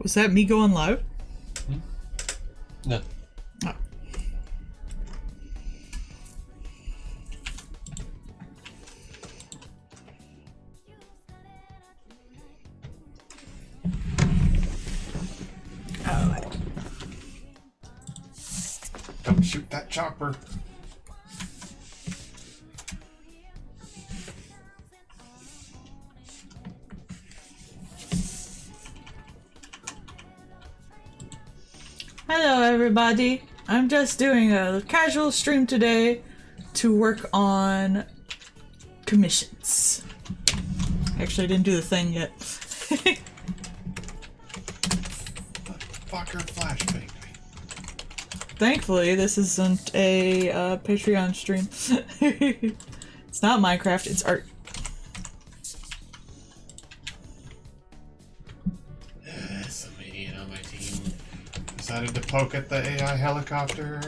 Was that me going live? Hmm? No. Oh. Oh. Don't shoot that chopper. Hello everybody, I'm just doing a casual stream today to work on commissions. Actually, I didn't do the thing yet. Fucker flashbang me. Thankfully, this isn't a Patreon stream. It's not Minecraft, it's art. Somebody on my team decided to poke at the AI helicopter.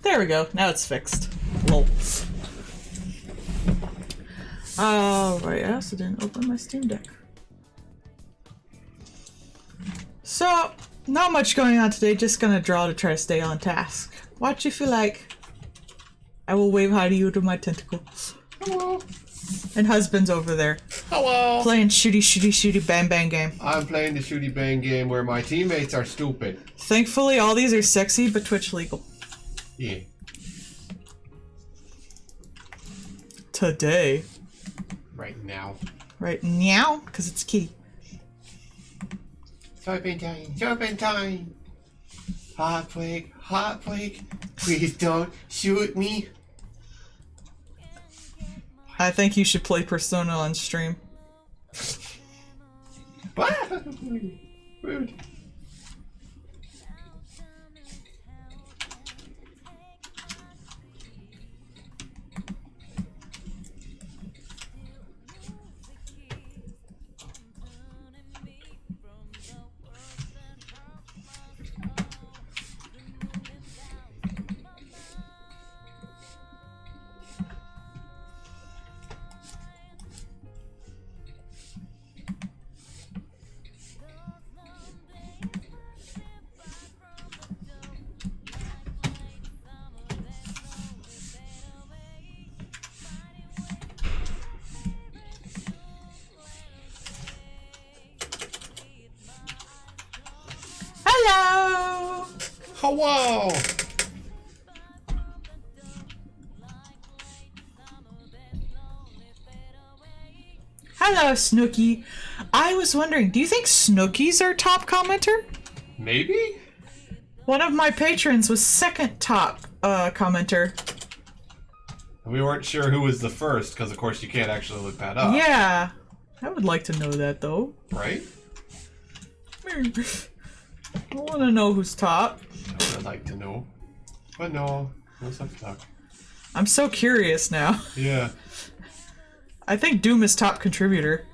There we go, now it's fixed. Lol. Right, I also didn't open my Steam Deck. So, not much going on today, just gonna draw to try to stay on task. Watch if you like. I will wave hi to you to my tentacle. Hello. And husband's over there. Hello. Playing shooty bang bang game. I'm playing the shooty bang game where my teammates are stupid. Thankfully, all these are sexy, but Twitch legal. Yeah. Today. Right now. Right now, because it's kitty. Shopping time. Hot plague, please don't shoot me. I think you should play Persona on stream. What? Rude. Hello! Hello! Hello, Snooky. I was wondering, do you think Snooki's our top commenter? Maybe? One of my patrons was second top commenter. We weren't sure who was the first, because of course you can't actually look that up. Yeah. I would like to know that, though. Right? I want to know who's top. I would like to know. But no, such luck. I'm so curious now. Yeah. I think Doom is top contributor.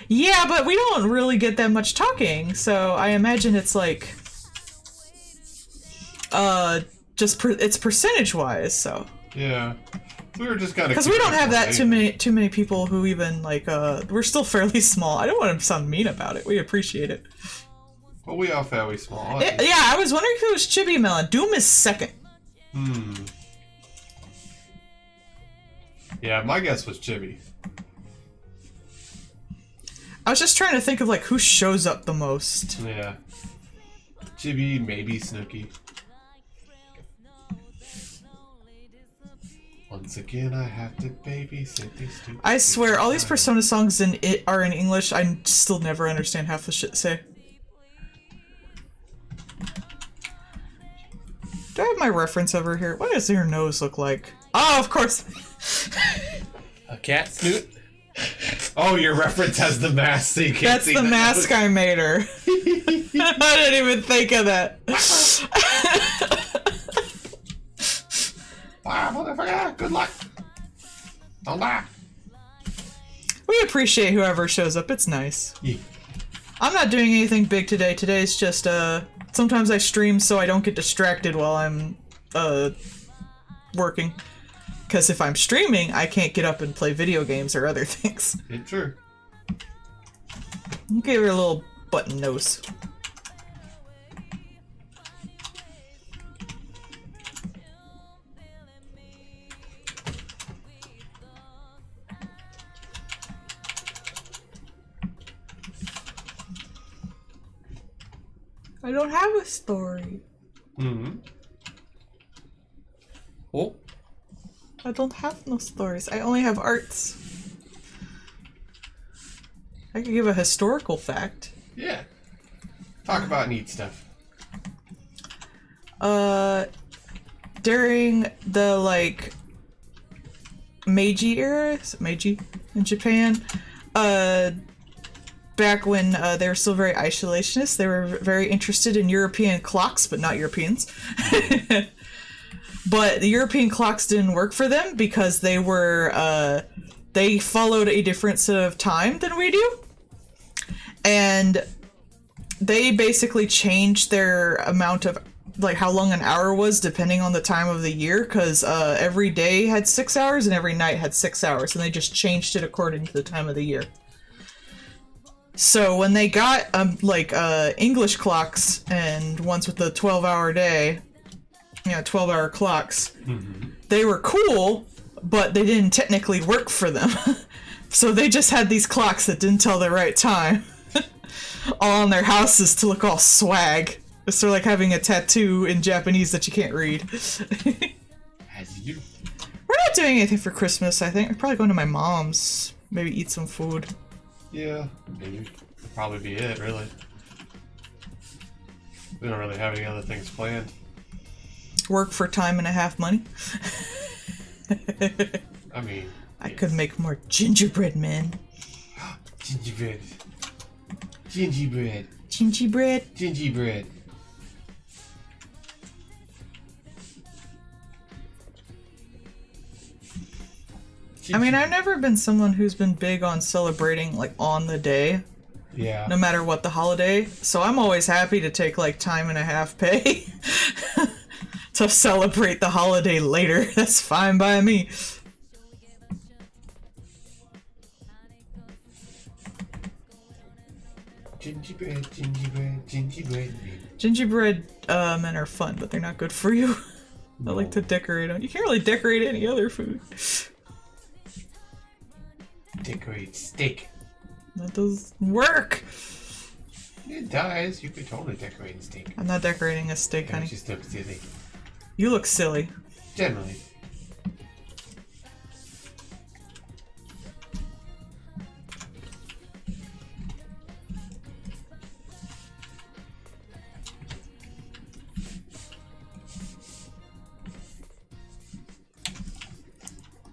Yeah, but we don't really get that much talking, so I imagine it's like... it's percentage-wise, so... Yeah. We were just kind of... Because we don't have that too many people who even, like, we're still fairly small. I don't want to sound mean about it. We appreciate it. Well, we are fairly small. Yeah, I was wondering if it was Chibi Melon. Doom is second. Yeah, my guess was Chibi. I was just trying to think of, like, who shows up the most. Yeah. Chibi, maybe Snooki. Once again, I have to babysit these stupid... I swear, all these Persona songs are in English. I still never understand half the shit they say. Do I have my reference over here? What does your nose look like? Oh, of course! A cat snoot? Oh, your reference has the mask, so you can't That's see the that. mask I made her. I didn't even think of that. Ah, motherfucker! Good luck! Don't die! We appreciate whoever shows up. It's nice. Yeah. I'm not doing anything big today. Today's just, sometimes I stream so I don't get distracted while I'm, working. Because if I'm streaming, I can't get up and play video games or other things. It's true. You gave her a little button nose. I don't have a story. Mm-hmm. Oh. I don't have no stories. I only have arts. I could give a historical fact. Yeah. Talk about neat stuff. During the, like, Meiji era? Is it Meiji in Japan? Back when they were still very isolationist, they were very interested in European clocks, but not Europeans. But the European clocks didn't work for them because they were, they followed a different set of time than we do. And they basically changed their amount of, like, how long an hour was depending on the time of the year, because every day had 6 hours and every night had 6 hours, and they just changed it according to the time of the year. So when they got, English clocks and ones with the 12-hour day, 12-hour clocks, they were cool, but they didn't technically work for them. So they just had these clocks that didn't tell the right time. All on their houses to look all swag. It's sort of like having a tattoo in Japanese that you can't read. As you do. We're not doing anything for Christmas, I think. We're probably going to my mom's. Maybe eat some food. Yeah, maybe. Probably be it, really. We don't really have any other things planned. Work for time and a half money. I mean... I could make more gingerbread men. Gingerbread. Gingerbread. Gingerbread. Gingerbread. I mean, I've never been someone who's been big on celebrating, like, on the day. Yeah. No matter what the holiday. So I'm always happy to take, like, time and a half pay to celebrate the holiday later. That's fine by me. Gingerbread, gingerbread, gingerbread. Gingerbread men are fun, but they're not good for you. No. I like to decorate them. You can't really decorate any other food. Decorate steak. That doesn't work. It does. You could totally decorate a steak. I'm not decorating a steak, Yeah, honey. just look silly. You look silly. Generally.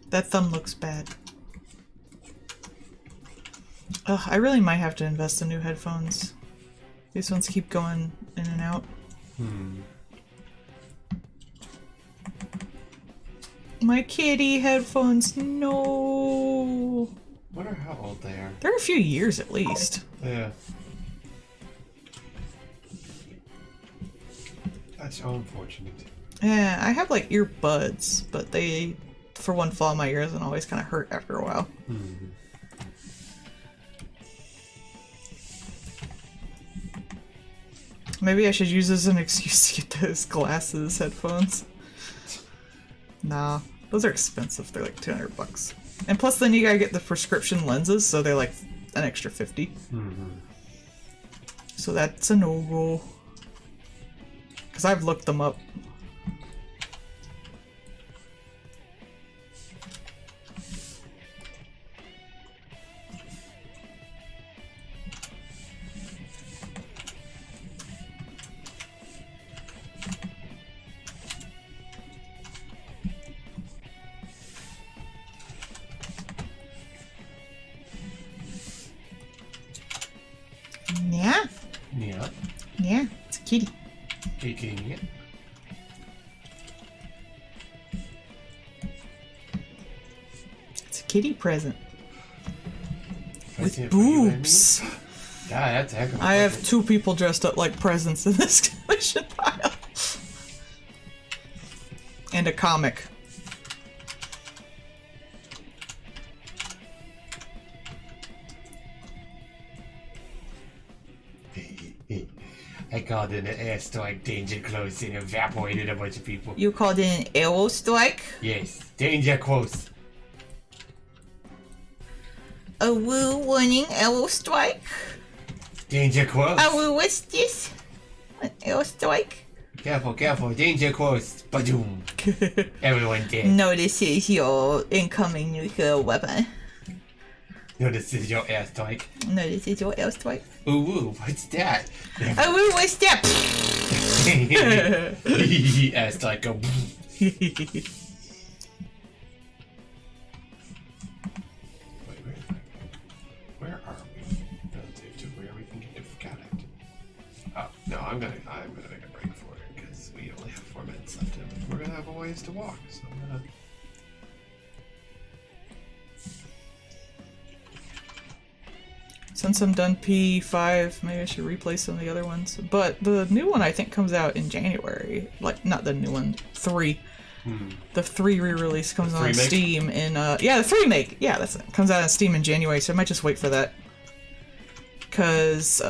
That thumb looks bad. Ugh, I really might have to invest in new headphones. These ones keep going in and out. My kitty headphones, no. Wonder how old they are. They're a few years at least. Yeah. That's so unfortunate. Yeah, I have like earbuds, but they, for one, fall in my ears and always kind of hurt after a while. Maybe I should use this as an excuse to get those glasses headphones. Nah, those are expensive. They're like 200 bucks. And plus then you gotta get the prescription lenses, so they're like an extra 50. So that's a no-go. Because I've looked them up. Yeah. Yeah. Yeah, it's a kitty. Kicking it. It's a kitty present. Present With for you and me? boobs. Yeah, that's a heck of a I have present. 2 people dressed up like presents in this collection pile. And a comic. I called in an airstrike, danger close, and evaporated a bunch of people. You called in an arrow strike? Yes, danger close. A woo warning arrow strike? Danger close. A woo, what's this? An arrow strike? Careful, careful, danger close. Ba-doom. Everyone dead. No, this is your incoming nuclear weapon. No, this is your airstrike. No, this is your airstrike. Ooh, woo, what's that? A woo, what's that? Airstrike go. Where are we? Relative to where we can get to Skylight. Oh, no, I'm gonna make a break for it because we only have 4 minutes left and we're gonna have a ways to walk, so I'm gonna. Since I'm done P5, maybe I should replay some of the other ones. But the new one I think comes out in January. Like, not the new one, 3. The 3 re-release comes out on Steam in, yeah, the 3 make. Yeah, that's it. Comes out on Steam in January, so I might just wait for that. Because,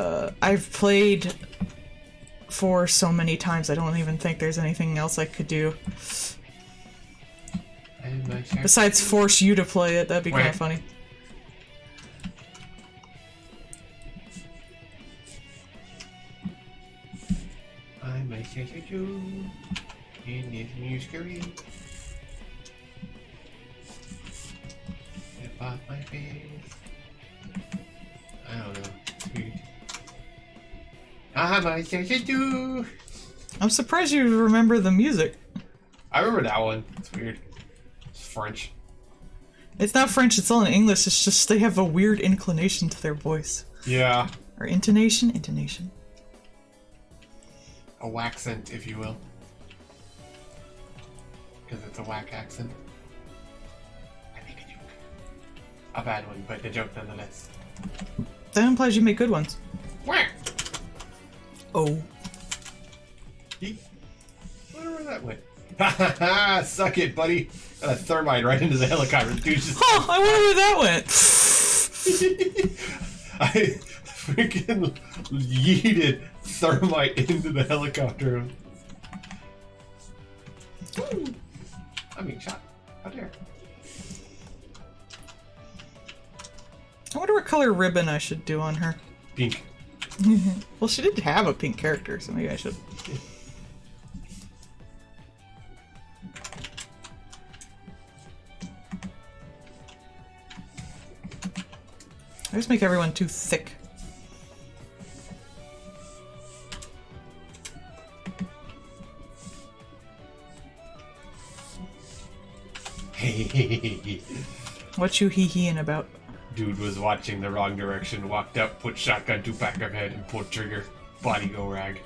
I've played 4 so many times, I don't even think there's anything else I could do. Besides force you to play it, that'd be kind of funny. I might say you in this new scurry. Step off my face. I don't know. It's weird. I might say you. I'm surprised you remember the music. I remember that one. It's weird. It's French. It's not French, it's all in English, it's just they have a weird inclination to their voice. Yeah. Or intonation? Intonation. A waxent, if you will. Because it's a whack accent. I make a joke. A bad one, but a joke nonetheless. That implies you make good ones. Whack! Oh. I wonder where that went. Ha ha ha! Suck it, buddy! Got a thermite right into the helicopter. Dude just. Huh, I wonder where that went. I freaking yeeted thermite into the helicopter. Woo! I'm being shot. How dare. I wonder what color ribbon I should do on her. Pink. Well, she did have a pink character, so maybe I should. I just make everyone too thick. What you hee-heeing about? Dude was watching the wrong direction, walked up, put shotgun to back of head, and pulled trigger. Body go rag.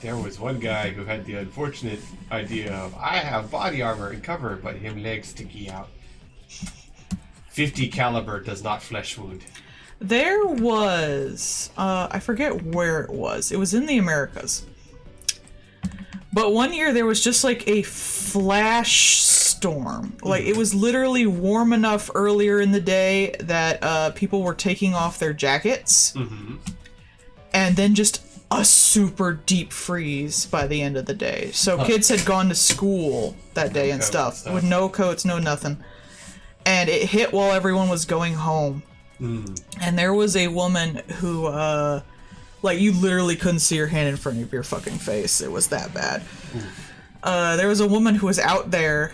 There was one guy who had the unfortunate idea of, I have body armor and cover, but him legs sticky out. 50 caliber does not flesh wound. There was, I forget where it was. It was in the Americas. But one year there was just like a flash storm. Like it was literally warm enough earlier in the day that people were taking off their jackets. And then just a super deep freeze by the end of the day. So kids had gone to school that day and stuff with no coats, no nothing. And it hit while everyone was going home. And there was a woman who, like, you literally couldn't see her hand in front of your fucking face. It was that bad. There was a woman who was out there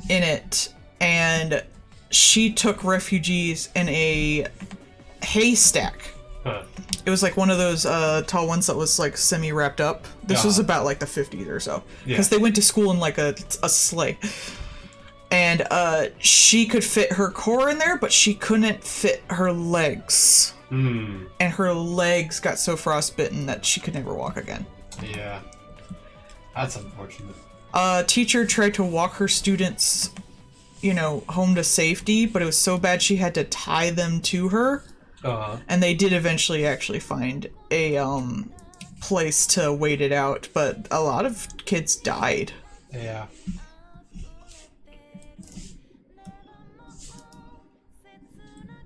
in it, and she took refugees in a haystack. It was like one of those tall ones that was like semi-wrapped up. This was about like the 50s or so. Because they went to school in like a sleigh. And she could fit her core in there, but she couldn't fit her legs. And her legs got so frostbitten that she could never walk again. Yeah. That's unfortunate. Teacher tried to walk her students, you know, home to safety, but it was so bad she had to tie them to her. And they did eventually actually find a place to wait it out, but a lot of kids died. Yeah.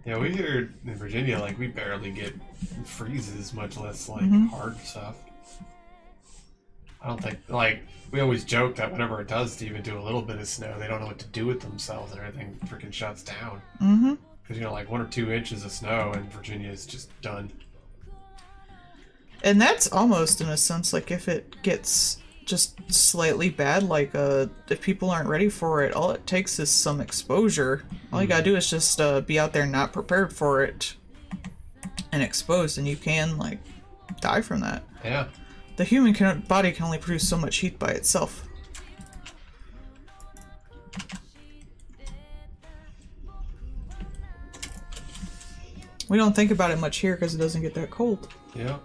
Yeah, we here in Virginia, like, we barely get freezes, much less, like, hard stuff. I don't think, like, we always joke that whenever it does even do a little bit of snow, they don't know what to do with themselves and everything freaking shuts down. Mm-hmm. Because, you know, like 1 or 2 inches of snow in Virginia is just done. And that's almost, in a sense, like, if it gets just slightly bad, like, if people aren't ready for it, all it takes is some exposure. All you gotta do is just be out there not prepared for it and exposed, and you can, like, die from that. Yeah. The human body can only produce so much heat by itself. We don't think about it much here because it doesn't get that cold. Yeah.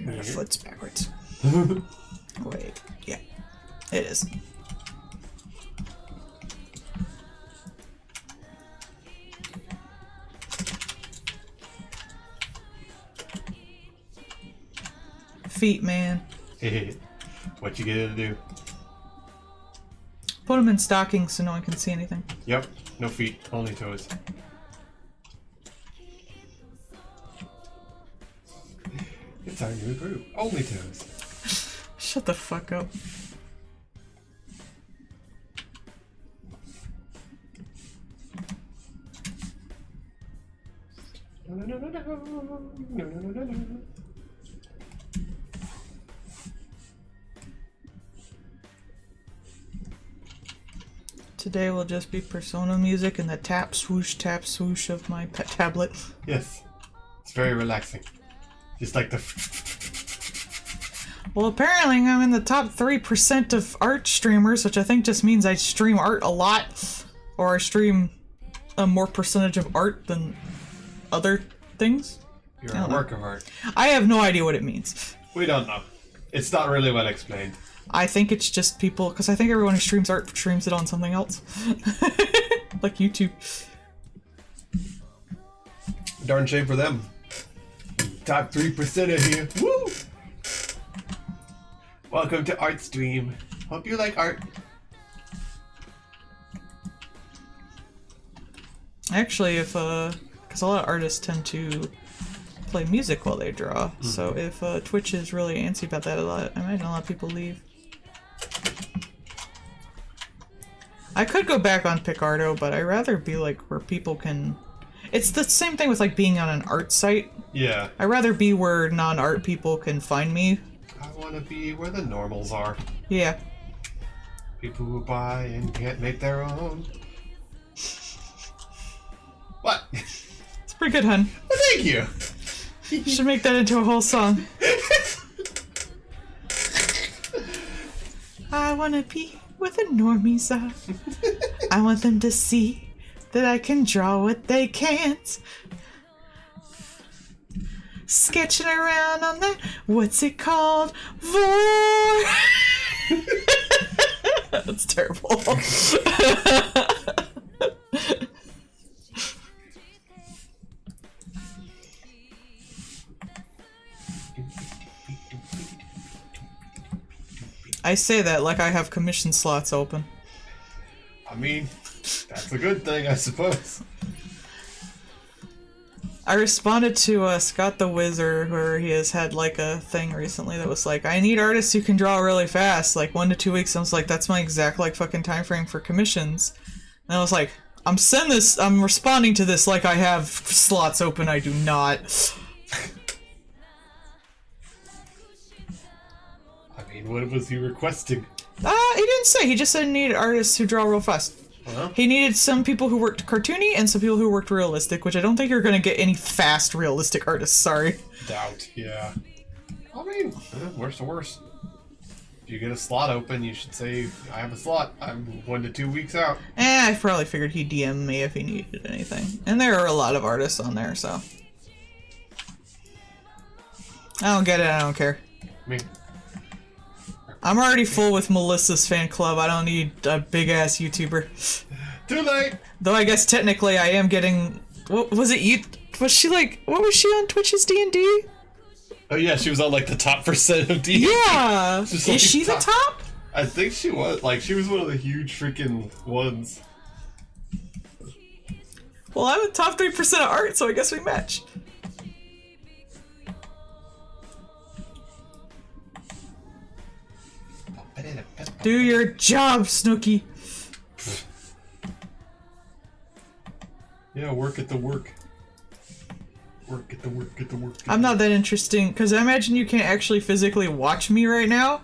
My foot's backwards. Wait, yeah, it is. Feet, man. What you gonna do? Put them in stockings so no one can see anything. Yep. No feet, only toes. It's our new group. Only toes. Shut the fuck up. No, no, no, no, no, no, no, no, no. Today will just be Persona music and the tap swoosh of my pet tablet. Yes. It's very relaxing. Just like the... Well, apparently I'm in the top 3% of art streamers, which I think just means I stream art a lot. Or I stream a more percentage of art than other things. You're a work of art. I have no idea what it means. We don't know. It's not really well explained. I think it's just people, because I think everyone who streams art streams it on something else. Like YouTube. Darn shame for them. Top 3% of here. Woo! Welcome to Art Stream. Hope you like art. Actually, if, because a lot of artists tend to play music while they draw, so if Twitch is really antsy about that a lot, I imagine a lot of people leave. I could go back on Picardo, but I'd rather be like where people can... It's the same thing with like being on an art site. Yeah. I'd rather be where non-art people can find me. I want to be where the normals are. Yeah. People who buy and can't make their own. What? It's pretty good, hun. Well, thank you. You should make that into a whole song. I wanna be where the normies are. I want them to see that I can draw what they can't. Sketching around on that, what's it called? Vor. That's terrible. I say that like I have commission slots open. I mean, that's a good thing, I suppose. I responded to Scott the Wizard, where he has had like a thing recently that was like, I need artists who can draw really fast, like 1 to 2 weeks. I was like, that's my exact like fucking time frame for commissions. And I was like, I'm responding to this like I have slots open. I do not. I mean, what was he requesting? He didn't say. He just said he needed artists who draw real fast. He needed some people who worked cartoony and some people who worked realistic, which I don't think you're going to get any fast realistic artists, sorry. Doubt, yeah. I mean, worse to worse. If you get a slot open, you should say, I have a slot. I'm 1 to 2 weeks out. I probably figured he'd DM me if he needed anything. And there are a lot of artists on there, so. I don't get it, I don't care. Me. I'm already full with Melissa's fan club. I don't need a big-ass YouTuber. Too late! Though I guess technically I am getting... What was it? Was she like, what was she on Twitch's D&D? Oh yeah, she was on like the top % of D&D. Yeah! Just, Is she the top? I think she was. Like, she was one of the huge freaking ones. Well, I'm the top 3% of art, so I guess we match. Do your job, Snooky. Yeah, work at the work. Work at the work, get the work. I'm not that interesting, because I imagine you can't actually physically watch me right now.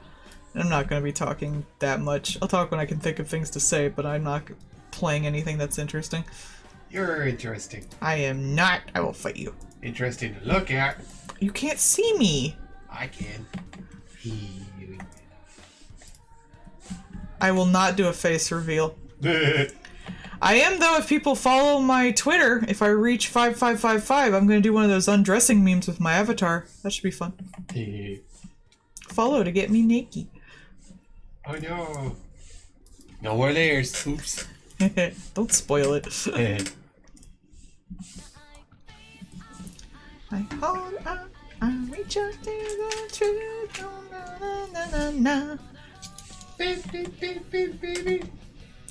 I'm not going to be talking that much. I'll talk when I can think of things to say, but I'm not playing anything that's interesting. You're interesting. I am not. I will fight you. Interesting to look at. You can't see me. I can. I will not do a face reveal. I am, though, if people follow my Twitter, if I reach 5555, I'm going to do one of those undressing memes with my avatar. That should be fun. Follow to get me naked. Oh no. No more layers. Oops. Don't spoil it. I hold up, I reach out to the truth. Oh, na, na, na, na.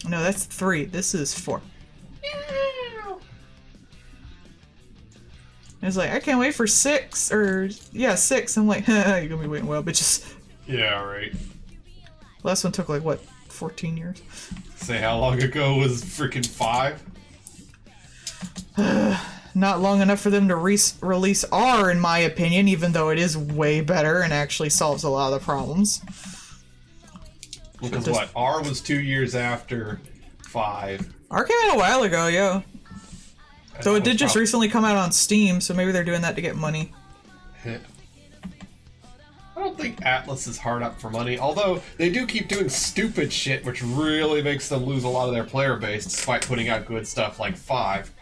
No, that's 3. This is 4. It's like, I can't wait for 6, or, yeah, 6. I'm like, you're gonna be waiting a while, bitches. Yeah, right. Last one took like, what, 14 years? Say how long ago was freaking 5? Not long enough for them to release R, in my opinion, even though it is way better and actually solves a lot of the problems. Because what? R was 2 years after 5. R came out a while ago, yeah. So it did just recently come out on Steam, so maybe they're doing that to get money. I don't think Atlas is hard up for money, although they do keep doing stupid shit, which really makes them lose a lot of their player base, despite putting out good stuff like 5.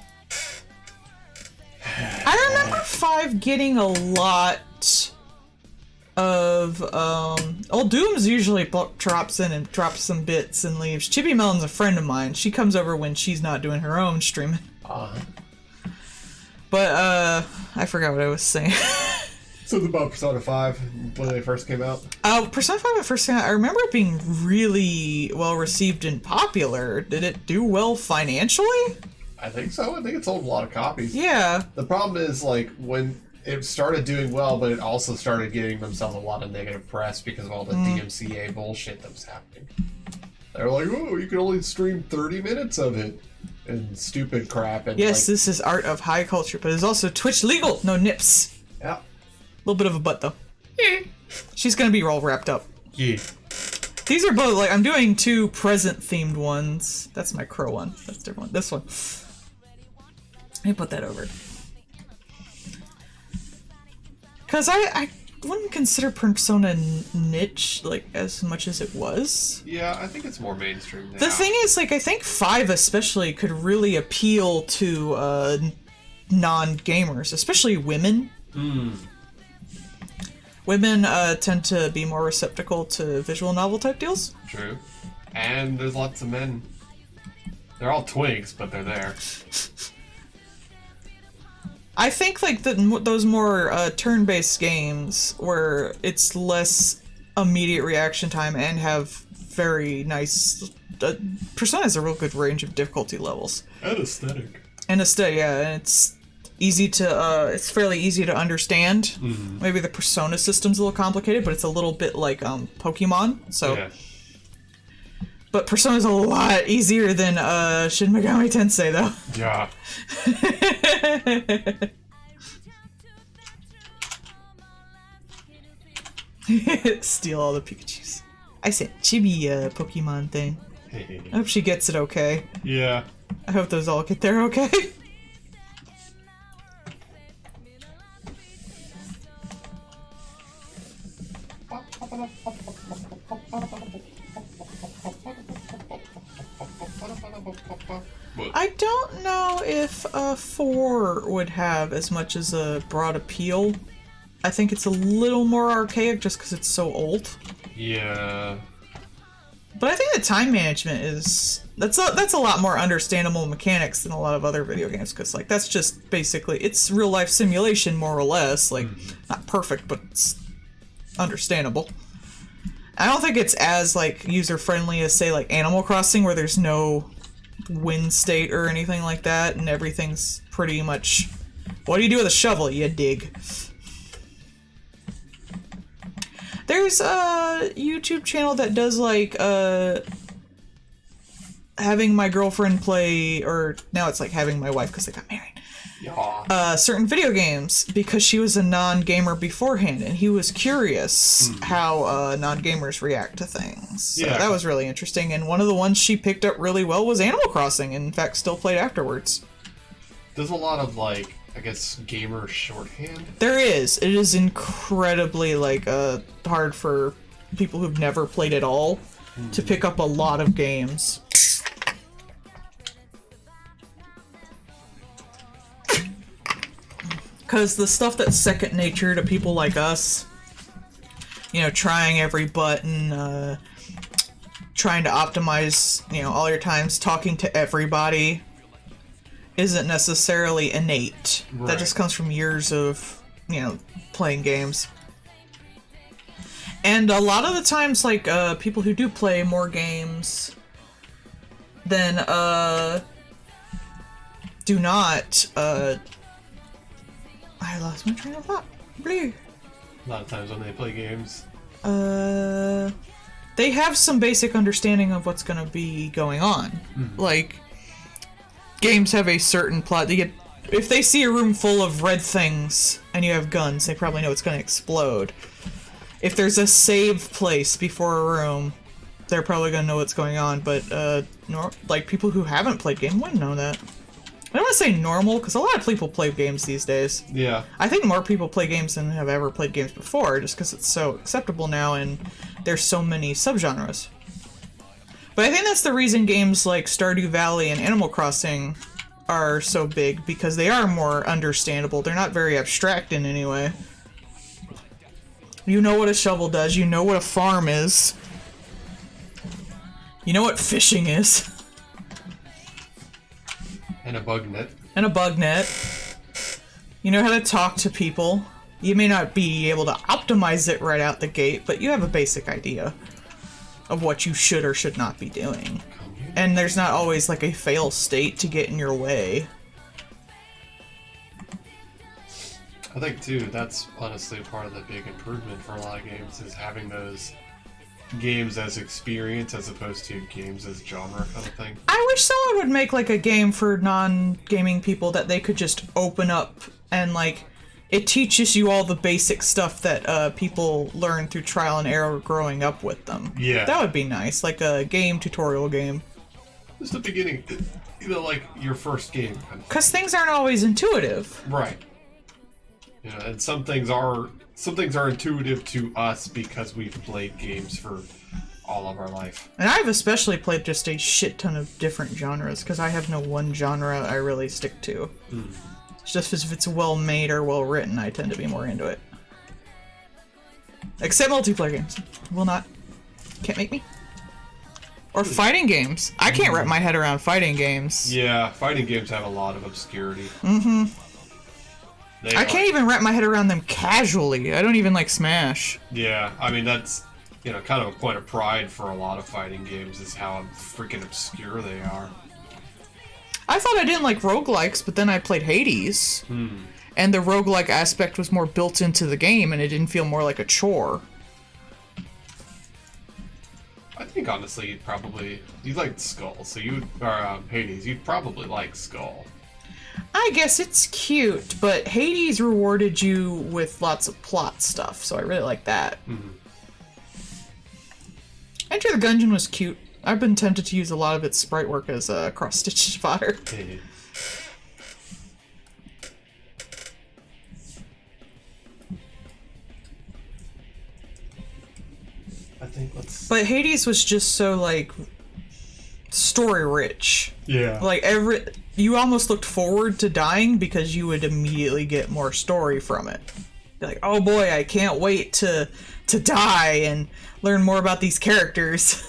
I remember 5 getting a lot of, Old Dooms usually drops in and drops some bits and leaves. Chibi Melon's a friend of mine. She comes over when she's not doing her own streaming. But, I forgot what I was saying. Something about Persona 5 when they first came out? Persona 5 at first came out, I remember it being really well received and popular. Did it do well financially? I think so. I think it sold a lot of copies. Yeah. The problem is, like, when it started doing well, but it also started getting themselves a lot of negative press because of all the DMCA bullshit that was happening. They're like, oh, you can only stream 30 minutes of it. And stupid crap. And yes, this is art of high culture, but it's also Twitch legal. No nips. Yeah. A little bit of a butt, though. She's gonna be all wrapped up. Yeah. These are both, like, I'm doing 2 present-themed ones. That's my crow one. That's a different one. This one. Let me put that over. Because I wouldn't consider Persona niche, like, as much as it was. Yeah, I think it's more mainstream now. The thing is, like, I think 5 especially could really appeal to non-gamers, especially women. Women tend to be more receptacle to visual novel type deals. True. And there's lots of men. They're all twigs, but they're there. I think, like, those more turn-based games where it's less immediate reaction time and have very nice... Persona has a real good range of difficulty levels. And aesthetic. And aesthetic, yeah, and it's easy to, it's fairly easy to understand. Maybe the Persona system's a little complicated, but it's a little bit like Pokemon, so... Yeah. But Persona's a lot easier than Shin Megami Tensei, though. Yeah. Steal all the Pikachus. I said chibi Pokemon thing. I hope she gets it okay. Yeah. I hope those all get there okay. I don't know if 4 would have as much as a broad appeal. I think it's a little more archaic just because it's so old. Yeah. But I think the time management is That's a lot more understandable mechanics than a lot of other video games, because like that's just basically it's real life simulation more or less, like not perfect, but it's understandable. I don't think it's as like user friendly as say like Animal Crossing, where there's no wind state or anything like that, and everything's pretty much what do you do with a shovel? You dig. There's a YouTube channel that does like having my girlfriend play, or now it's like having my wife because they got married. Yeah. Certain video games because she was a non-gamer beforehand, and he was curious how non-gamers react to things. So that was really interesting, and one of the ones she picked up really well was Animal Crossing, and in fact still played afterwards. There's a lot of like, I guess, gamer shorthand. There is. It is incredibly like hard for people who've never played at all to pick up a lot of games. Because the stuff that's second nature to people like us, you know, trying every button, trying to optimize, you know, all your times, talking to everybody, isn't necessarily innate. Right. That just comes from years of, you know, playing games. And a lot of the times, like, people who do play more games than, do not, I lost my train of thought. Blue. A lot of times when they play games. They have some basic understanding of what's going to be going on. Like, games have a certain plot. If they see a room full of red things and you have guns, they probably know it's going to explode. If there's a save place before a room, they're probably going to know what's going on. But, like, people who haven't played games wouldn't know that. I don't want to say normal, because a lot of people play games these days. Yeah. I think more people play games than have ever played games before, just because it's so acceptable now and there's so many subgenres. But I think that's the reason games like Stardew Valley and Animal Crossing are so big, because they are more understandable. They're not very abstract in any way. You know what a shovel does, you know what a farm is. You know what fishing is. And a bug net. And a bug net. You know how to talk to people. You may not be able to optimize it right out the gate, but you have a basic idea of what you should or should not be doing. And there's not always like a fail state to get in your way. I think too, that's honestly part of the big improvement for a lot of games, is having those games as experience as opposed to games as genre kind of thing. I wish someone would make like a game for non-gaming people that they could just open up and like it teaches you all the basic stuff that people learn through trial and error growing up with them. Yeah. That would be nice, like a game tutorial game. Just the beginning, you know, like your first game. Because things aren't always intuitive. Right. You know, and some things are intuitive to us because we've played games for all of our life. And I've especially played just a shit ton of different genres, because I have no one genre I really stick to. It's just if it's well made or well written, I tend to be more into it. Except multiplayer games. Will not. Can't make me. Or fighting games. I can't wrap my head around fighting games. Yeah, fighting games have a lot of obscurity. I can't even wrap my head around them casually. I don't even like Smash. Yeah, I mean, that's, you know, kind of a point of pride for a lot of fighting games, is how freaking obscure they are. I thought I didn't like roguelikes, but then I played Hades. And the roguelike aspect was more built into the game, and it didn't feel more like a chore. I think, honestly, you liked Skull, so Hades, you'd probably like Skull. I guess it's cute, but Hades rewarded you with lots of plot stuff, so I really like that. Enter the Gungeon was cute. I've been tempted to use a lot of its sprite work as cross-stitch fodder. But Hades was just so, like, story-rich. Yeah. Like, you almost looked forward to dying because you would immediately get more story from it. You're like, oh boy, I can't wait to die and learn more about these characters.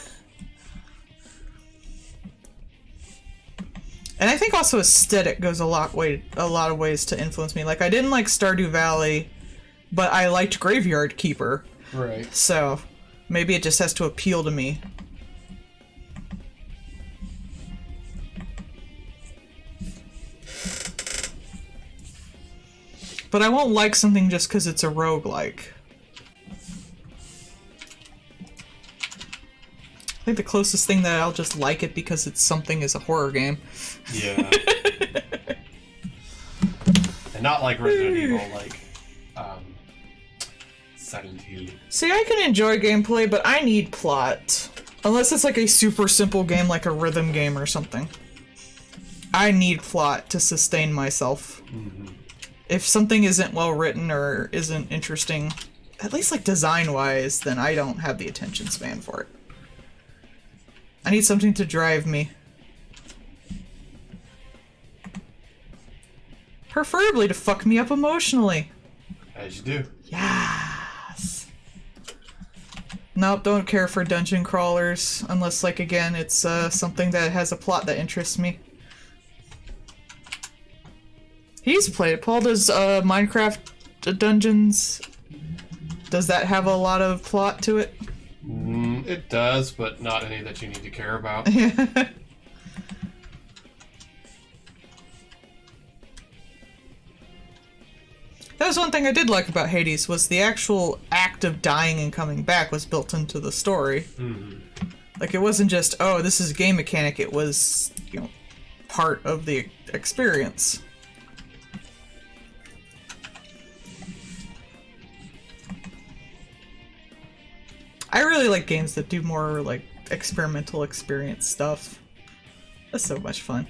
And I think also aesthetic goes a lot of ways to influence me. Like, I didn't like Stardew Valley, but I liked Graveyard Keeper. Right. So maybe it just has to appeal to me. But I won't like something just because it's a roguelike. I think the closest thing that I'll just like it because it's something is a horror game. Yeah. And not like Resident Evil, like Silent Hill. See, I can enjoy gameplay, but I need plot. Unless it's like a super simple game like a rhythm game or something. I need plot to sustain myself. Mm-hmm. If something isn't well written or isn't interesting, at least like design-wise, then I don't have the attention span for it. I need something to drive me. Preferably to fuck me up emotionally. As you do. Yes. Nope, don't care for dungeon crawlers, unless, like, again, it's something that has a plot that interests me. He's played it. Paul, does Minecraft Dungeons, does that have a lot of plot to it? It does, but not any that you need to care about. That was one thing I did like about Hades, was the actual act of dying and coming back was built into the story. Mm-hmm. Like, it wasn't just, oh, this is a game mechanic, it was, you know, part of the experience. I really like games that do more, like, experimental experience stuff. That's so much fun.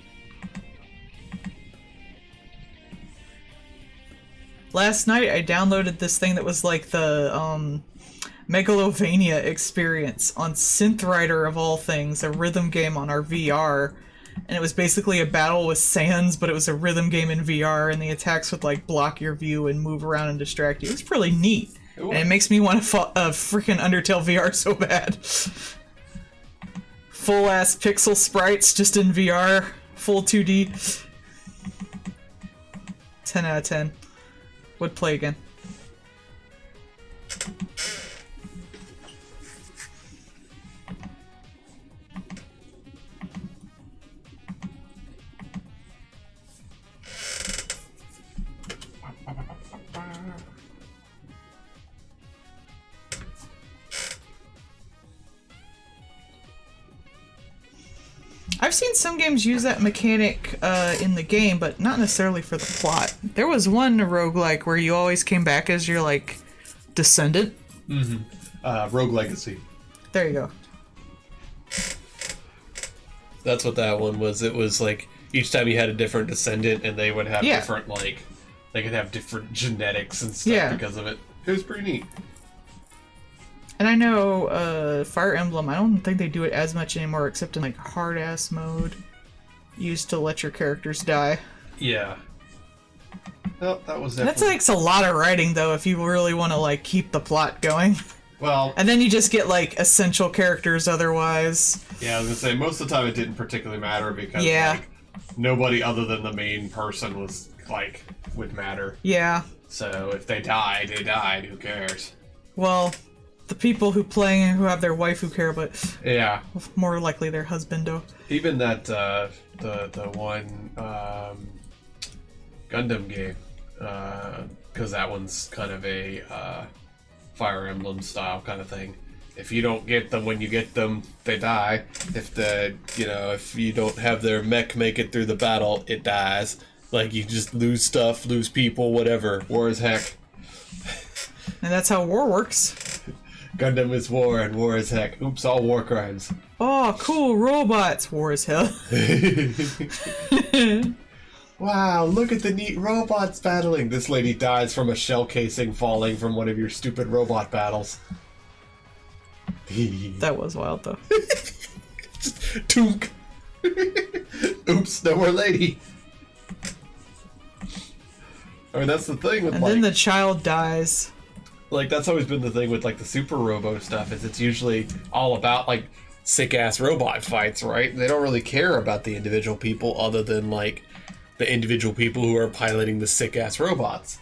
Last night, I downloaded this thing that was like the, Megalovania experience on Synthwriter of all things, a rhythm game on our VR. And it was basically a battle with Sans, but it was a rhythm game in VR, and the attacks would, like, block your view and move around and distract you. It was really neat. Ooh. And it makes me want to freaking Undertale VR so bad. Full-ass pixel sprites just in VR. Full 2D. 10 out of 10. Would play again. I've seen some games use that mechanic in the game, but not necessarily for the plot. There was one roguelike where you always came back as your, like, descendant. Mm-hmm. Rogue Legacy. There you go. That's what that one was. It was, like, each time you had a different descendant, and they would have different, like, they could have different genetics and stuff because of it. It was pretty neat. And I know Fire Emblem, I don't think they do it as much anymore, except in, like, hard-ass mode. Used to let your characters die. Yeah. Well, that was definitely... That takes a lot of writing, though, if you really want to, like, keep the plot going. Well... And then you just get, like, essential characters otherwise. Yeah, I was gonna say, most of the time it didn't particularly matter because, like, nobody other than the main person was, like, would matter. Yeah. So if they died, they died. Who cares? Well... The people who play and who have their wife who care, but more likely their husbando. Even that the one Gundam game, because that one's kind of a Fire Emblem style kind of thing. If you don't get them when you get them, they die. If you don't have their mech make it through the battle, it dies. Like, you just lose stuff, lose people, whatever. War is heck. And that's how war works. Gundam is war and war is heck. Oops, all war crimes. Oh, cool, robots. War is hell. Wow, look at the neat robots battling. This lady dies from a shell casing falling from one of your stupid robot battles. That was wild, though. Toonk. Oops, no more lady. I mean, that's the thing with, and then the child dies. Like, that's always been the thing with, like, the Super Robo stuff, is it's usually all about, like, sick-ass robot fights, right? They don't really care about the individual people other than, like, the individual people who are piloting the sick-ass robots.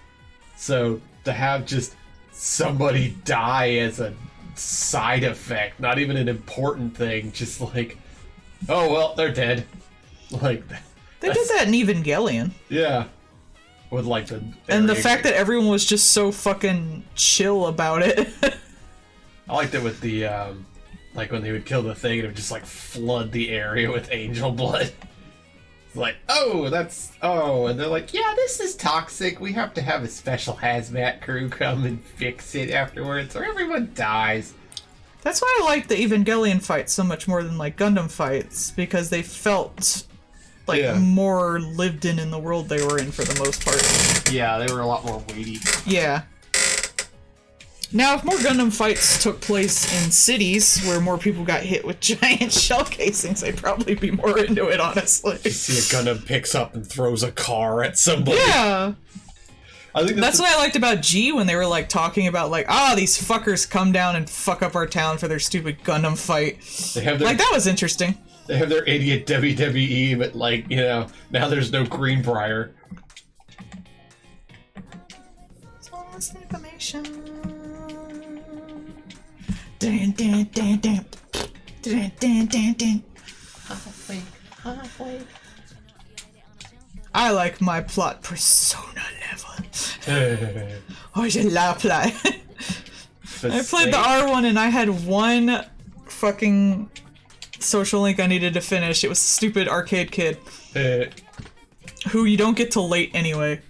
So, to have just somebody die as a side effect, not even an important thing, just like, oh, well, they're dead. Like, they did that in Evangelion. Yeah. With, like, and the fact that everyone was just so fucking chill about it. I liked it with the, like, when they would kill the thing, it would just, like, flood the area with angel blood. Like, oh, and they're like, yeah, this is toxic. We have to have a special hazmat crew come and fix it afterwards, or everyone dies. That's why I like the Evangelion fights so much more than, like, Gundam fights, because they felt, like, more lived in the world they were in for the most part. Yeah, they were a lot more weighty. Yeah. Now, if more Gundam fights took place in cities where more people got hit with giant shell casings, I'd probably be more into it, honestly. You see a Gundam picks up and throws a car at somebody. Yeah. I think that's what I liked about G when they were, like, talking about, like, these fuckers come down and fuck up our town for their stupid Gundam fight. They have their, like, that was interesting. They have their idiot WWE, but, like, you know, now there's no Greenbrier. So much information. Dun, dun, dun, dun. Dun, dun, dun, dun. Halfway. I like my plot persona level. Oh, je la play. I played the R1 and I had one fucking social link I needed to finish. It was a stupid arcade kid who you don't get till late anyway.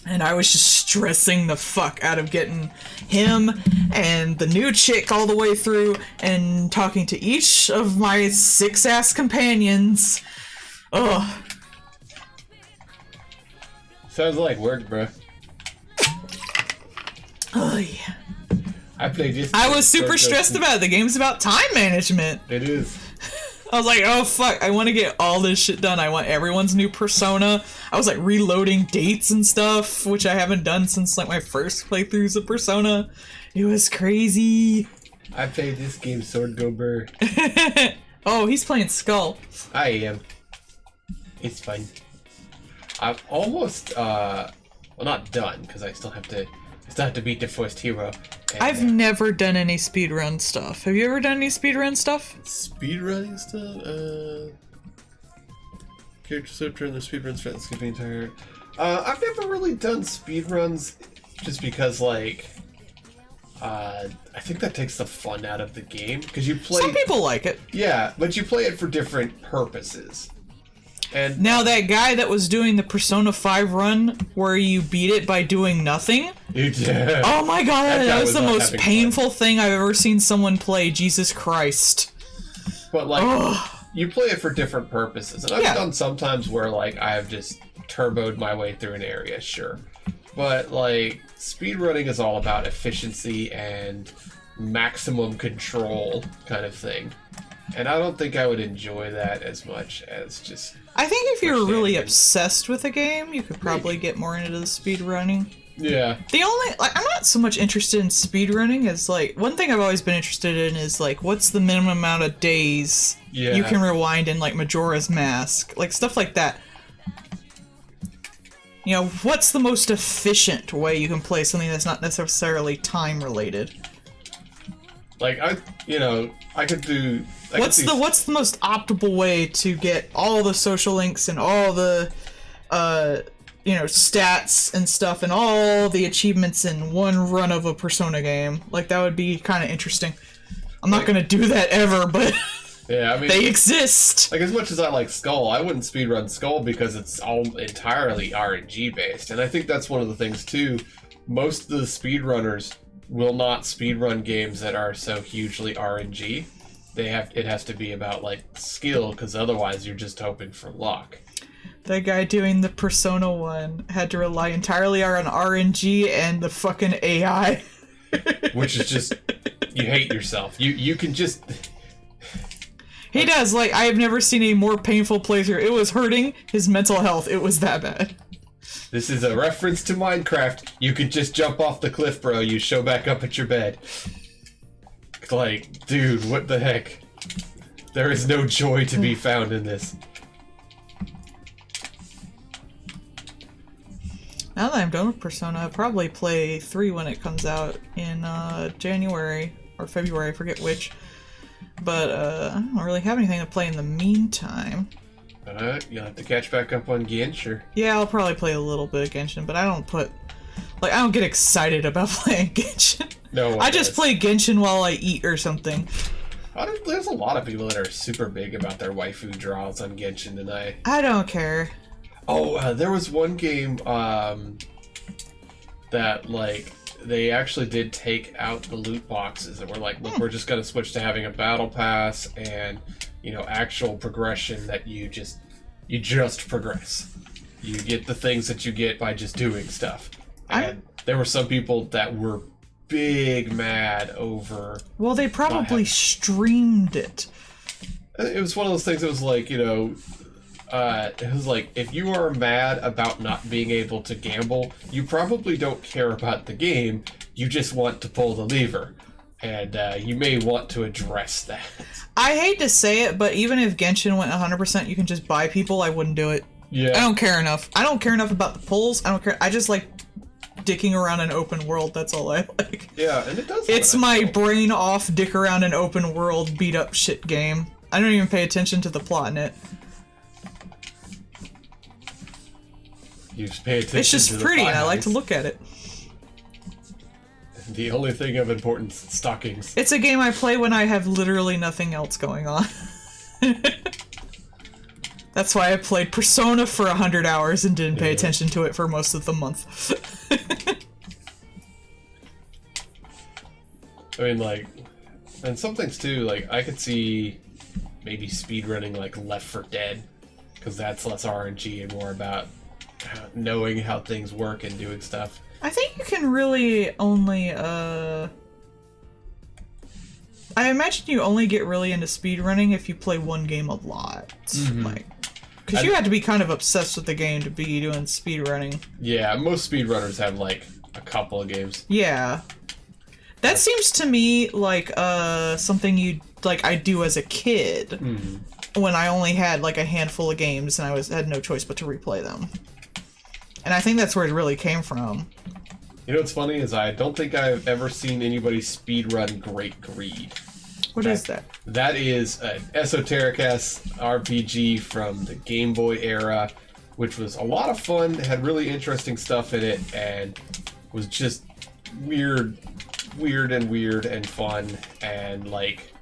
And I was just stressing the fuck out of getting him and the new chick all the way through and talking to each of my 6-ass companions. Ugh. Sounds like work, bro. Oh, yeah. I was super stressed about it. The game's about time management. It is. I was like, oh fuck, I want to get all this shit done. I want everyone's new persona. I was like reloading dates and stuff, which I haven't done since like my first playthroughs of Persona. It was crazy. I played this game Sword Go Burr. Oh, he's playing Skull. I am. It's fun. I'm almost, well, not done, because I still have to beat the first hero. And, I've never done any speedrun stuff. Have you ever done any speedrun stuff? Speedrunning stuff? Character switcher and the speedrun strat skipping entire. I've never really done speedruns just because, like, I think that takes the fun out of the game. Because you play. Some people like it. Yeah, but you play it for different purposes. And now that guy that was doing the Persona 5 run where you beat it by doing nothing. Yeah. Oh my god, that was the most painful thing I've ever seen someone play. Jesus Christ. But like, you play it for different purposes. And I've done sometimes where like I've just turboed my way through an area, sure. But like, speedrunning is all about efficiency and maximum control kind of thing. And I don't think I would enjoy that as much as just... I think if you're really obsessed with a game, you could probably get more into the speedrunning. Yeah. The only... like, I'm not so much interested in speedrunning as, like... One thing I've always been interested in is, like, what's the minimum amount of days you can rewind in, like, Majora's Mask? Like, stuff like that. You know, what's the most efficient way you can play something that's not necessarily time-related? Like, I could do... What's the most optimal way to get all the social links and all the, stats and stuff and all the achievements in one run of a Persona game? Like, that would be kind of interesting. I'm not gonna do that ever, but yeah, I mean, they exist. Like, as much as I like Skull, I wouldn't speedrun Skull because it's all entirely RNG based, and I think that's one of the things too. Most of the speedrunners will not speedrun games that are so hugely RNG. It has to be about like skill, because otherwise you're just hoping for luck. That guy doing the Persona 1 had to rely entirely on RNG and the fucking AI. Which is just, you hate yourself. You can just... He does, like, I have never seen a more painful playthrough. It was hurting his mental health. It was that bad. This is a reference to Minecraft. You could just jump off the cliff, bro. You show back up at your bed. Like, dude, what the heck? There is no joy to be found in this. Now that I'm done with Persona, I'll probably play 3 when it comes out in January or February, I forget which. But I don't really have anything to play in the meantime. You'll have to catch back up on Genshin. Yeah, I'll probably play a little bit of Genshin, but I don't get excited about playing Genshin. No, I just play Genshin while I eat or something. There's a lot of people that are super big about their waifu draws on Genshin tonight. I don't care. Oh, there was one game that, like, they actually did take out the loot boxes and were like, look, we're just going to switch to having a battle pass and, you know, actual progression that you just progress. You get the things that you get by just doing stuff. And there were some people that were big mad over... Well, they probably streamed it. It was one of those things that was like, you know... it was like, if you are mad about not being able to gamble, you probably don't care about the game, you just want to pull the lever. And you may want to address that. I hate to say it, but even if Genshin went 100%, you can just buy people, I wouldn't do it. Yeah. I don't care enough. I don't care enough about the pulls. I don't care. I just like dicking around an open world, that's all I like. Yeah, and it does. It's my brain off, dick around an open world, beat up shit game. I don't even pay attention to the plot in it. You just pay attention. It's just pretty, and I like to look at it. The only thing of importance, stockings. It's a game I play when I have literally nothing else going on. That's why I played Persona for 100 hours and didn't pay attention to it for most of the month. I mean, like, and some things too, like, I could see maybe speedrunning, like, Left 4 Dead, because that's less RNG and more about knowing how things work and doing stuff. I think you can really only, I imagine you only get really into speedrunning if you play one game a lot. Mm-hmm. Like, because you have to be kind of obsessed with the game to be doing speedrunning. Yeah, most speedrunners have, like, a couple of games. Yeah. That seems to me like, something I do as a kid. Mm-hmm. When I only had, like, a handful of games and I had no choice but to replay them. And I think that's where it really came from. You know what's funny is I don't think I've ever seen anybody speedrun Great Greed. What is that? That is an esoteric-ass RPG from the Game Boy era, which was a lot of fun, had really interesting stuff in it, and was just weird and fun, and like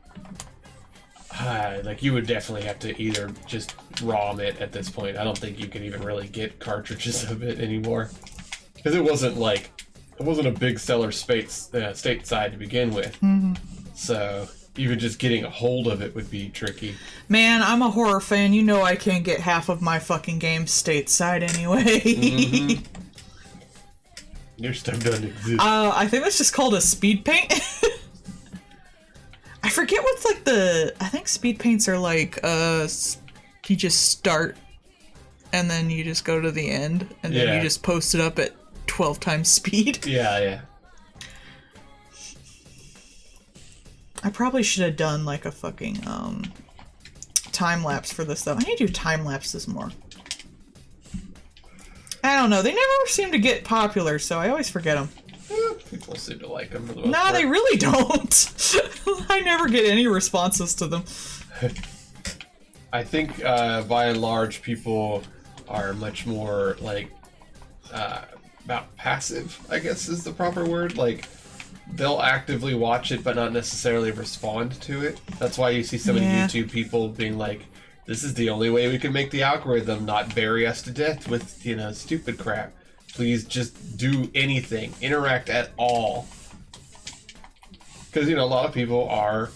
you would definitely have to either just ROM it at this point. I don't think you can even really get cartridges of it anymore, because it wasn't a big seller stateside to begin with. Mm-hmm. So even just getting a hold of it would be tricky. Man, I'm a horror fan. You know I can't get half of my fucking games stateside anyway. Mm-hmm. Your stuff doesn't exist. I think that's just called a speed paint. I forget what's like I think speed paints are like, you just start and then you just go to the end and then you just post it up at 12 times speed. Yeah. I probably should have done like a fucking time lapse for this though. I need to do time lapses more. I don't know. They never seem to get popular, so I always forget them. People seem to like them for the most part. No, they really don't. I never get any responses to them. I think by and large people are much more like about passive, I guess is the proper word. Like, they'll actively watch it but not necessarily respond to it. That's why you see so many YouTube people being like, this is the only way we can make the algorithm not bury us to death with, you know, stupid crap. Please just do anything. Interact at all. Because, you know, a lot of people are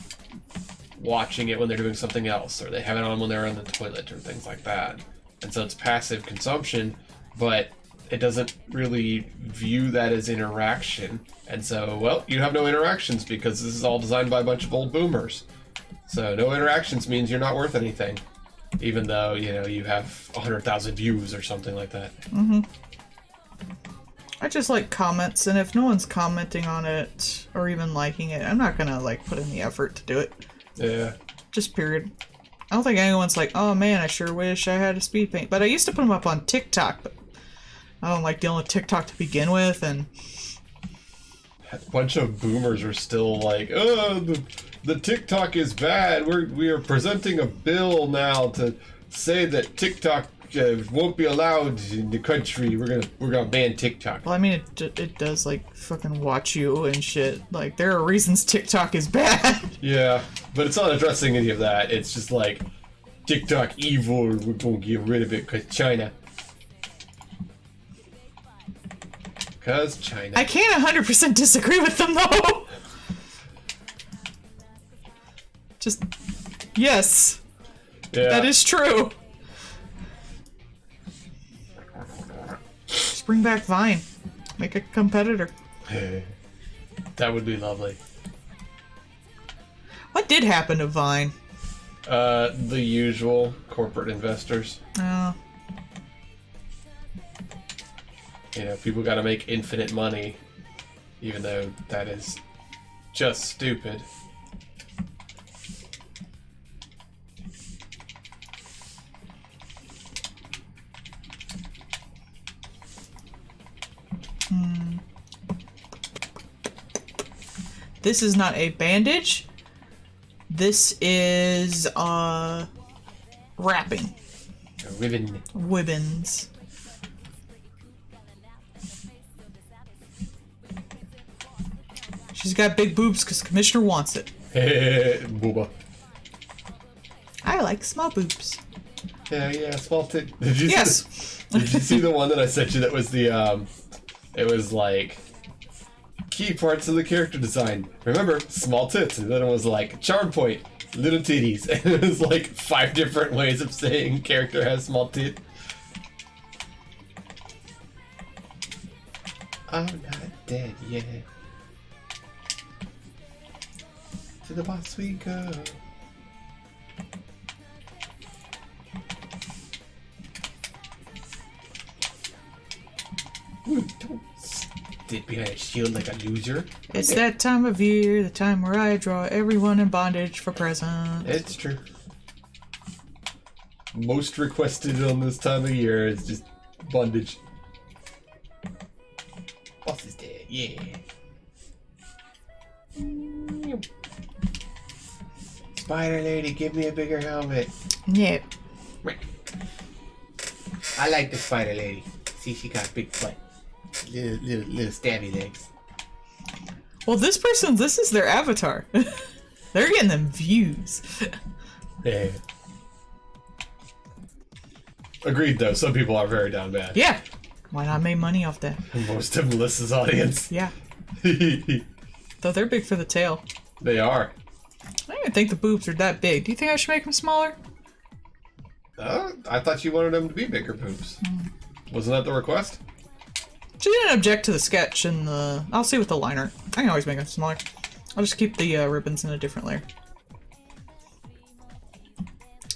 watching it when they're doing something else, or they have it on when they're on the toilet, or things like that. And so it's passive consumption, but it doesn't really view that as interaction. And so, well, you have no interactions because this is all designed by a bunch of old boomers. So no interactions means you're not worth anything. Even though, you know, you have 100,000 views or something like that. Mm-hmm. I just like comments, and if no one's commenting on it or even liking it, I'm not gonna like put in the effort to do it. Yeah. Just period. I don't think anyone's like, oh man, I sure wish I had a speed paint. But I used to put them up on TikTok, but I don't like dealing with TikTok to begin with, and a bunch of boomers are still like, oh, the TikTok is bad. We are presenting a bill now to say that TikTok won't be allowed in the country. We're gonna ban TikTok. well, I mean, it does like fucking watch you and shit. Like there are reasons TikTok is bad. Yeah, but it's not addressing any of that. It's just like TikTok evil. We're gonna get rid of it because China. Because China. I can't 100% disagree with them though. Just yes, Yeah. that is true. Just bring back Vine. Make a competitor. That would be lovely. What did happen to Vine? The usual corporate investors. Oh. You know, people got to make infinite money, even though that is just stupid. This is not a bandage. This is, wrapping. A ribbon. Ribbons. She's got big boobs because Commissioner wants it. Booba. I like small boobs. Yeah, small tit. Did you Yes. Did you see the one that I sent you that was the, it was like, key parts of the character design. Remember, small tits. And then it was like, charm point, little titties. And it was like 5 different ways of saying character has small tit. I'm not dead yet. To the boss we go. Ooh, don't sit behind a shield like a loser. It's that time of year, the time where I draw everyone in bondage for presents. It's true. Most requested on this time of year is just bondage. Boss is dead, yeah. Spider lady, give me a bigger helmet. Yeah. I like the spider lady. See, she got big butt. Little stabby legs. Well, this is their avatar. They're getting them views. Yeah. Agreed, though. Some people are very down bad. Yeah. Why not make money off that? Most of Melissa's audience. Yeah. Though they're big for the tail. They are. I don't even think the boobs are that big. Do you think I should make them smaller? I thought you wanted them to be bigger boobs. Wasn't that the request? She didn't object to the sketch and the... I'll see with the liner. I can always make them smaller. I'll just keep the ribbons in a different layer.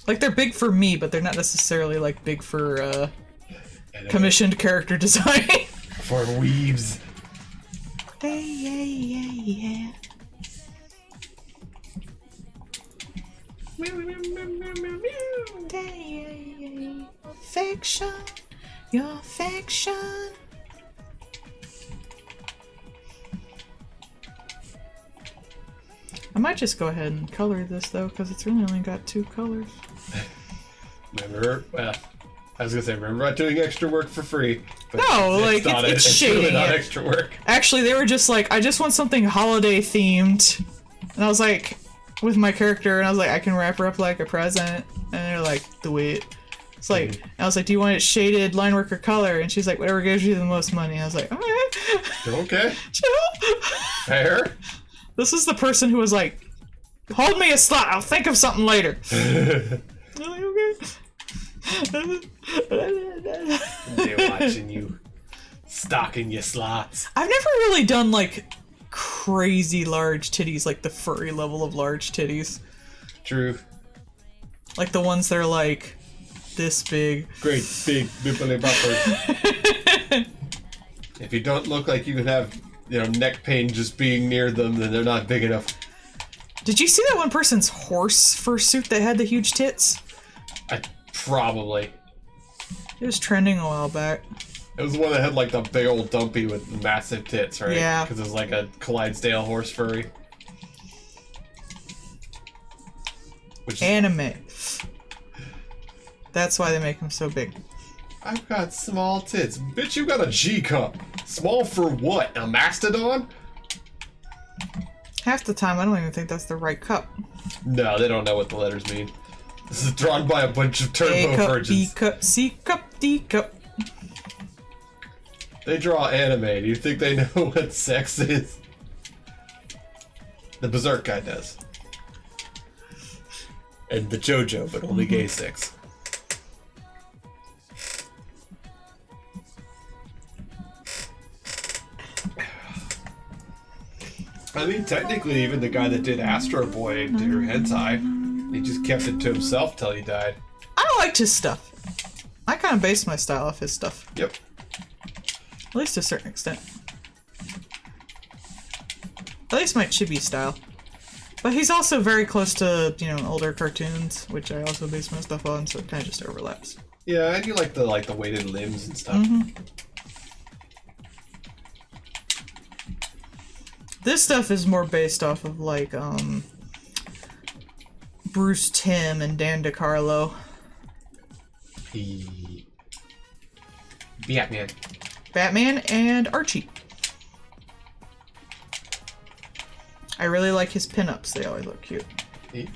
Like, they're big for me, but they're not necessarily, like, big for, commissioned character design. For weaves. Hey, yeah. Affection, your affection. I might just go ahead and color this though, because it's really only got 2 colors. Remember, I was gonna say, remember about doing extra work for free. But No, like, it's shading really not it. extra work. Actually, they were just like, I just want something holiday themed. And I was like, with my character, and I was like, I can wrap her up like a present. And they're like, do it. It's like, and I was like, do you want it shaded, line work, or color? And she's like, whatever gives you the most money. And I was like, Okay. chill. Fair. This is the person who was like, hold me a slot, I'll think of something later. I'm like, okay. They're watching you, stocking your slots. I've never really done like crazy large titties, like the furry level of large titties. True. Like the ones that are like this big. Great big bippily boppers. If you don't look like you could have, neck pain just being near them, then they're not big enough. Did you see that one person's horse fursuit that had the huge tits? Probably. It was trending a while back. It was the one that had like the big old dumpy with massive tits, right? Yeah. Because it was like a Clydesdale horse furry. Which Anime. That's why they make them so big. I've got small tits. Bitch, you got a G cup. Small for what? A mastodon? Half the time, I don't even think that's the right cup. No, they don't know what the letters mean. This is drawn by a bunch of turbo A cup, virgins. B cup, C cup, D cup. They draw anime. Do you think they know what sex is? The Berserk guy does. And the JoJo, but only gay sex. I mean, technically, even the guy that did Astro Boy drew hentai. He just kept it to himself till he died. I liked his stuff. I kind of based my style off his stuff. Yep. At least to a certain extent. At least my chibi style. But he's also very close to, you know, older cartoons, which I also base my stuff on, so it kind of just overlaps. Yeah, I do like the weighted limbs and stuff. Mm-hmm. This stuff is more based off of, like, Bruce Timm and Dan DeCarlo. Batman. Batman and Archie. I really like his pinups. They always look cute. He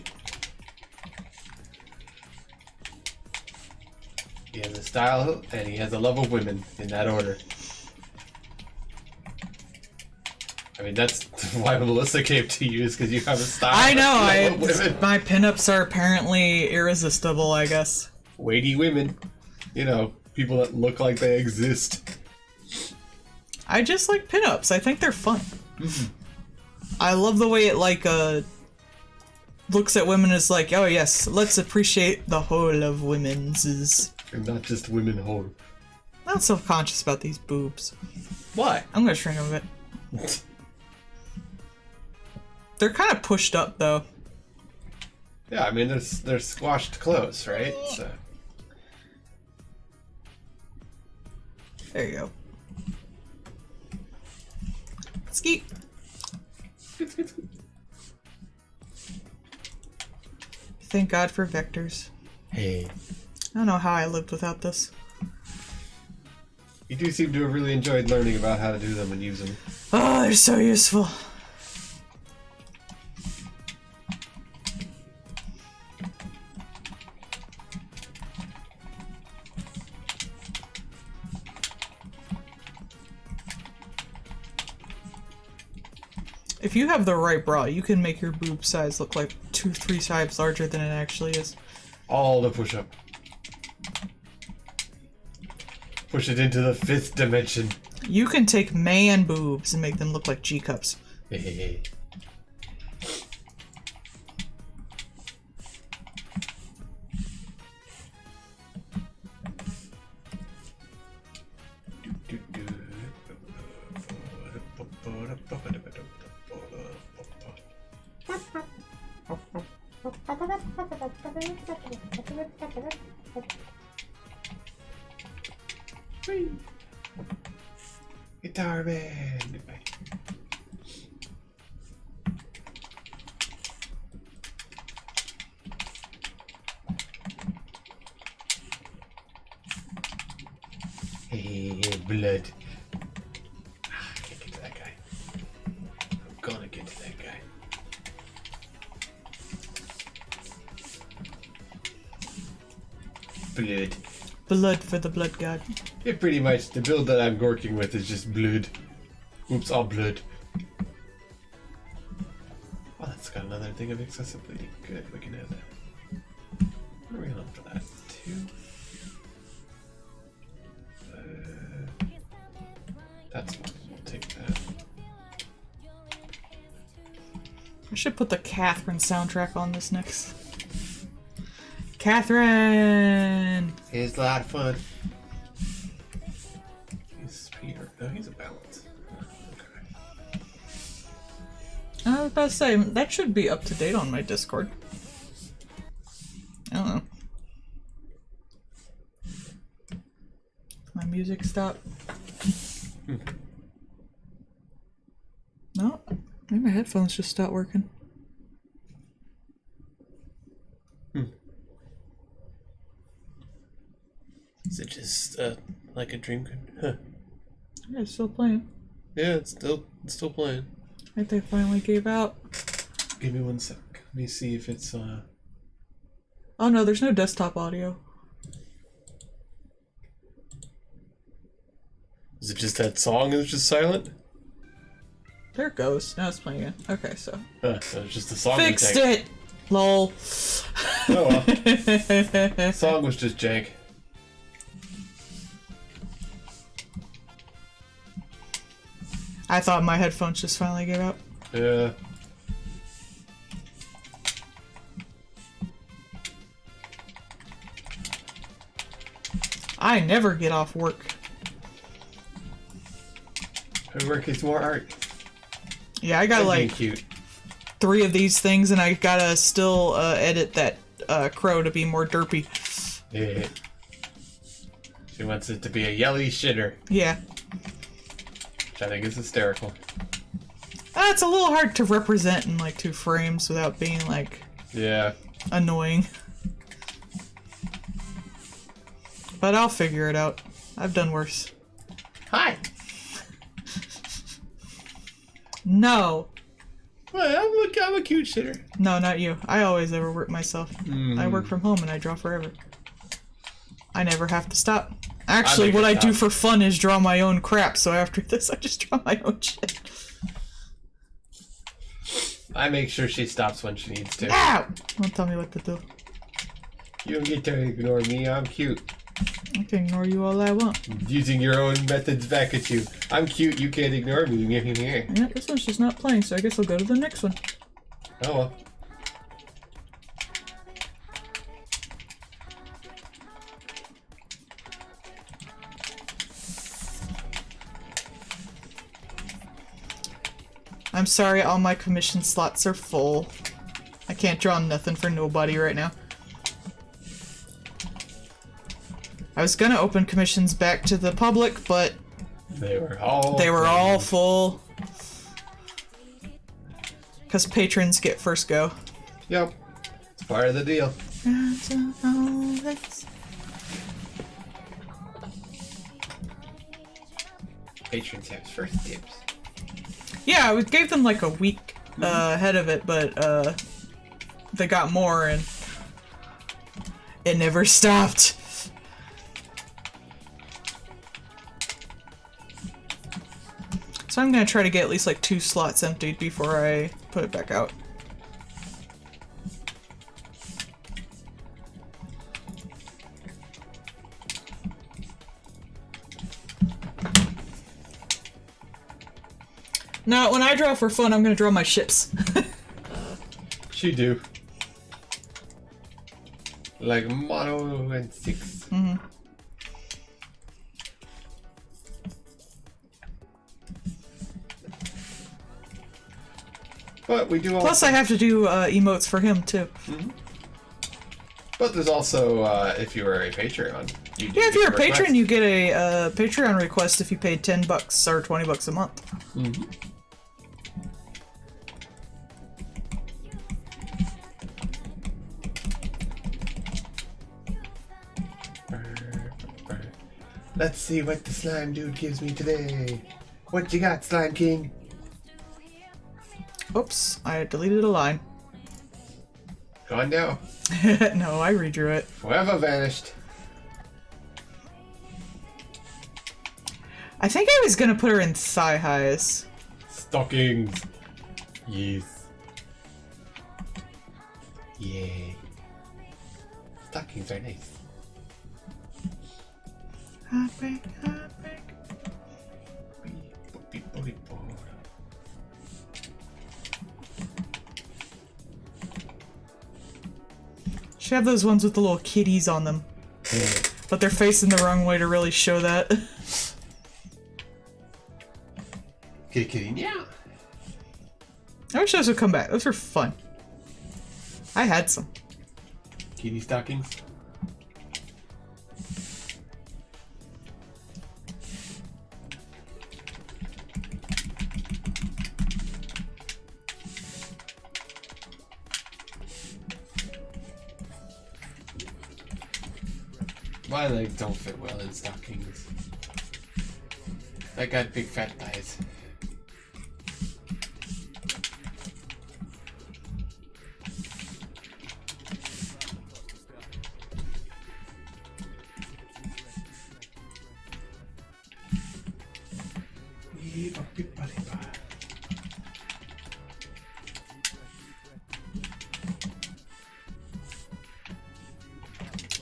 has a style and he has a love of women in that order. I mean, that's why Melissa came to you, is because you have a style. I know. and love of women. My pinups are apparently irresistible, I guess. Weighty women. You know, people that look like they exist. I just like pinups. I think they're fun. Mm-hmm. I love the way it, like, looks at women as like, oh yes, let's appreciate the whole of women's. And not just women whole. Not self-conscious about these boobs. Why? I'm gonna shrink them a bit. They're kind of pushed up, though. Yeah, I mean, they're squashed close, right? So. There you go. Skeet. Thank God for vectors. Hey. I don't know how I lived without this. You do seem to have really enjoyed learning about how to do them and use them. Oh, they're so useful. If you have the right bra, you can make your boob size look like 2-3 sizes larger than it actually is. All the push-up. Push it into the 5th dimension. You can take man boobs and make them look like G-cups. Hey. Guitar man. Hey, blood. I can't get to that guy. I'm gonna get to that guy. Blood. Blood for the blood god. Yeah, pretty much. The build that I'm working with is just blood. Oops, all blood. Oh, that's got another thing of accessibility. Good, we can have that. What are we on for that? 2? That's fine. We'll take that. I should put the Catherine soundtrack on this next. Catherine! It's a lot of fun. He's Peter. No, he's a balance. Okay. I was about to say, that should be up to date on my Discord. I don't know. My music stop. No, maybe my headphones just stopped working. Is it just like a dream? Huh. Yeah, it's still playing. Yeah, it's still playing. I think they finally gave out. Give me 1 sec. Let me see if it's Oh no, there's no desktop audio. Is it just that song is just silent? There it goes. Now it's playing again. Okay, so. It's just the song. Fixed it! Lol. Oh well. The song was just jank. I thought my headphones just finally gave out. Yeah. I never get off work. Her work is more art. Yeah, I got like cute. 3 of these things, and I gotta still edit that crow to be more derpy. Yeah. She wants it to be a yelly shitter. Yeah. Which I think is hysterical. It's a little hard to represent in like 2 frames without being like annoying. But I'll figure it out. I've done worse. Hi. No. Well, I'm a cute shitter. No, not you. I always overwork myself. I work from home and I draw forever. I never have to stop. Actually, what I do for fun is draw my own crap, so after this I just draw my own shit. I make sure she stops when she needs to. Ow! Don't tell me what to do. You don't get to ignore me, I'm cute. I can ignore you all I want. Using your own methods back at you. I'm cute, you can't ignore me. Yeah, this one's just not playing, so I guess I'll go to the next one. Oh well. I'm sorry, all my commission slots are full. I can't draw nothing for nobody right now. I was gonna open commissions back to the public, but they were all full. Because patrons get first go. Yep. It's part of the deal. Patrons have first dibs. Yeah, I gave them like a week ahead of it, but they got more and it never stopped. So I'm gonna try to get at least like 2 slots emptied before I put it back out. Now, when I draw for fun, I'm gonna draw my ships. She do. Like mono and 6. Mm-hmm. But we do also... Plus, I have to do emotes for him too. Mm-hmm. But there's also, if you are a Patreon, you do if you're a request. patron, you get a Patreon request if you paid $10 or $20 a month. Mm-hmm. Let's see what the slime dude gives me today. What you got, Slime King? Oops, I deleted a line. Gone now. No, I redrew it. Forever vanished. I think I was gonna put her in thigh highs. Stockings. Yes. Yay. Stockings are nice. Heartbreak, heartbreak. Should have those ones with the little kitties on them. But they're facing the wrong way to really show that. Kitty kitty, yeah. I wish those would come back. Those were fun. I had some. Kitty stockings. My legs don't fit well in stockings. I got big fat thighs.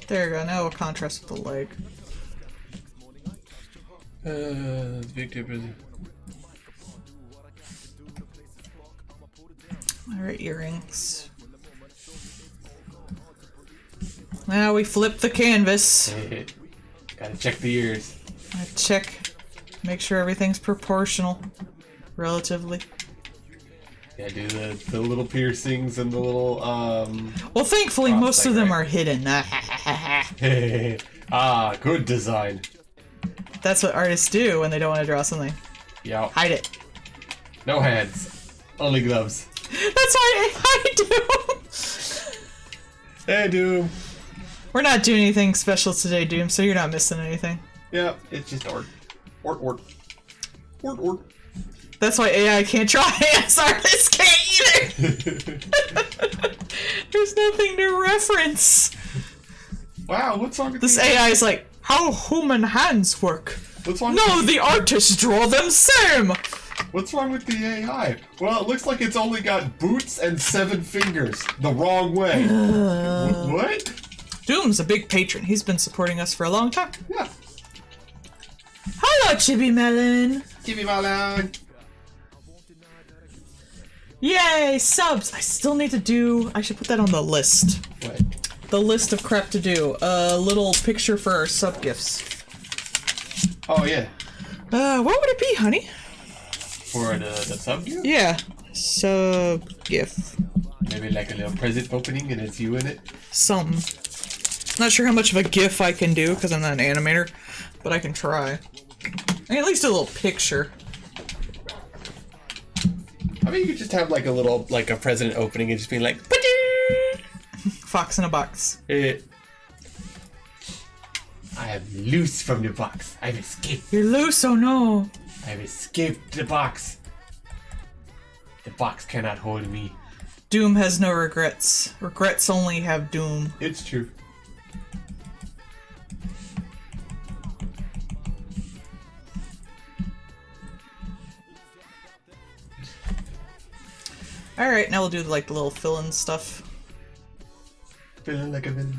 There you go, now we'll contrast with the leg. Big too busy. Alright, earrings. Now we flip the canvas. Gotta check the ears. I check, make sure everything's proportional, relatively. Yeah, do the little piercings and the little Well, thankfully, most of them are hidden. Ah, good design. That's what artists do when they don't want to draw something. Yeah. Hide it. No hands. Only gloves. That's why I do. Hey, Doom. We're not doing anything special today, Doom, so you're not missing anything. Yeah, it's just art. Art. That's why AI can't draw hands. Artists can't either. There's nothing to reference. Wow, what's wrong with this the AI is like, how human hands work. What's wrong no, with the artists draw them same. What's wrong with the AI? Well, it looks like it's only got boots and 7 fingers. The wrong way. What? Doom's a big patron. He's been supporting us for a long time. Yeah. Hello, Chibi Melon. Chibi Melon. Yay, subs! I still need to do... I should put that on the list. What? The list of crap to do. A little picture for our sub gifts. Oh, yeah. What would it be, honey? For the sub gift? Yeah. Sub gift. Maybe like a little present opening and it's you in it? Some. Not sure how much of a GIF I can do because I'm not an animator, but I can try. I mean, at least a little picture. I mean, you could just have like a little, like a present opening and just be like, Fox in a box. I am loose from the box. I've escaped. You're loose, oh no. I've escaped the box. The box cannot hold me. Doom has no regrets. Regrets only have Doom. It's true. Alright, now we'll do like the little fill-in stuff. Feeling like a villain.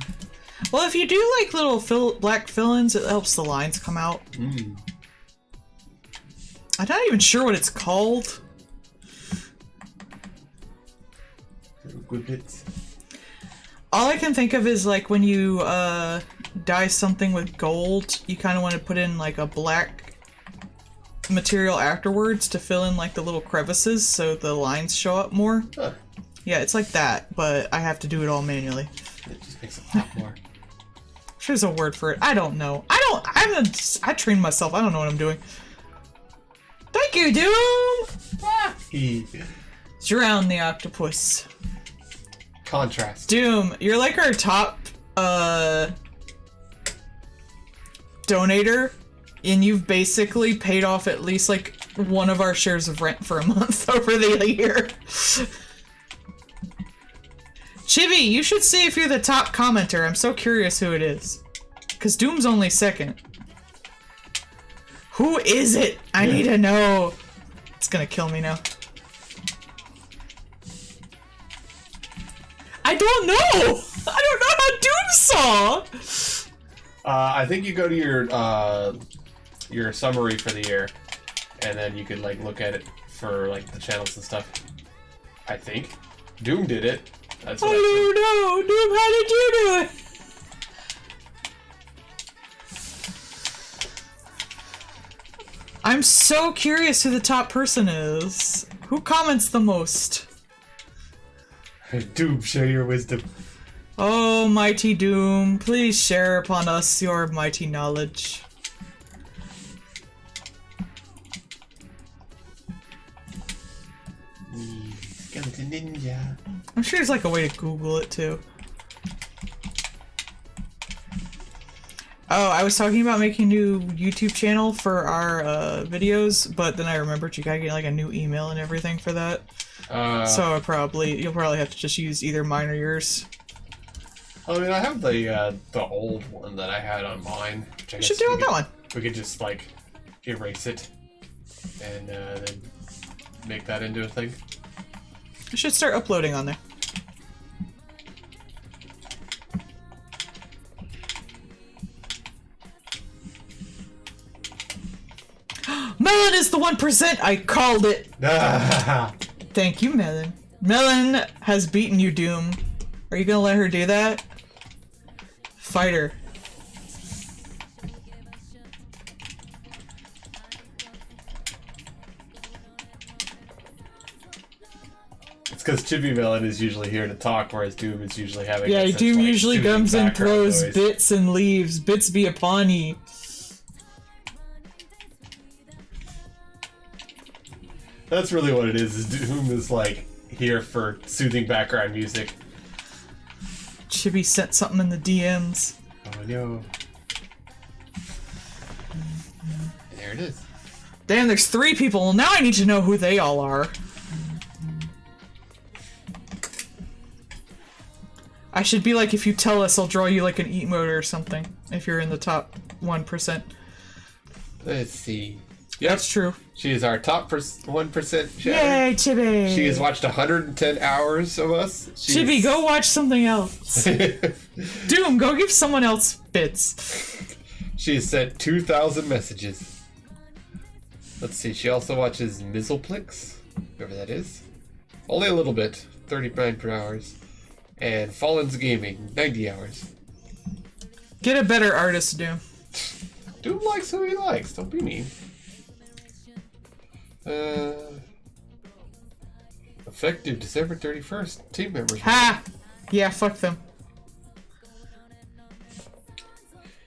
Well, if you do like little black fill-ins, it helps the lines come out. Mm. I'm not even sure what it's called. Good bits. All I can think of is like when you dye something with gold, you kind of want to put in like a black material afterwards to fill in like the little crevices so the lines show up more. Huh. Yeah, it's like that, but I have to do it all manually. It just makes it pop more. There's a word for it. I don't know. I trained myself. I don't know what I'm doing. Thank you, Doom! Drown the octopus. Contrast. Doom, you're like our top donator, and you've basically paid off at least like one of our shares of rent for a month over the year. Chibi, you should see if you're the top commenter. I'm so curious who it is. Because Doom's only second. Who is it? I need to know. It's gonna kill me now. I don't know! I don't know how Doom saw! I think you go to your summary for the year, and then you could like look at it for like the channels and stuff. I think Doom did it. That's what oh no, Doom, how did you do it? I'm so curious who the top person is. Who comments the most? Doom, share your wisdom. Oh, mighty Doom, please share upon us your mighty knowledge. Skeleton ninja. I'm sure there's like a way to Google it too. Oh, I was talking about making a new YouTube channel for our videos, but then I remembered you gotta get like a new email and everything for that. So you'll probably have to just use either mine or yours. I mean, I have the old one that I had on mine. Which I guess Should do on that one. We could just like erase it and then make that into a thing. I should start uploading on there. Melle-d is the 1%! I called it! Thank you, Melle-d. Melle-d has beaten you, Doom. Are you gonna let her do that? Fight her. It's because Chibi Melle-d is usually here to talk, whereas Doom is usually having. Yeah, Doom like, usually comes and throws noise. bits and leaves. Bits be upon ye. That's really what it is Doom is like here for soothing background music. Chibi sent something in the DMs. Oh no. There it is. Damn, there's 3 people. Well, now I need to know who they all are. I should be like, if you tell us, I'll draw you like an emote or something. If you're in the top 1%. Let's see. Yep. That's true. She is our top 1%. Yay, Chibi! She has watched 110 hours of us. Chibi, go watch something else. Doom, go give someone else bits. She has sent 2,000 messages. Let's see, she also watches Mizzleplex, whoever that is. Only a little bit, 39 per hours. And Fallen's Gaming, 90 hours. Get a better artist, Doom. Doom likes who he likes, don't be mean. Effective December 31st. Team members. Ha! Yeah, fuck them.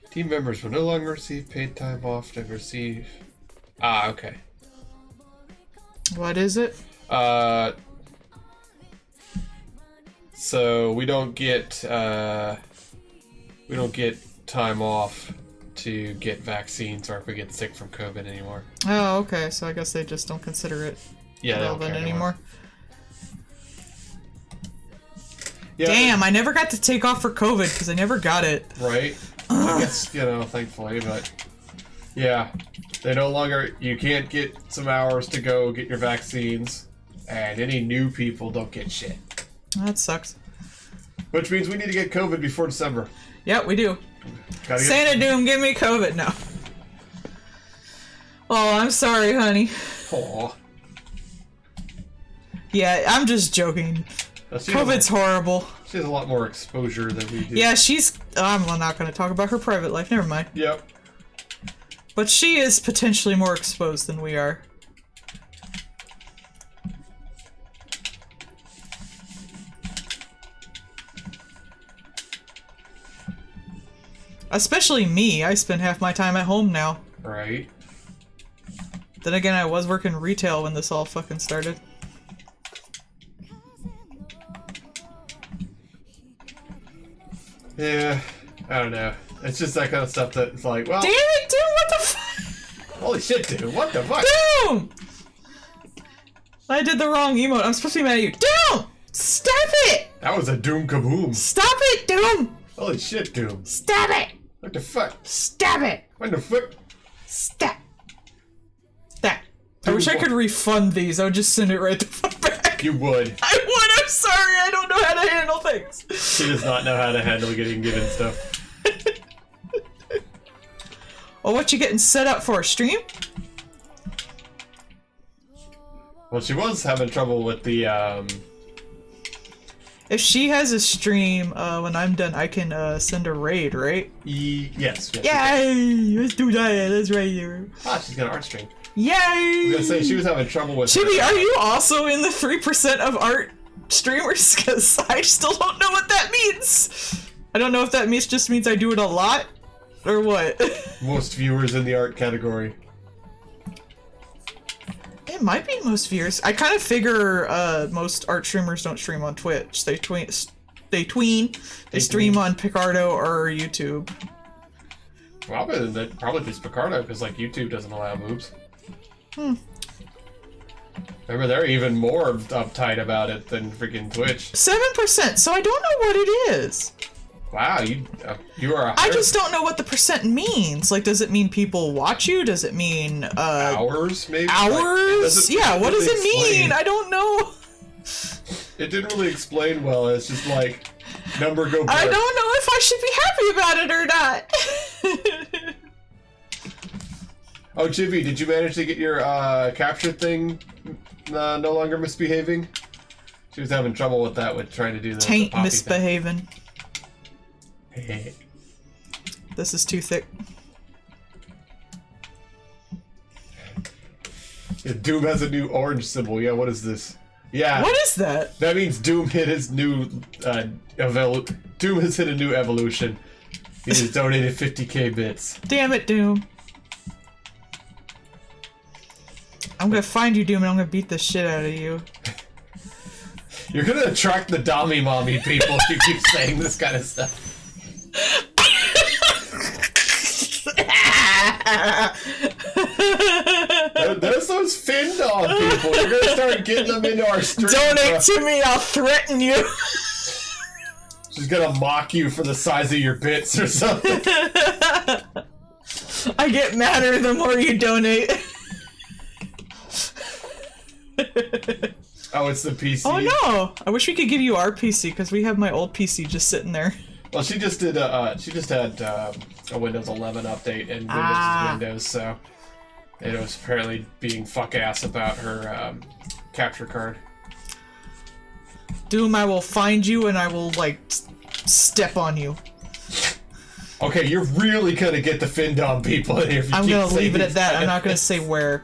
Team members will no longer receive paid time off to receive. Ah, okay. What is it? So we don't get time off to get vaccines or if we get sick from COVID anymore. Oh, okay. So I guess they just don't consider it relevant anymore. Yeah, damn, I never got to take off for COVID because I never got it. Right. I guess, thankfully, but yeah, they no longer, you can't get some hours to go get your vaccines, and any new people don't get shit. That sucks. Which means we need to get COVID before December. Yeah, we do. Santa Doom, give me COVID. No. Oh, I'm sorry, honey. Aw. Yeah, I'm just joking. COVID's horrible. She has a lot more exposure than we do. Yeah, I'm not going to talk about her private life. Never mind. Yep. But she is potentially more exposed than we are. Especially me. I spend half my time at home now. Right. Then again, I was working retail when this all fucking started. Yeah, I don't know. It's just that kind of stuff that's like, well... Damn it, dude, what the fuck? Holy shit, dude, what the fuck? Doom! I did the wrong emote. I'm supposed to be mad at you. Doom! Stop it! That was a Doom kaboom. Stop it, Doom! Holy shit, Doom. Stop it! What the fuck? Stop it! What the fuck? Stop. That. I wish I could refund these. I would just send it right the fuck back. You would. I would. I'm sorry. I don't know how to handle things. She does not know how to handle getting given stuff. Oh, what you getting set up for? A stream? Well, she was having trouble with the, If she has a stream, when I'm done, I can, send a raid, right? Yes. Yay! Let's do that. That's right here. Ah, she's got an art stream. Yay! I was gonna say she was having trouble with. Chibi, are you also in the 3% of art streamers? Because I still don't know what that means. I don't know if that just means I do it a lot, or what. Most viewers in the art category. It might be most viewers. I kind of figure most art streamers don't stream on Twitch. They stream on Picardo or YouTube. Probably just Picardo, because like YouTube doesn't allow moves. Remember, they're even more uptight about it than freaking Twitch. 7%. So I don't know what it is. Wow, you are. I just don't know what the percent means. Like, does it mean people watch you? Does it mean hours? Maybe hours? Like, yeah. What does it mean? I don't know. It didn't really explain well. It's just like number go. I don't know if I should be happy about it or not. Oh, Chibi, did you manage to get your capture thing no longer misbehaving? She was having trouble with that, with trying to do the Taint the poppy misbehaving. Thing. This is too thick. Yeah, Doom has a new orange symbol. Yeah, what is this? Yeah. What is that? That means Doom hit his new Doom has hit a new evolution. He has donated 50k bits. Damn it, Doom. I'm gonna find you, Doom, and I'm gonna beat the shit out of you. You're gonna attract the Dommy Mommy people if you keep saying this kind of stuff. There's those fin dog people. You're gonna start getting them into our stream. Donate to me, I'll threaten you. She's gonna mock you for the size of your bits or something. I get madder the more you donate. Oh, it's the PC. Oh no! I wish we could give you our PC because we have my old PC just sitting there. Well, she just did. She just had a Windows 11 update, and Windows is Windows, so it was apparently being fuck ass about her capture card. Doom, I will find you and I will like step on you. Okay, you're really gonna get the Findom people in here. If you I'm keep gonna leave it saying at that. I'm not gonna say where.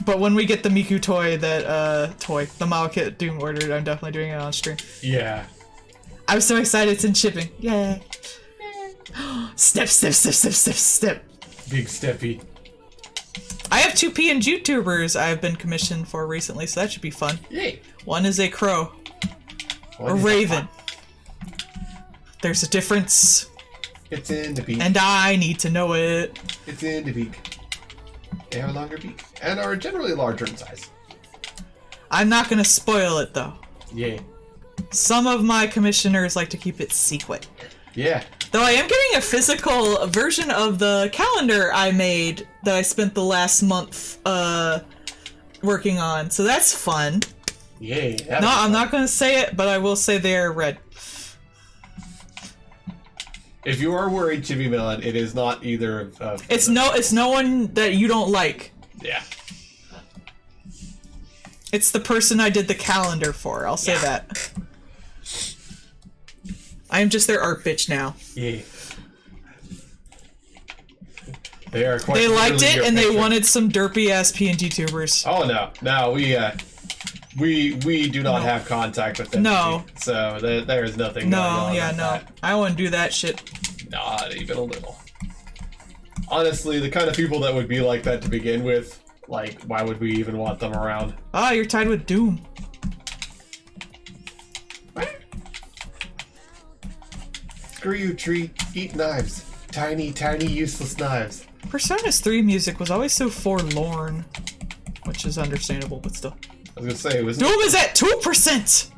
But when we get the Miku toy that, the model kit Doom ordered, I'm definitely doing it on stream. Yeah. I'm so excited it's in shipping. Yay. Step, step, step, step, step, step. Big steppy. I have 2 PNG YouTubers I've been commissioned for recently, so that should be fun. Yay. One is a crow. A raven. There's a difference. It's in the beak. And I need to know it. It's in the beak. They have a longer beak and are generally larger in size. I'm not gonna spoil it though. Yeah. Some of my commissioners like to keep it secret. Yeah. Though I am getting a physical version of the calendar I made that I spent the last month working on, so that's fun. Yeah. No, I'm not gonna say it, but I will say they're red. If you are worried, Chibi Melon, it is not either of It's no one that you don't like. Yeah. It's the person I did the calendar for, I'll say that. I am just their art bitch now. Yeah. They are quite. They liked it and they picture. wanted some derpy ass PNG tubers. Oh no, we do not have contact with them. No. So there is nothing. No, going on yeah, with no. that. I wouldn't do that shit. Not even a little. Honestly, the kind of people that would be like that to begin with, like, why would we even want them around? Ah, you're tied with Doom. Screw you, tree. Eat knives. Tiny, tiny, useless knives. Persona's 3 music was always so forlorn. Which is understandable, but still. I was gonna say, it was. Doom is at 2%!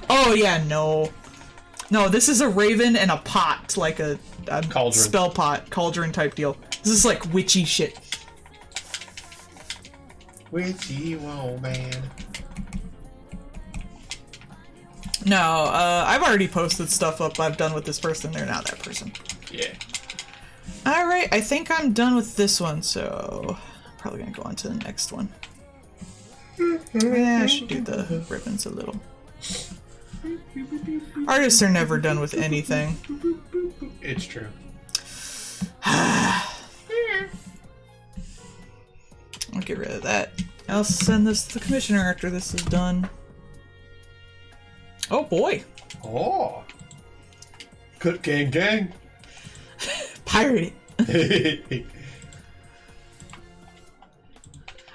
Oh yeah, no. No, this is a raven and a pot, like a Cauldron. spell pot, cauldron type deal. This is like witchy shit. Witchy, whoa, man. No, I've already posted stuff up I've done with this person. They're not that person. Yeah. Alright, I think I'm done with this one, so I'm probably gonna go on to the next one. Yeah, I should do the ribbons a little. Artists are never done with anything. It's true. I'll get rid of that. I'll send this to the commissioner after this is done. Oh boy. Oh. Good gang. Pirate it.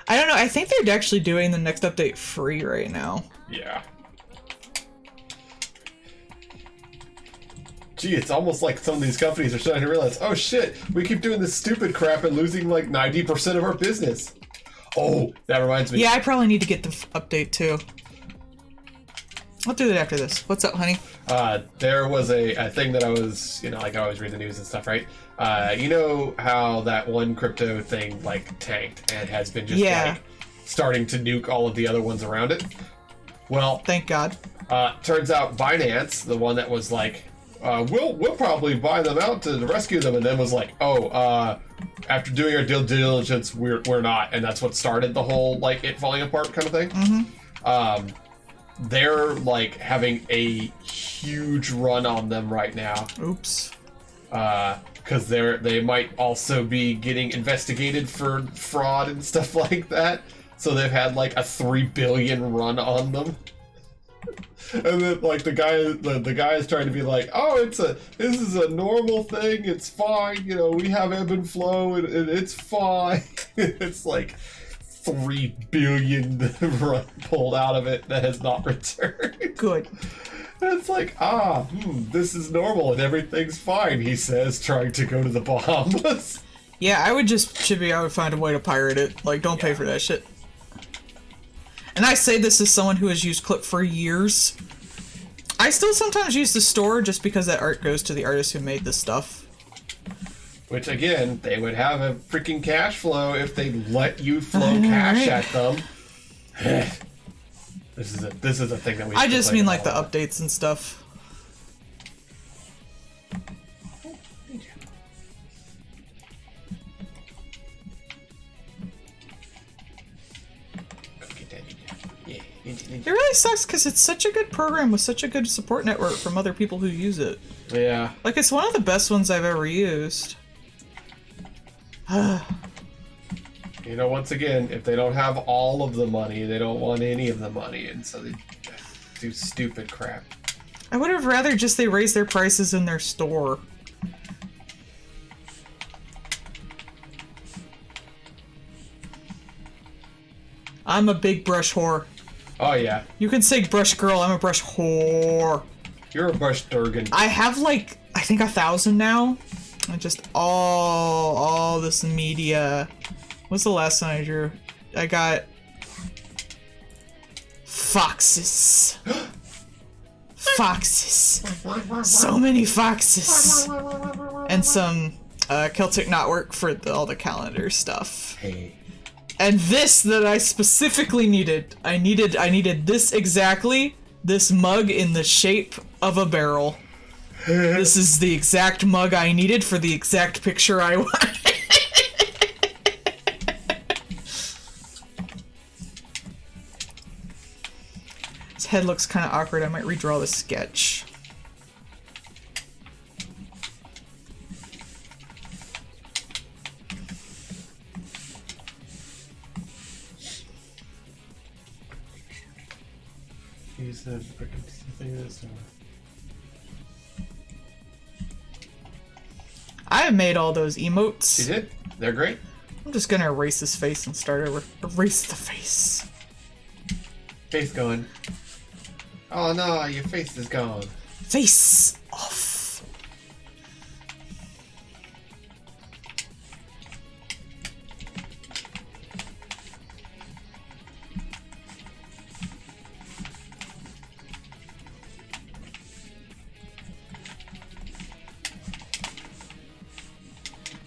I don't know, I think they're actually doing the next update free right now. Yeah. Gee, it's almost like some of these companies are starting to realize, oh shit, we keep doing this stupid crap and losing like 90% of our business. Oh, that reminds me. Yeah, I probably need to get the update too. I'll do it after this. What's up, honey? There was a thing that I was, like I always read the news and stuff, right? You know how that one crypto thing like tanked and has been just like starting to nuke all of the other ones around it? Well, thank God. Turns out Binance, the one that was like, we'll probably buy them out to rescue them, and then was like, after doing our due diligence, we're not, and that's what started the whole like it falling apart kind of thing. Mm-hmm. They're like having a huge run on them right now. Oops. Because they might also be getting investigated for fraud and stuff like that. So they've had like a 3 billion run on them. And then like the guy is trying to be like, oh, this is a normal thing, it's fine, we have ebb and flow and it's fine. It's like 3 billion run pulled out of it that has not returned. Good. And it's like, this is normal and everything's fine, he says, trying to go to the Bahamas. Yeah, I would find a way to pirate it. Like, don't pay for that shit. And I say this as someone who has used Clip for years. I still sometimes use the store just because that art goes to the artist who made this stuff. Which, again, they would have a freaking cash flow if they let you flow cash at them. This is a thing that we. I just mean like the updates and stuff. It really sucks because it's such a good program with such a good support network from other people who use it. Yeah. Like, it's one of the best ones I've ever used. Once again, if they don't have all of the money, they don't want any of the money, and so they do stupid crap. I would have rather just they raise their prices in their store. I'm a big brush whore. Oh, yeah. You can say brush girl, I'm a brush whore. You're a brush Durgan. I have like, I think 1,000 now. And just all this media. What's the last one I drew? I got foxes. Foxes. So many foxes. And some Celtic knotwork for all the calendar stuff. Hey. And this that I specifically needed. I needed this exactly. This mug in the shape of a barrel. This is the exact mug I needed for the exact picture I wanted. His head looks kind of awkward. I might redraw the sketch. Use the freaking thing this time. I have made all those emotes. You did? They're great. I'm just gonna erase his face and start over. Erase the face. Face going. Oh no, your face is gone. Face off.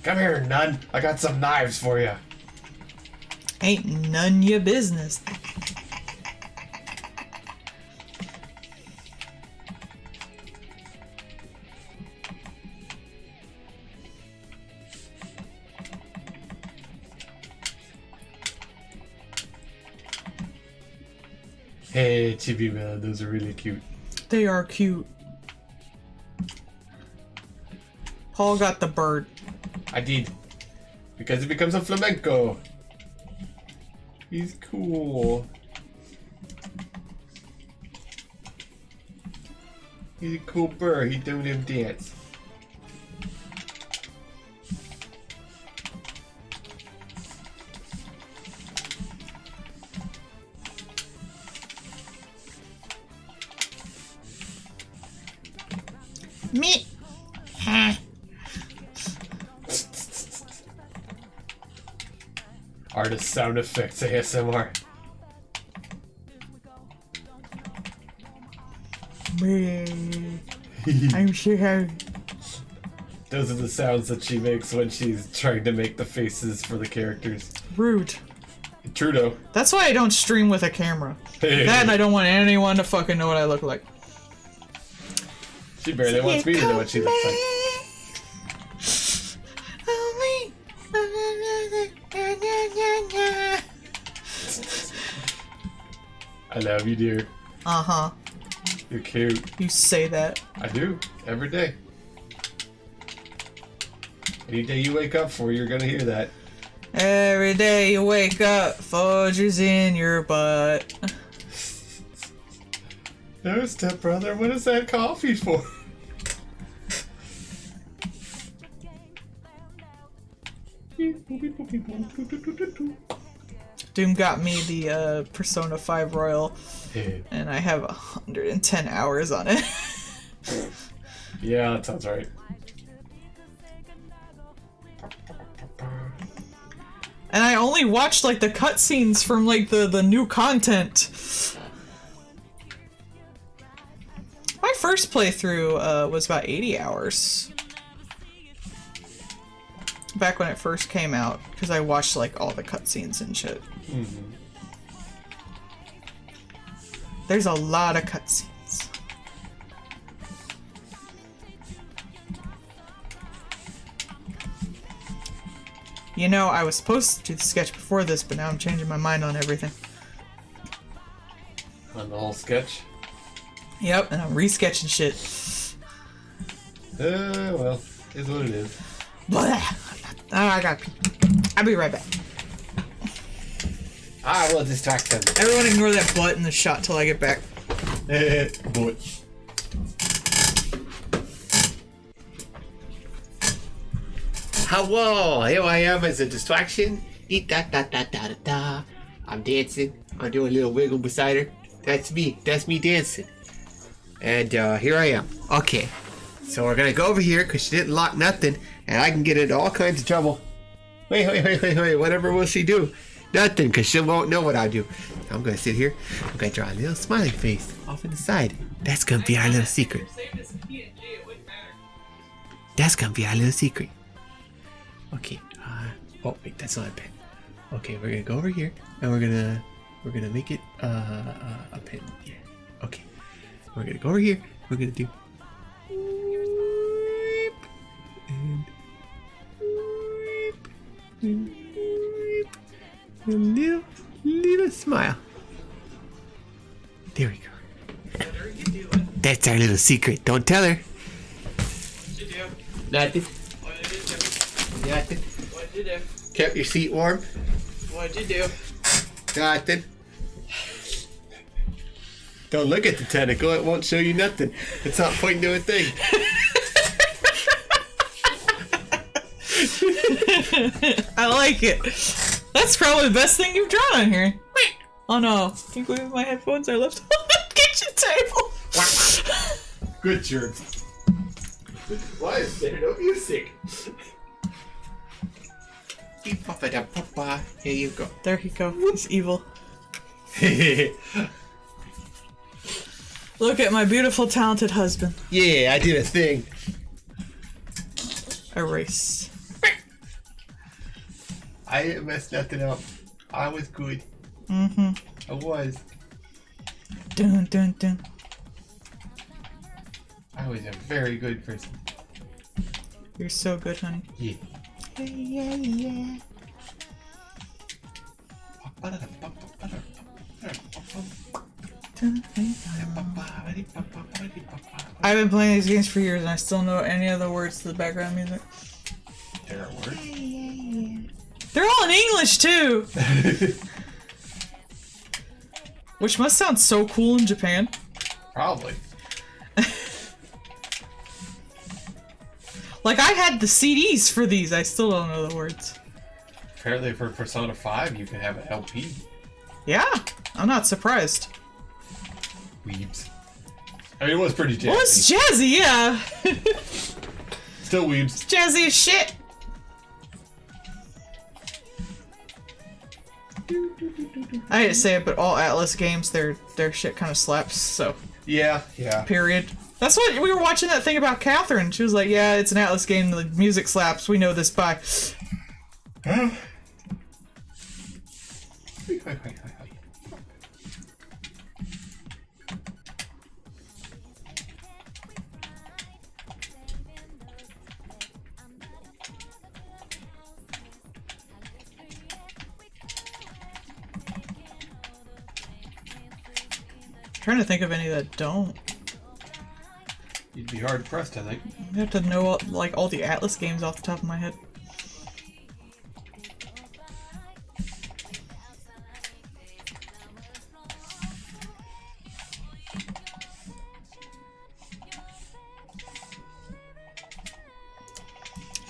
Come here, nun. I got some knives for you. Ain't none your business. Hey, Chibi Man, those are really cute. They are cute. Paul got the bird. I did. Because it becomes a flamenco. He's cool. He's a cool bird. He doing him dance. Me. Artist sound effects ASMR. I'm sure. Those are the sounds that she makes when she's trying to make the faces for the characters. Rude. Trudeau. That's why I don't stream with a camera. That and I don't want anyone to fucking know what I look like. She barely wants me to know what she looks like. I love you, dear. Uh-huh. You're cute. You say that. I do. Every day. Any day you wake up for, you're gonna hear that. Every day you wake up, Folgers in your butt. No, stepbrother, what is that coffee for? Doom got me the Persona 5 Royal, and I have 110 hours on it. Yeah, that sounds right. And I only watched like the cutscenes from like the new content. My first playthrough was about 80 hours. Back when it first came out, because I watched like all the cutscenes and shit. Mm-hmm. There's a lot of cutscenes. You know, I was supposed to do the sketch before this, but now I'm changing my mind on everything. On the whole sketch? Yep, and I'm re-sketching shit. Well, is what it is. Blah. I got pee. I'll be right back. I will distract them. Everyone ignore that butt in the shot till I get back. Boy. Hello, here I am as a distraction. Da-da-da-da-da-da. I'm dancing. I'm doing a little wiggle beside her. That's me. That's me dancing. And here I am. Okay. So we're gonna go over here because she didn't lock nothing, and I can get into all kinds of trouble. Wait. Whatever will she do? Nothing, because she won't know what I do. I'm gonna sit here. I'm gonna draw a little smiling face off in the side. That's gonna be our little secret. That's gonna be our little secret. Okay. Oh wait, that's not a pen. Okay, we're gonna go over here and we're gonna make it a pen. Yeah. Okay. We're gonna go over here. We're gonna do and a little smile. There we go. What are you doing? That's our little secret. Don't tell her. What'd you do? Nothing. What did you do? Nothing. What'd you do? Kept your seat warm. What'd you do? Nothing. Don't look at the tentacle. It won't show you nothing. It's not pointing to a thing. I like it. That's probably the best thing you've drawn on here. Oh no. Can you believe my headphones are left on the kitchen table? Good jerk. Why is there no music? Here you go. There you go. He's evil. Look at my beautiful, talented husband. Yeah, I did a thing. Erase. I didn't mess nothing up. I was good. Mm-hmm. I was. Dun dun dun. I was a very good person. You're so good, honey. Yeah. Yeah. I've been playing these games for years and I still know any of the words to the background music. There are words? They're all in English too! Which must sound so cool in Japan. Probably. Like, I had the CDs for these, I still don't know the words. Apparently for Persona 5 you can have an LP. Yeah, I'm not surprised. Weebs. I mean, it was pretty jazzy. Well, it's jazzy, yeah. Still weebs. It's jazzy as shit. I hate to say it, but all Atlas games, their shit kind of slaps, so. Yeah. Period. That's what we were watching that thing about Catherine. She was like, yeah, it's an Atlas game, the music slaps, we know this by. Huh? Trying to think of any that don't. You'd be hard pressed, I think. I have to know like all the Atlas games off the top of my head.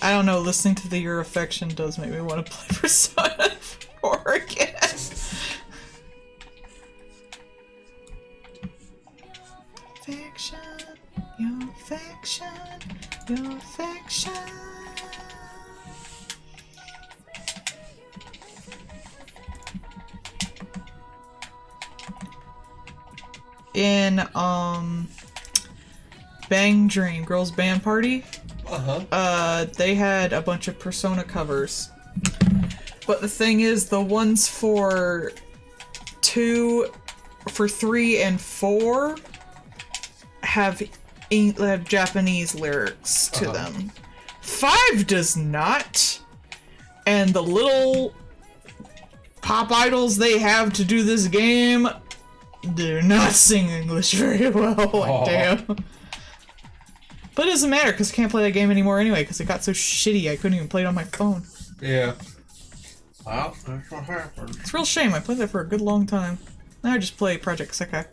I don't know, listening to the Your Affection does make me want to play Persona 4 again. Affection, your affection, your affection. In, Bang Dream, Girls Band Party, they had a bunch of Persona covers. But the thing is, the ones for 3 and 4 have Japanese lyrics to them. 5 does not. And the little pop idols they have to do this game do not sing English very well. Like, damn. But it doesn't matter, because I can't play that game anymore anyway, because it got so shitty I couldn't even play it on my phone. Yeah. Well, that's what happened. It's a real shame. I played that for a good long time. Now I just play Project Sekai.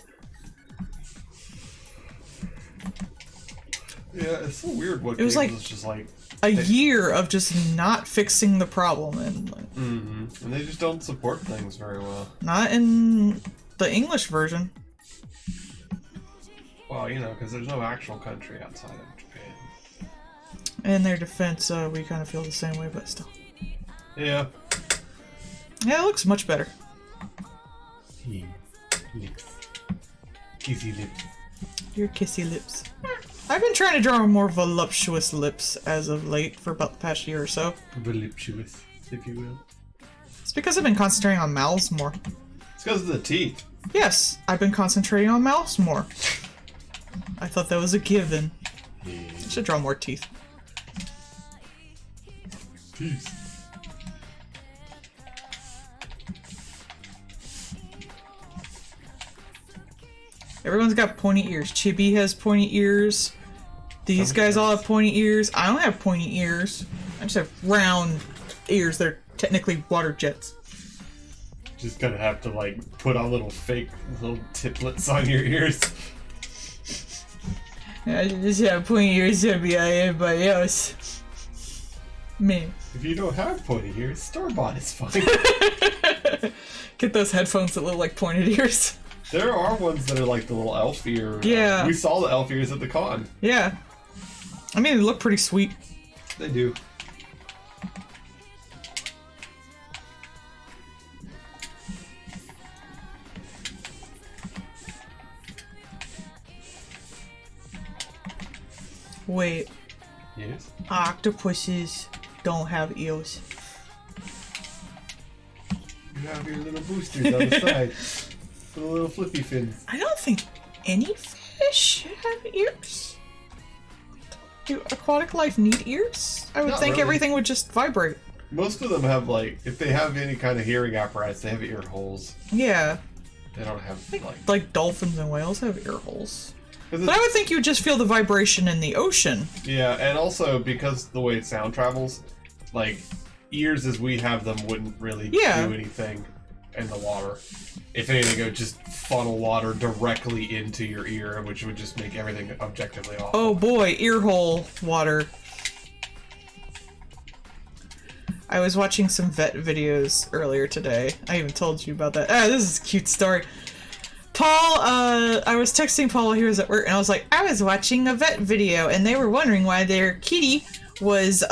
Yeah, it's so weird what it was like just like a year of just not fixing the problem, and like, and they just don't support things very well. Not in the English version. Well, you know, because there's no actual country outside of Japan. In their defense, we kind of feel the same way, but still. Yeah. Yeah, it looks much better. Lips. Kissy lips. Your kissy lips. I've been trying to draw more voluptuous lips as of late for about the past year or so. Voluptuous, if you will. It's because I've been concentrating on mouths more. It's because of the teeth. Yes, I've been concentrating on mouths more. I thought that was a given. I should draw more teeth. Peace. Everyone's got pointy ears. Chibi has pointy ears. These guys all have pointy ears. I don't have pointy ears. I just have round ears that are technically water jets. Just gonna have to like put on little fake little tiplets on your ears. I just have pointy ears to be like everybody else. Me. If you don't have pointy ears, store-bought is fine. Get those headphones that look like pointed ears. There are ones that are like the little elf ear. Yeah. We saw the elf ears at the con. Yeah. I mean, they look pretty sweet. They do. Wait. Yes? Octopuses don't have ears. You have your little boosters on the side. The little flippy fins. I don't think any fish have ears. Do aquatic life need ears? I would Not think really. everything would just vibrate. Most of them have like, if they have any kind of hearing apparatus, they have ear holes. Yeah. They don't have Like dolphins and whales have ear holes. But I would think you would just feel the vibration in the ocean. Yeah, and also because the way sound travels, like ears as we have them wouldn't really do anything in the water. If anything, it would just funnel water directly into your ear, which would just make everything objectively awful. Oh boy, ear hole water. I was watching some vet videos earlier today. I even told you about that. This is a cute story. Paul, I was texting Paul while he was at work, and I was like, I was watching a vet video, and they were wondering why their kitty was,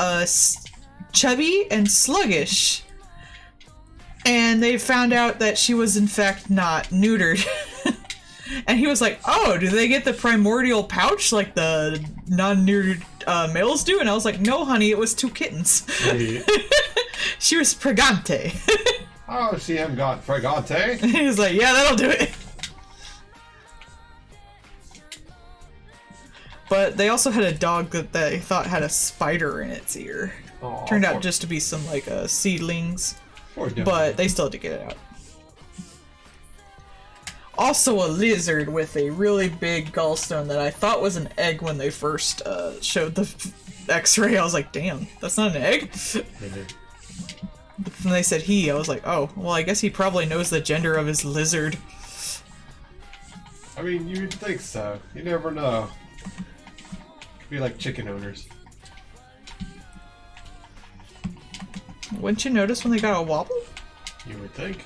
chubby and sluggish. And they found out that she was, in fact, not neutered. And he was like, oh, do they get the primordial pouch like the non-neutered, males do? And I was like, no, honey, it was 2 kittens. Hey. She was pregante. Oh, she hadn't got pregante. He was like, yeah, that'll do it. But they also had a dog that they thought had a spider in its ear. Aw, Turned out just to be some, like, seedlings. But they still had to get it out. Also a lizard with a really big gallstone that I thought was an egg when they first showed the x-ray. I was like, damn, that's not an egg? But when they said he, I was like, oh, well, I guess he probably knows the gender of his lizard. I mean, you'd think so. You never know. Could be like chicken owners. Wouldn't you notice when they got a wobble? You would think.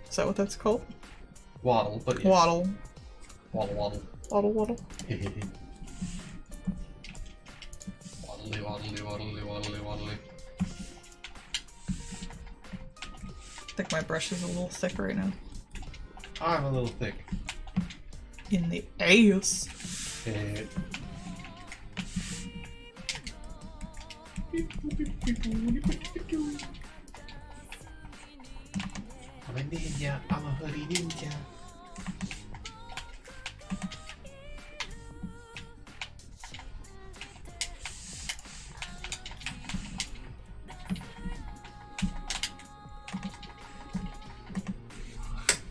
Is that what that's called? Waddle, but yes. Waddle. Waddle, waddle. Waddle, waddle. Waddly, waddly, waddly, waddly, waddly. I think my brush is a little thick right now. I'm a little thick. In the ass. I'm a ninja, I'm a hoodie ninja.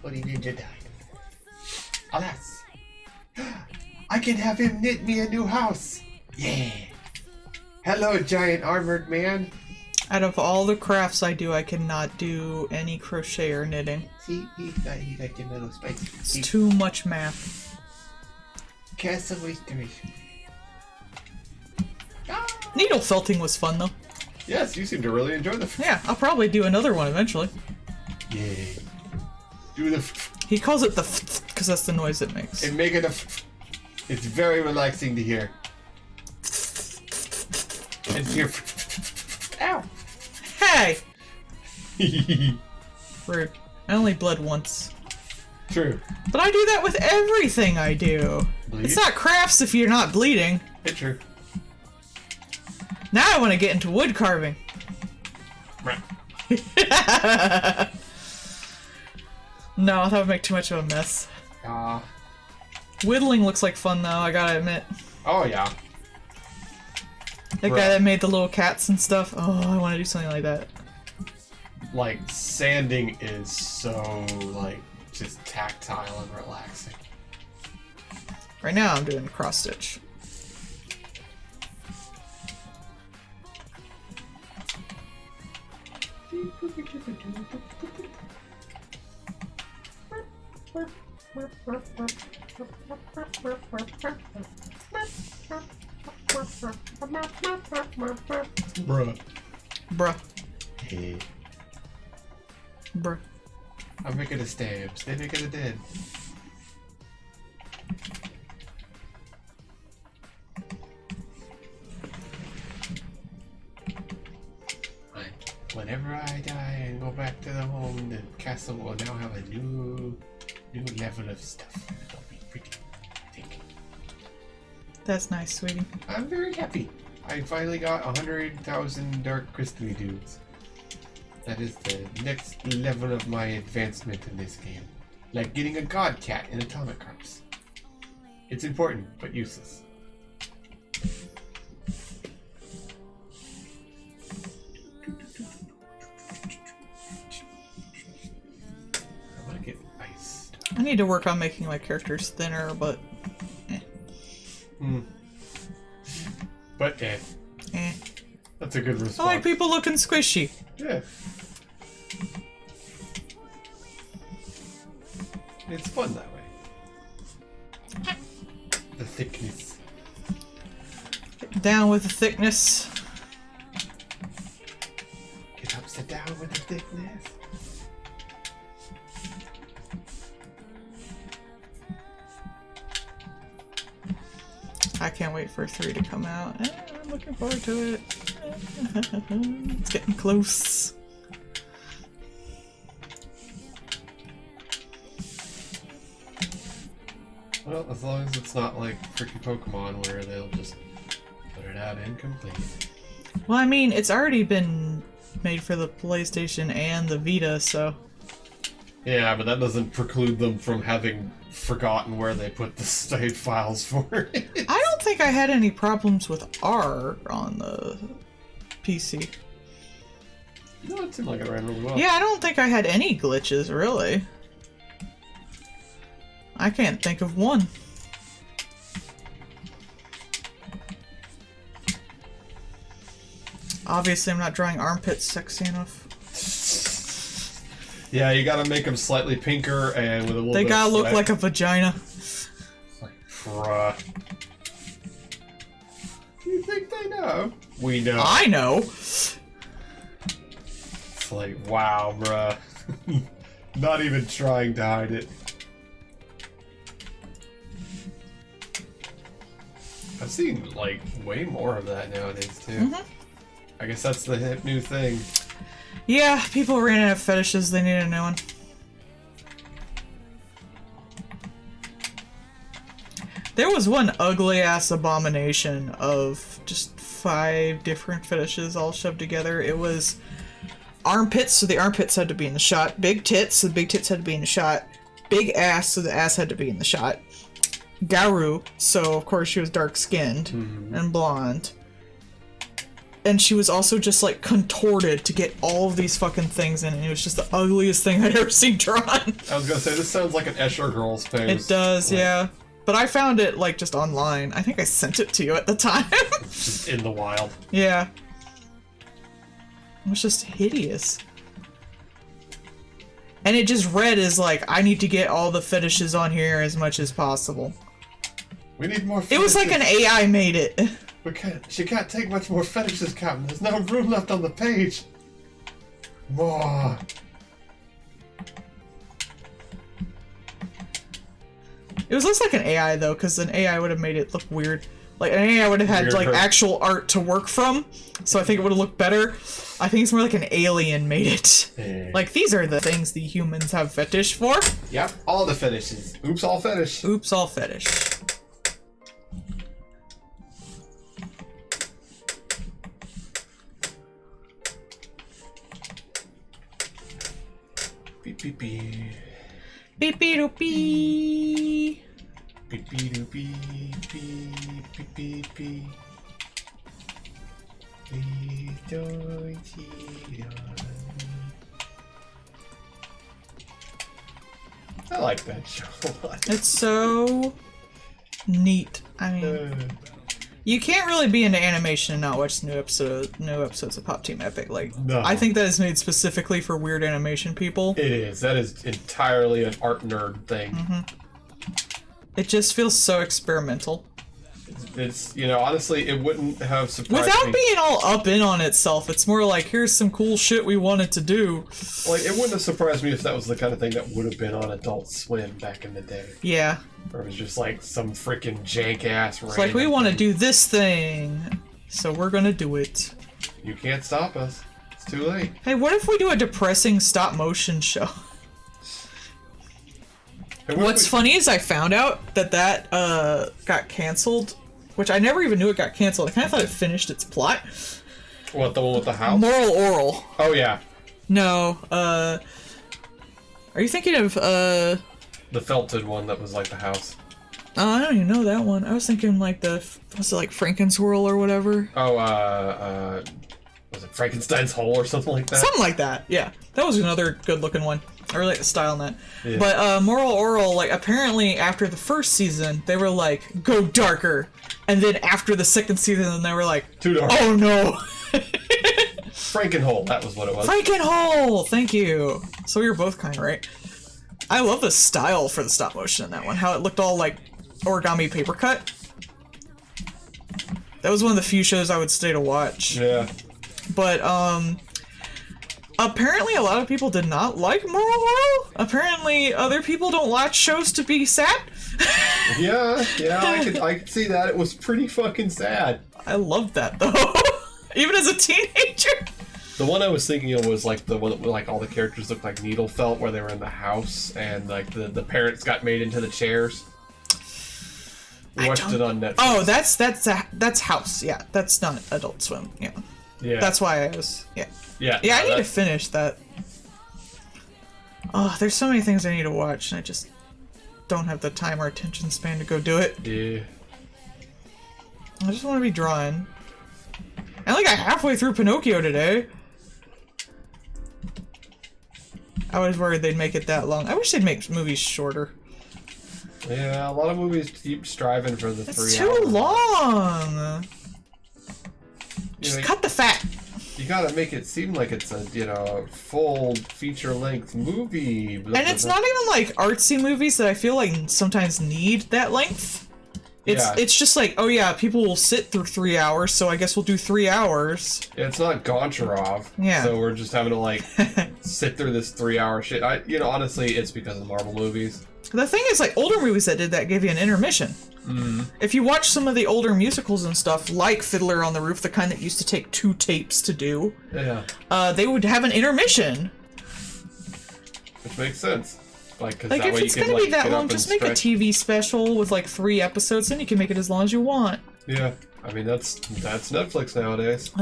Hoodie ninja died. Alas! I can have him knit me a new house! Yeah! Hello, giant armored man! Out of all the crafts I do, I cannot do any crochet or knitting. See, he got your little spice. It's too much math. Castle restoration. Needle felting was fun, though. Yes, you seem to really enjoy the. Yeah, I'll probably do another one eventually. Yeah. Do the. He calls it the because that's the noise it makes. And make it a. It's very relaxing to hear. And hear. Ow! Hey! Rude. I only bled once. True. But I do that with everything I do. Bleed? It's not crafts if you're not bleeding. It's true. Now I want to get into wood carving. No, that would make too much of a mess. Whittling looks like fun though, I gotta admit. Oh yeah. That guy that made the little cats and stuff. Oh, I want to do something like that. Like, sanding is so, like, just tactile and relaxing. Right now I'm doing cross stitch. Bruh. Bruh. Hey. Bruh. I'm making a stabs. They make it a dead. Whenever I die and go back to the home, the castle will now have a new level of stuff. It'll be pretty, I think. That's nice, sweetie. I'm very happy. I finally got 100,000 dark crystally dudes. That is the next level of my advancement in this game. Like getting a god cat in Atomic Hearts. It's important, but useless. I I need to work on making my characters thinner, but... But that's a good response. I like people looking squishy. Yeah. It's fun that way. The thickness. Get down with the thickness. Get upside down with the thickness. I can't wait for 3 to come out. I'm looking forward to it. It's getting close. Well, as long as it's not like freaking Pokemon where they'll just put it out incomplete. Well, I mean, it's already been made for the PlayStation and the Vita, so... Yeah, but that doesn't preclude them from having forgotten where they put the save files for it. I don't think I had any problems with R on the PC. No, it seemed like it ran really well. Yeah, I don't think I had any glitches, really. I can't think of one. Obviously, I'm not drawing armpits sexy enough. Yeah, you gotta make them slightly pinker and with a little They bit gotta of look sweat. like a vagina. Like, bruh. You think they know? We know. I know. It's like, wow, bruh. Not even trying to hide it. I've seen, like, way more of that nowadays, too. I guess that's the hip new thing. Yeah, people ran out of fetishes. They need a new one. There was one ugly-ass abomination of just 5 different fetishes all shoved together. It was armpits, so the armpits had to be in the shot. Big tits, so the big tits had to be in the shot. Big ass, so the ass had to be in the shot. Garu, so of course she was dark-skinned and blonde. And she was also just like contorted to get all of these fucking things in, and it was just the ugliest thing I'd ever seen drawn. I was gonna say, this sounds like an Escher Girls pose. It does, like, yeah. But I found it like just online. I think I sent it to you at the time. Just in the wild. Yeah. It was just hideous. And it just read as like, I need to get all the fetishes on here as much as possible. We need more fetishes. It was like an AI made it. She can't take much more fetishes, Captain. There's no room left on the page. More. It was less like an AI though, because an AI would have made it look weird. Like an AI would have had Weird like her. actual art to work from, so I think it would have looked better. I think it's more like an alien made it. Like, these are the things the humans have fetish for. Yep, all the fetishes. Oops, all fetish. Oops, all fetish. Beep beep beep. Beep beep doop beep. Beep beep doop beep beep beep beep beep. Please don't cheat on me. I like that show a lot. It's so neat. I mean, you can't really be into animation and not watch new episodes of Pop Team Epic. Like, No. I think that is made specifically for weird animation people. It is. That is entirely an art nerd thing. It just feels so experimental. It's, you know, honestly, it wouldn't have surprised Without me. being all up in on itself, it's more like, here's some cool shit we wanted to do. Like, it wouldn't have surprised me if that was the kind of thing that would have been on Adult Swim back in the day. Yeah. Or it was just like some freaking jank ass. It's like, we want to do this thing, so we're gonna do it. You can't stop us. It's too late. Hey, what if we do a depressing stop motion show? Hey, what What's if we- funny is I found out that got canceled, which I never even knew it got canceled. I kind of thought it finished its plot. What, the one with the house? Moral Oral. Oh, yeah. No, are you thinking of, The felted one that was like the house. oh, I don't even know that one. I was thinking like was it like Frankenswirl or whatever? Oh, was it Frankenstein's Hole or something like that? Something like that, yeah. That was another good looking one. I really like the style in that. Yeah. But Moral Oral, like, apparently after the first season, they were like, go darker. And then after the second season, they were like, too dark. Oh no! Frankenhole, that was what it was. Frankenhole! Thank you. So we were both kind of right. I love the style for the stop motion in that one. How it looked all like origami paper cut. That was one of the few shows I would stay to watch. Yeah. But, apparently a lot of people did not like Moral Oral. Apparently other people don't watch shows to be sad. yeah, I could see that. It was pretty fucking sad. I loved that, though. Even as a teenager. The one I was thinking of was like the one that like all the characters looked like needle felt, where they were in the house and like the parents got made into the chairs. We watched it on Netflix. Oh, that's House. Yeah, that's not Adult Swim. Yeah. Yeah. That's why I was. Yeah. Yeah. Yeah, I need to finish that. Oh, there's so many things I need to watch, and I just don't have the time or attention span to go do it. Yeah. I just want to be drawing. I only got halfway through Pinocchio today. I was worried they'd make it that long. I wish they'd make movies shorter. Yeah, a lot of movies keep striving for the 3 hours. It's too long! Just cut the fat. You gotta make it seem like it's a, full feature-length movie. And it's not even like artsy movies that I feel like sometimes need that length. It's just like, oh yeah, people will sit through 3 hours, so I guess we'll do 3 hours. Yeah, it's not Goncharov. Yeah. So we're just having to like sit through this 3 hour shit. Honestly, it's because of Marvel movies. The thing is, like, older movies that did that gave you an intermission. Mm. If you watch some of the older musicals and stuff, like Fiddler on the Roof, the kind that used to take 2 tapes to do, they would have an intermission. Which makes sense. Like if it's gonna be that long, just make a TV special with like 3 episodes, then you can make it as long as you want. Yeah, I mean that's Netflix nowadays.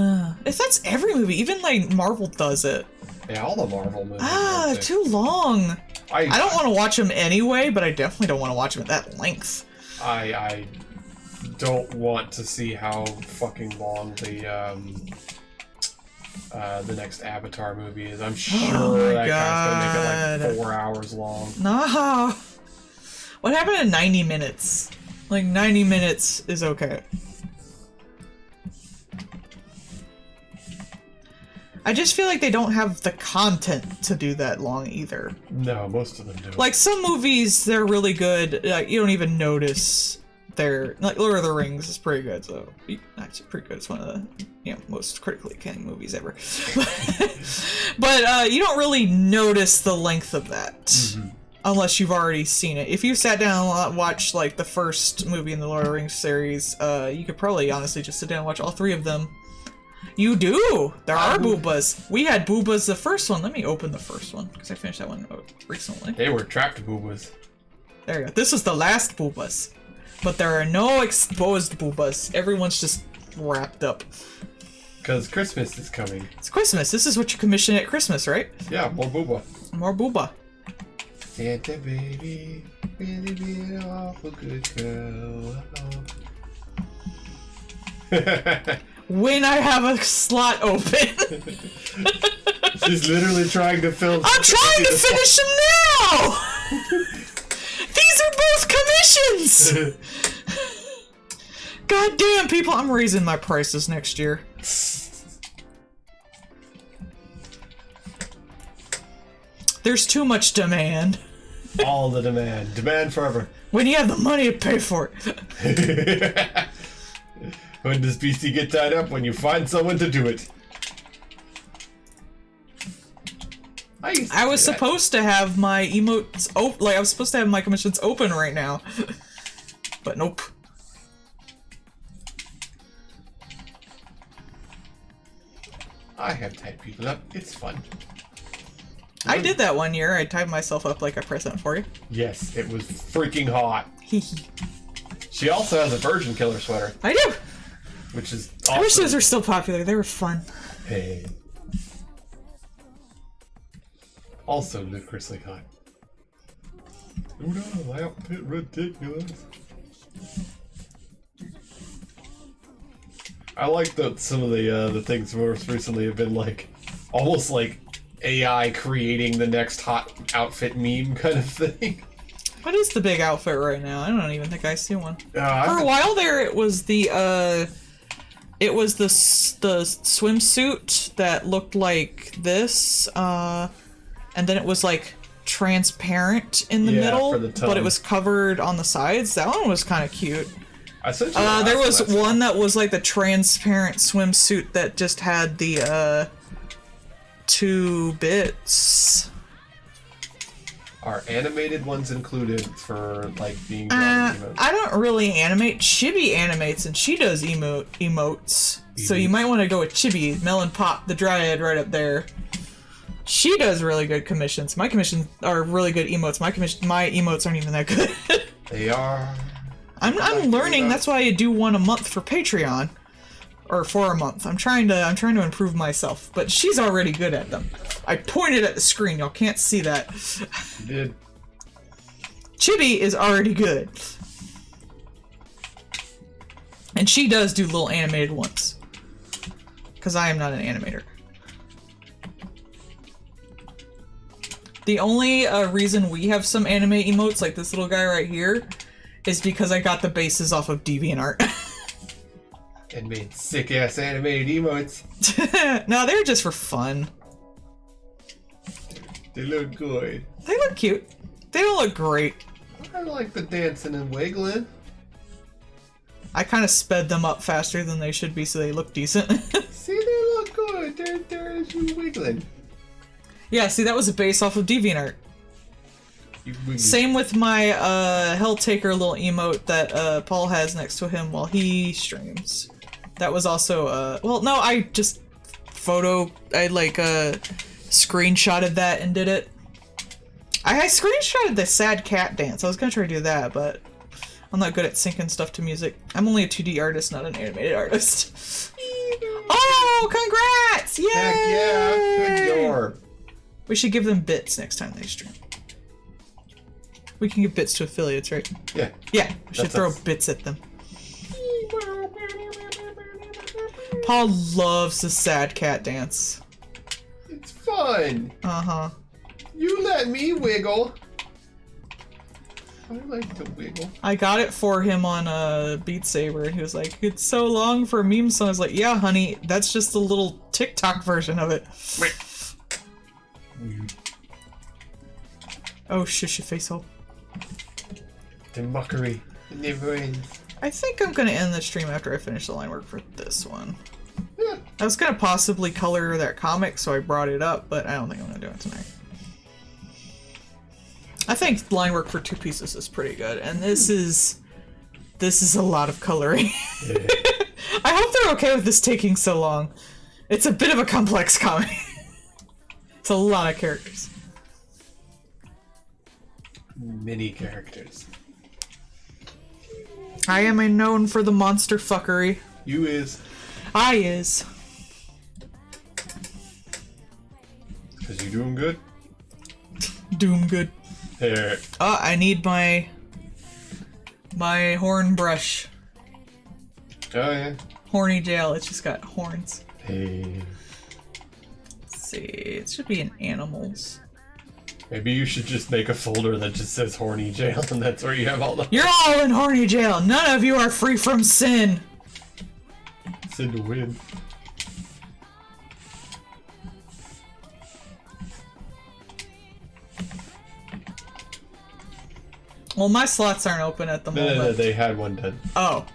If that's every movie, even like Marvel does it. Yeah, all the Marvel movies. Too long. I don't want to watch them anyway, but I definitely don't want to watch them at that length. I don't want to see how fucking long the next Avatar movie is. I'm sure that guy's gonna make it like 4 hours long. No. What happened to 90 minutes? Like 90 minutes is okay. I just feel like they don't have the content to do that long either. No, most of them do. Like some movies, they're really good. Like you don't even notice they're like Lord of the Rings is pretty good. So actually, pretty good. It's one of the most critically acclaimed movies ever. But you don't really notice the length of that unless you've already seen it. If you sat down and watched like the first movie in the Lord of the Rings series, you could probably honestly just sit down and watch all 3 of them. You do! There are boobas. We had boobas the first one. Let me open the first one, because I finished that one recently. They were trapped boobas. There you go. This was the last boobas. But there are no exposed boobas. Everyone's just wrapped up. Because Christmas is coming. It's Christmas. This is what you commission at Christmas, right? Yeah, more booba. More booba. Santa baby, really be an awful good girl. When I have a slot open. She's literally trying to fill. I'm trying to finish them now! These are both commissions! God damn, people, I'm raising my prices next year. There's too much demand. All the demand. Demand forever. When you have the money to pay for it. When does BC get tied up? When you find someone to do it. I was supposed to have my emotes open, like I was supposed to have my commissions open right now. But nope. I have tied people up. It's fun. I did that one year. I tied myself up like a present for you. Yes, it was freaking hot. Hehe. She also has a Virgin Killer sweater. I do. Which is awesome. I wish those were still popular. They were fun. Hey. Also ludicrously hot. Oh no, outfit ridiculous. I like that some of the things most recently have been like almost like AI creating the next hot outfit meme kind of thing. What is the big outfit right now? I don't even think I see one. For I a while there, it was the swimsuit that looked like this, and then it was like transparent in the middle, for the but it was covered on the sides. That one was kind of cute. I sent you there was one that was like the transparent swimsuit that just had the 2 bits. Are animated ones included for like being drawn emotes? I don't really animate. Chibi animates and she does emotes. So you might want to go with Chibi, Melon Pop, the Dryad right up there. She does really good commissions. My commissions are really good emotes. My emotes aren't even that good. They are. I'm learning. That's why I do one a month for Patreon, or for a month. I'm trying to improve myself. But she's already good at them. I pointed at the screen. Y'all can't see that. You did. Chibi is already good, and she does do little animated ones. Because I am not an animator. The only reason we have some anime emotes, like this little guy right here, is because I got the bases off of DeviantArt. And made sick-ass animated emotes. No, they're just for fun. They look good. They look cute. They don't look great. I like the dancing and wiggling. I kind of sped them up faster than they should be so they look decent. See, they look good. They're wiggling. Yeah, see, that was a base off of DeviantArt. Same with my Helltaker little emote that Paul has next to him while he streams. That was also, well, no, I just screenshotted that and did it. I screenshotted the sad cat dance. I was gonna try to do that, but I'm not good at syncing stuff to music. I'm only a 2D artist, not an animated artist. Oh, congrats! Yay! Heck yeah, good job. We should give them bits next time they stream. We can give bits to affiliates, right? Yeah. Yeah, we should throw bits at them. Paul loves the sad cat dance. It's fun. Uh-huh. You let me wiggle. I like to wiggle. I got it for him on Beat Saber, and he was like, "It's so long for a meme song." I was like, "Yeah, honey, that's just a little TikTok version of it." Oh, shush your face hole. The mockery. It never ends. I think I'm gonna end the stream after I finish the line work for this one. Yeah. I was gonna possibly color that comic, so I brought it up, but I don't think I'm gonna do it tonight. I think line work for 2 pieces is pretty good, and this is a lot of coloring. Yeah. I hope they're okay with this taking so long. It's a bit of a complex comic. It's a lot of characters. Many characters. I am known for the monster fuckery. You is. I is. Cause you doing good? Doom good. There. Oh, I need my horn brush. Oh yeah. Horny jail, it's just got horns. Hey. Let's see, it should be in animals. Maybe you should just make a folder that just says horny jail and that's where you have all the— You're all in horny jail. None of you are free from sin. Sin to win. Well, my slots aren't open at the moment. No, they had one done. Oh.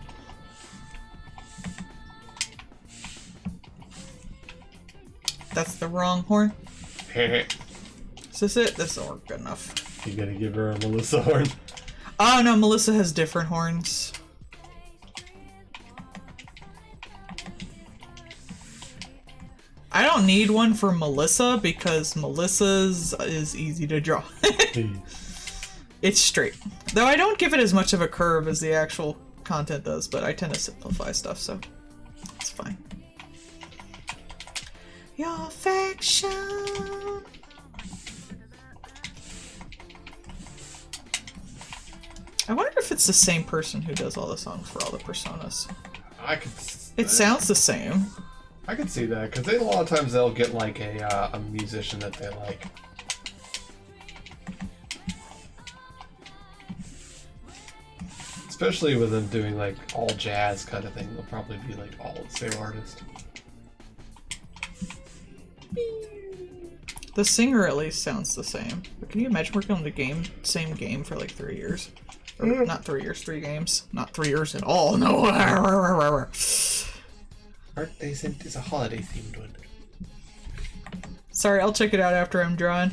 That's the wrong horn? Is this it? This will work good enough. You gotta give her a Melissa horn. Oh no, Melissa has different horns. I don't need one for Melissa because Melissa's is easy to draw. It's straight. Though I don't give it as much of a curve as the actual content does, but I tend to simplify stuff, so it's fine. Your affection. I wonder if it's the same person who does all the songs for all the personas. I could. It sounds the same. I can see that, because a lot of times they'll get like a musician that they like. Especially with them doing like all jazz kind of thing, they'll probably be like all the same artist. The singer at least sounds the same. But can you imagine working on the same game for like 3 years? Or not 3 years, 3 games. Not 3 years at all, no. Art They Sent is a holiday themed one. Sorry, I'll check it out after I'm drawing.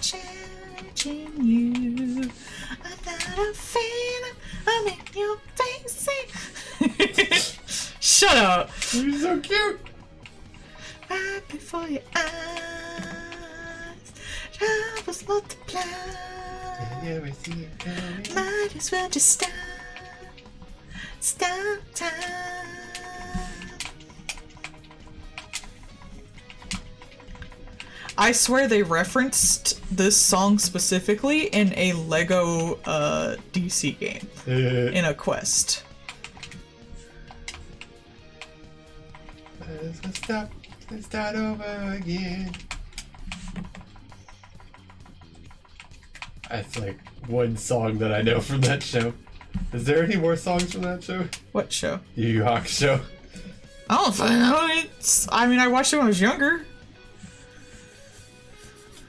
Changing you. I'm not a fan. I'm in your face. Shut up. You're so cute. Right before your eyes, troubles multiply. Yeah, I see it coming. Might as well just stop time. I swear they referenced this song specifically in a Lego DC game. In a quest. Let's stop. Let's start over again. That's like one song that I know from that show. Is there any more songs from that show? What show? Yu Yu Hakusho. I don't fucking know. I mean, I watched it when I was younger.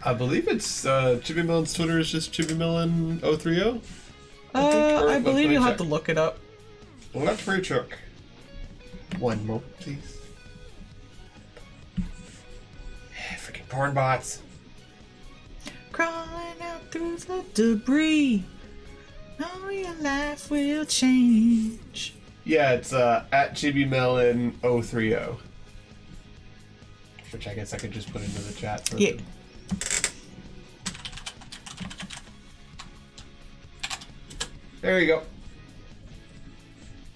I believe it's Chibi Melon's Twitter is just ChibiMelon030. I believe you'll have to look it up. Let's recheck. One moment, please. Freaking porn bots. Crawling out through the debris. Know your life will change. Yeah, it's at ChibiMelon030. Which I guess I could just put into the chat. So yeah. There you go.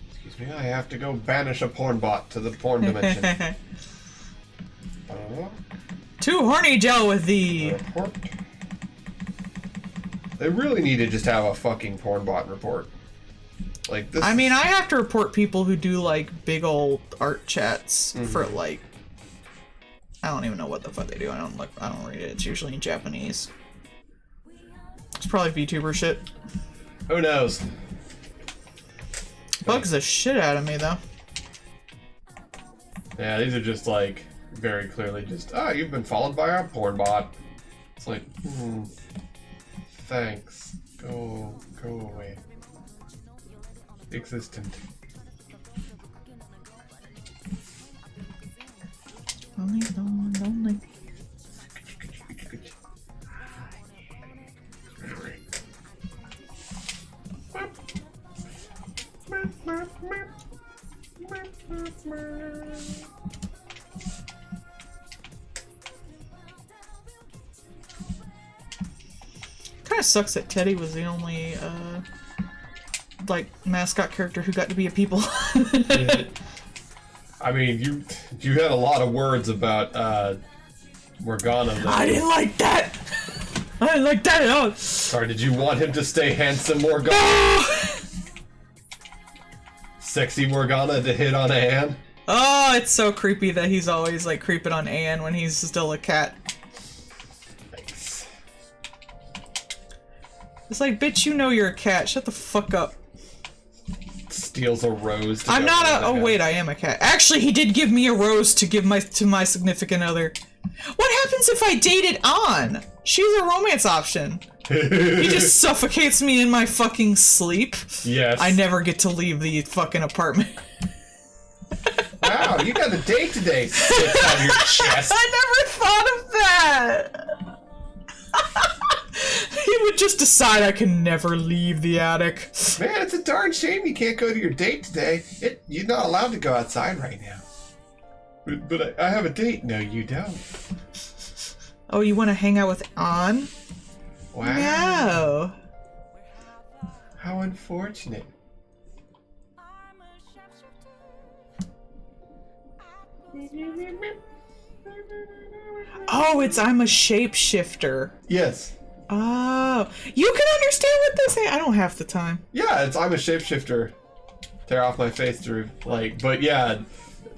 Excuse me, I have to go banish a porn bot to the porn dimension. Too horny gel with the... Report. They really need to just have a fucking porn bot report. Like this. I mean, I have to report people who do like big old art chats for like... I don't even know what the fuck they do. I don't read it. It's usually in Japanese. It's probably VTuber shit. Who knows? Bugs the shit out of me though. Yeah, these are just like very clearly just you've been followed by a porn bot. It's like, thanks. Go away. Existent. Lonely. Kind of sucks that Teddy was the only like mascot character who got to be a people. Yeah. I mean, you had a lot of words about Morgana. I didn't like that. I didn't like that at all. Sorry, did you want him to stay handsome Morgana? No! Sexy Morgana to hit on Anne? Oh, it's so creepy that he's always like creeping on Anne when he's still a cat. Nice. It's like, bitch, you know you're a cat. Shut the fuck up. Steals a rose. I'm not a. Oh wait, I am a cat. Actually, he did give me a rose to give to my significant other. What happens if I dated An? She's a romance option. He just suffocates me in my fucking sleep. Yes. I never get to leave the fucking apartment. Wow, you got a date today. Sits on your chest. I never thought of that. He would just decide I can never leave the attic. Man, it's a darn shame you can't go to your date today. You're not allowed to go outside right now. But I have a date. No, you don't. Oh, you want to hang out with An? Wow. No. How unfortunate. Oh, it's I'm a shapeshifter. Yes. Oh, you can understand what they say. I don't half the time. Yeah, I'm a shapeshifter. Tear off my face through, like, but yeah,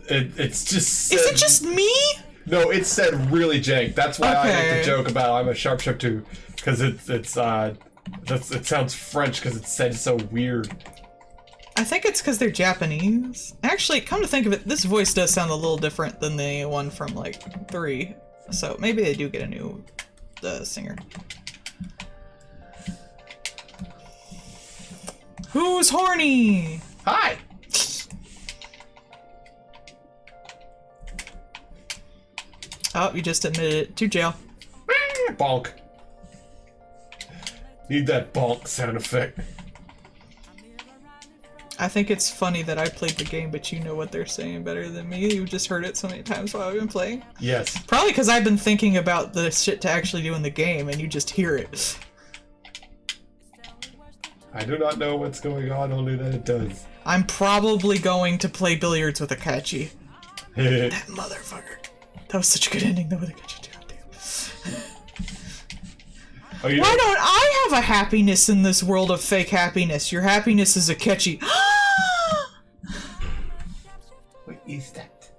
it's just. Is it just me? No, it's said really jank. That's why I make the joke about I'm a sharpshooter, because it sounds French because it's said so weird. I think it's because they're Japanese. Actually, come to think of it, this voice does sound a little different than the one from like 3, so maybe they do get a new singer. Who's horny? Hi. Oh, you just admitted it. To jail. Bonk. Need that bonk sound effect. I think it's funny that I played the game, but you know what they're saying better than me. You just heard it so many times while I've been playing. Yes. Probably because I've been thinking about the shit to actually do in the game, and you just hear it. I do not know what's going on, only that it does. I'm probably going to play billiards with Akachi. That motherfucker. That was such a good ending, though, with Akachi too. Oh, Why don't I have a happiness in this world of fake happiness? Your happiness is Akechi. What is that?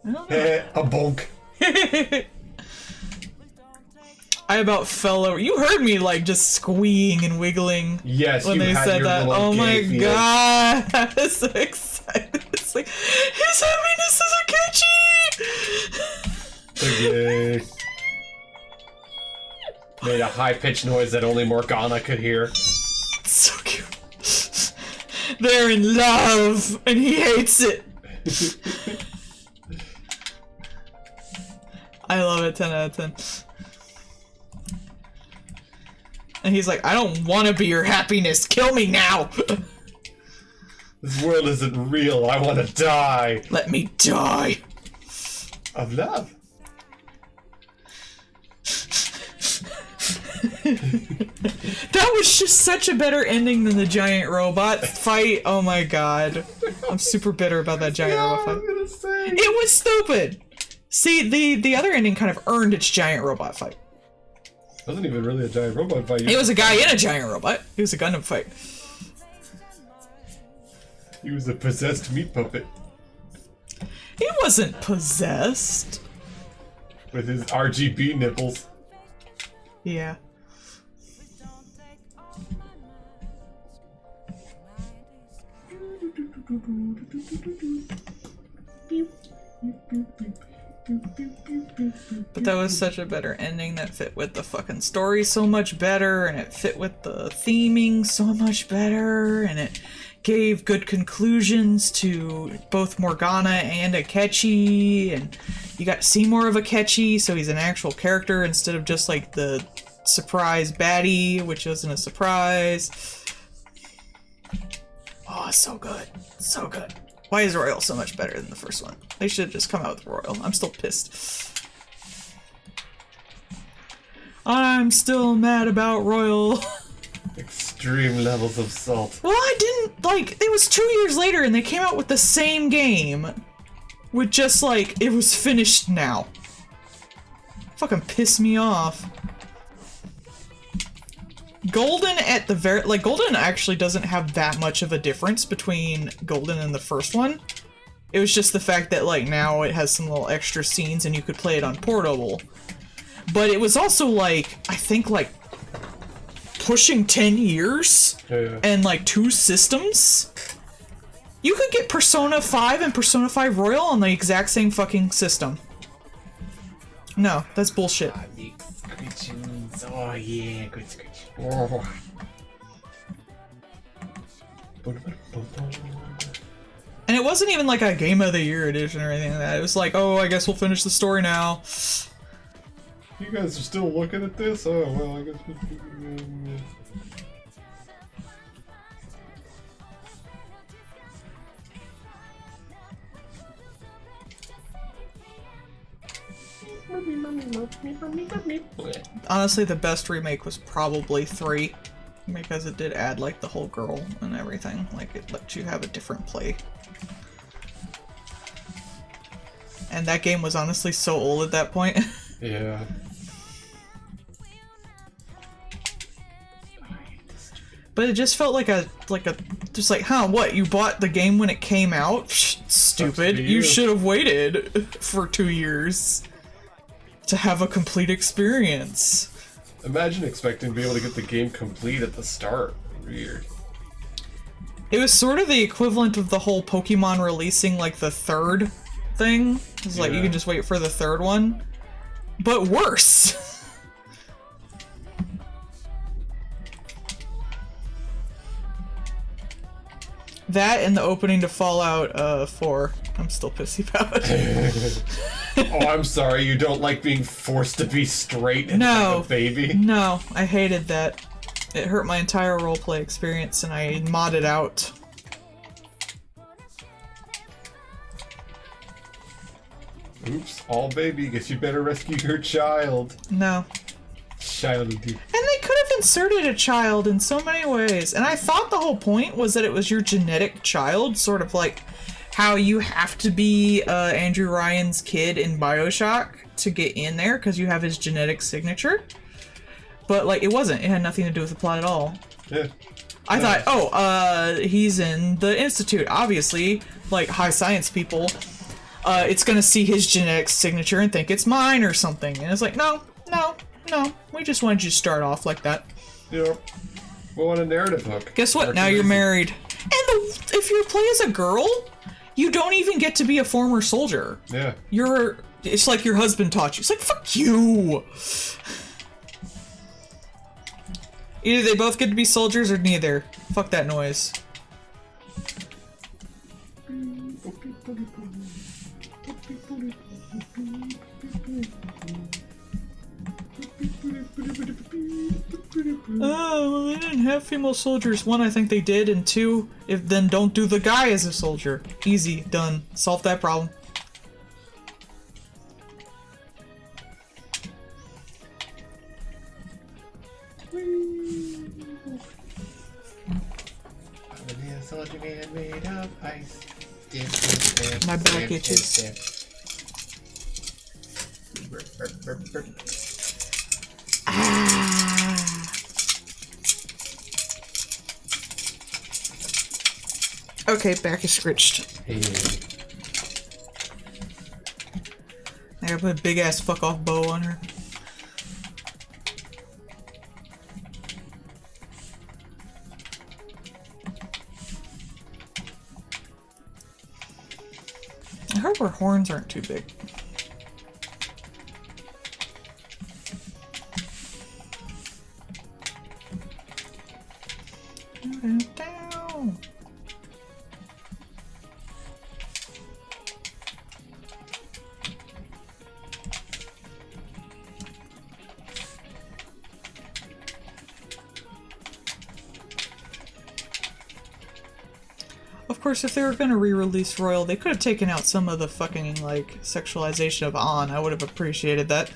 I don't know. A bonk. I about fell over. You heard me like just squeeing and wiggling. Yes, when you they had said your that. little Oh my gay feeling. god! I was so excited. It's like his happiness is Akechi. Okay. Made a high-pitched noise that only Morgana could hear. It's so cute. They're in love, and he hates it. I love it. 10 out of 10. And he's like, I don't want to be your happiness. Kill me now. This world isn't real. I want to die. Let me die. Of love. That was just such a better ending than the giant robot fight. Oh my god. I'm super bitter about that giant robot fight. I was gonna say. It was stupid. See, the other ending kind of earned its giant robot fight. It wasn't even really a giant robot fight. It was a guy in a giant robot. It was a Gundam fight. He was a possessed meat puppet He wasn't possessed. with his RGB nipples. Yeah. But that was such a better ending that fit with the fucking story so much better, and it fit with the theming so much better, and it gave good conclusions to both Morgana and Akechi, and you got to see more of Akechi, so he's an actual character instead of just like the surprise baddie, which wasn't a surprise. Oh, so good. So good. Why is Royal so much better than the first one? They should have just come out with Royal. I'm still pissed. I'm still mad about Royal. Extreme levels of salt. Well, I didn't, like, it was 2 years later and they came out with the same game. With just, like, it was finished now. Fucking pissed me off. Golden at the very, like, Golden actually doesn't have that much of a difference between Golden and the first one. It was just the fact that, like, now it has some little extra scenes and you could play it on portable. But it was also, like, I think, like, pushing 10 years Yeah. and, like, 2 systems. You could get Persona 5 and Persona 5 Royal on the exact same fucking system. No, that's bullshit. Oh yeah, good scratch. Oh. And it wasn't even like a Game of the Year edition or anything like that. It was like, oh, I guess we'll finish the story now. You guys are still looking at this? Oh, well, I guess Honestly, the best remake was probably 3. Because it did add, like, the whole girl and everything. Like, it let you have a different play. And that game was honestly so old at that point. Yeah. But it just felt like a, just like, huh, what, you bought the game when it came out? Stupid. You should have waited for 2 years to have a complete experience. Imagine expecting to be able to get the game complete at the start. Weird. It was sort of the equivalent of the whole Pokemon releasing, like, the 3rd thing. It's like, you can just wait for the 3rd one. But worse! That and the opening to Fallout 4, I'm still pissy about. Oh, I'm sorry, you don't like being forced to be straight and like a baby? No, I hated that. It hurt my entire roleplay experience and I modded out. Oops, all baby, guess you better rescue your child. No. Child. And they could have inserted a child in so many ways. And I thought the whole point was that it was your genetic child, sort of like how you have to be Andrew Ryan's kid in BioShock to get in there because you have his genetic signature. But, like, it wasn't. It had nothing to do with the plot at all. Yeah. I thought, oh, he's in the Institute. Obviously, like, high science people, it's gonna see his genetic signature and think it's mine or something. And it's like, no. We just wanted you to start off like that. Yeah. We want a narrative hook. Guess what? Now you're married. And if you play as a girl, you don't even get to be a former soldier. Yeah. It's like your husband taught you. It's like, fuck you! Either they both get to be soldiers or neither. Fuck that noise. Oh, well, they didn't have female soldiers. 1, I think they did, and 2, then don't do the guy as a soldier. Easy, done. Solve that problem. My back itches. Okay, back is scritched. Hey. I gotta put a big ass fuck off bow on her. I hope her horns aren't too big. Down. Of course, if they were gonna re-release Royal, they could have taken out some of the fucking, like, sexualization of Ann. I would have appreciated that.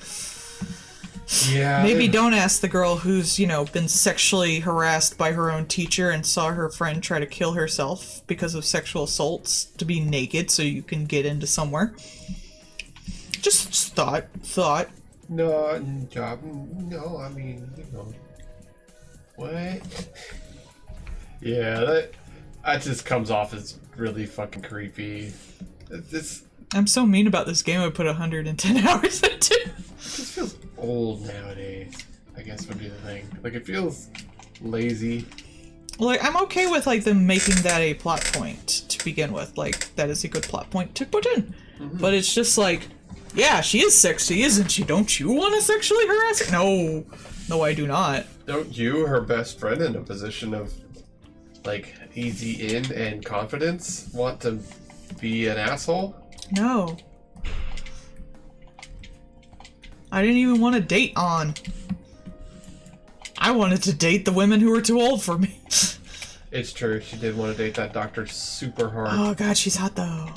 Yeah. Maybe don't ask the girl who's, you know, been sexually harassed by her own teacher and saw her friend try to kill herself because of sexual assaults to be naked so you can get into somewhere. Just thought. No, I mean, you know. What? Yeah, that just comes off as really fucking creepy. I'm so mean about this game I put 110 hours into. It just feels old nowadays, I guess would be the thing. Like, it feels lazy. Like, I'm okay with, like, them making that a plot point to begin with. Like, that is a good plot point to put in. Mm-hmm. But it's just like, yeah, she is sexy, isn't she? Don't you want to sexually harass her? No. No, I do not. Don't you, her best friend in a position of, like, easy in and confidence, want to be an asshole? No. I didn't even want to date Ann. I wanted to date the women who were too old for me. It's true, she did want to date that doctor super hard. Oh god, she's hot though.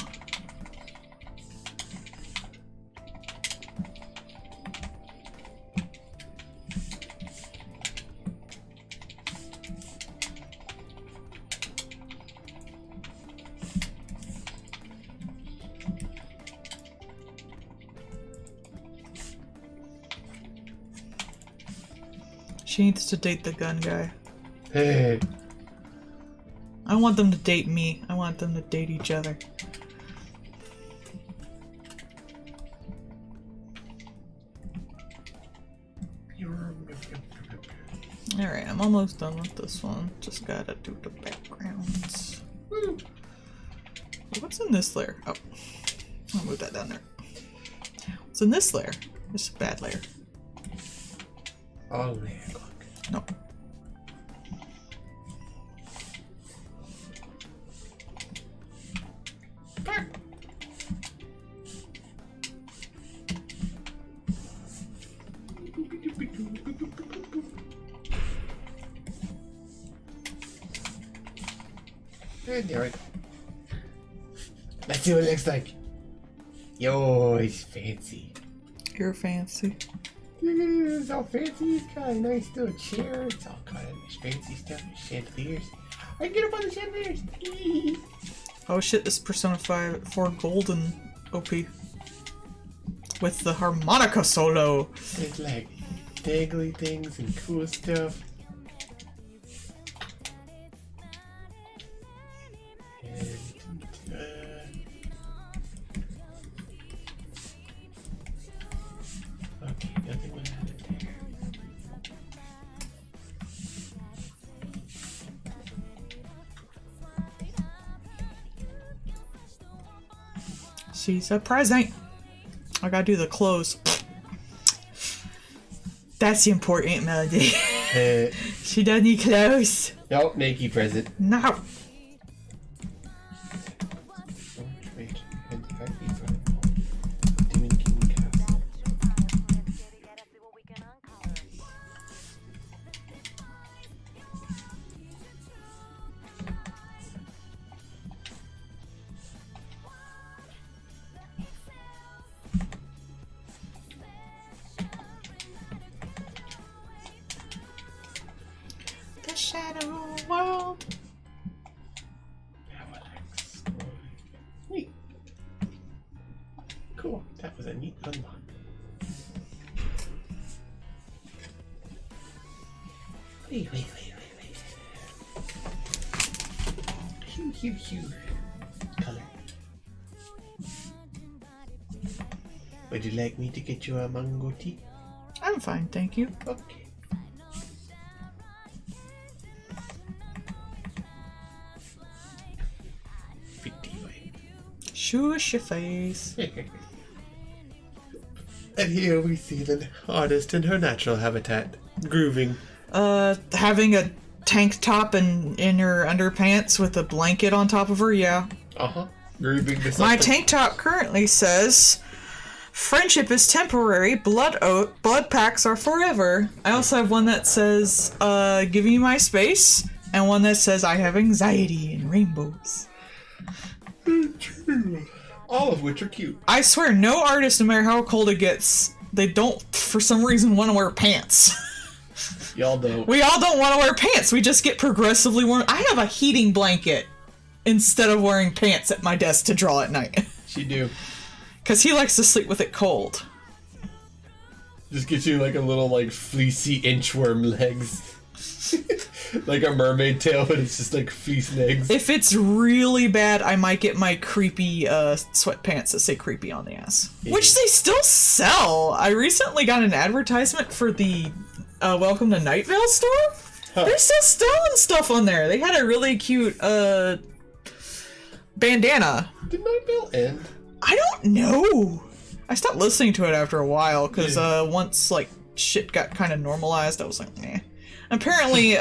She needs to date the gun guy. Hey. I don't want them to date me. I want them to date each other. Alright, I'm almost done with this one. Just gotta do the backgrounds. Woo. What's in this layer? Oh, I'll move that down there. What's in this layer? It's a bad layer. Oh, layer clock. No. Alright. Let's see what it looks like. Yo, it's fancy. You're fancy. Look at it, it's all fancy. It's got a nice little chair. It's all kind of fancy stuff with chandeliers. I can get up on the chandeliers. Oh shit, this Persona 4 Golden OP. With the harmonica solo. It's like dangly things and cool stuff. Okay, nothing went out of there. She's a present. I gotta do the clothes. That's the important melody. She doesn't need clothes. Nope, Nikki present. No. Shadow world. Neat. Cool. That was a neat unlock. Wait. Hue. Color. Would you like me to get you a mango tea? I'm fine, thank you. Okay. Shush your face. And here we see the artist in her natural habitat, grooving. Having a tank top and in her underpants with a blanket on top of her, yeah. Uh-huh. Grooving to something. My tank top currently says, "Friendship is temporary, blood packs are forever." I also have one that says, "Give me my space," and one that says, "I have anxiety and rainbows." True. All of which are cute. I swear, no artist, no matter how cold it gets, they don't, for some reason, want to wear pants. Y'all don't. We all don't want to wear pants. We just get progressively warm. I have a heating blanket instead of wearing pants at my desk to draw at night. She do. Because he likes to sleep with it cold. Just get you like a little like fleecy inchworm legs. Like a mermaid tail, but it's just like fleece legs. If it's really bad, I might get my creepy sweatpants that say creepy on the ass. Yeah. Which they still sell. I recently got an advertisement for the Welcome to Night Vale store. Huh. They're still selling stuff on there. They had a really cute bandana. Did Night Vale end? I don't know. I stopped listening to it after a while because once like shit got kind of normalized, I was like, eh. Apparently,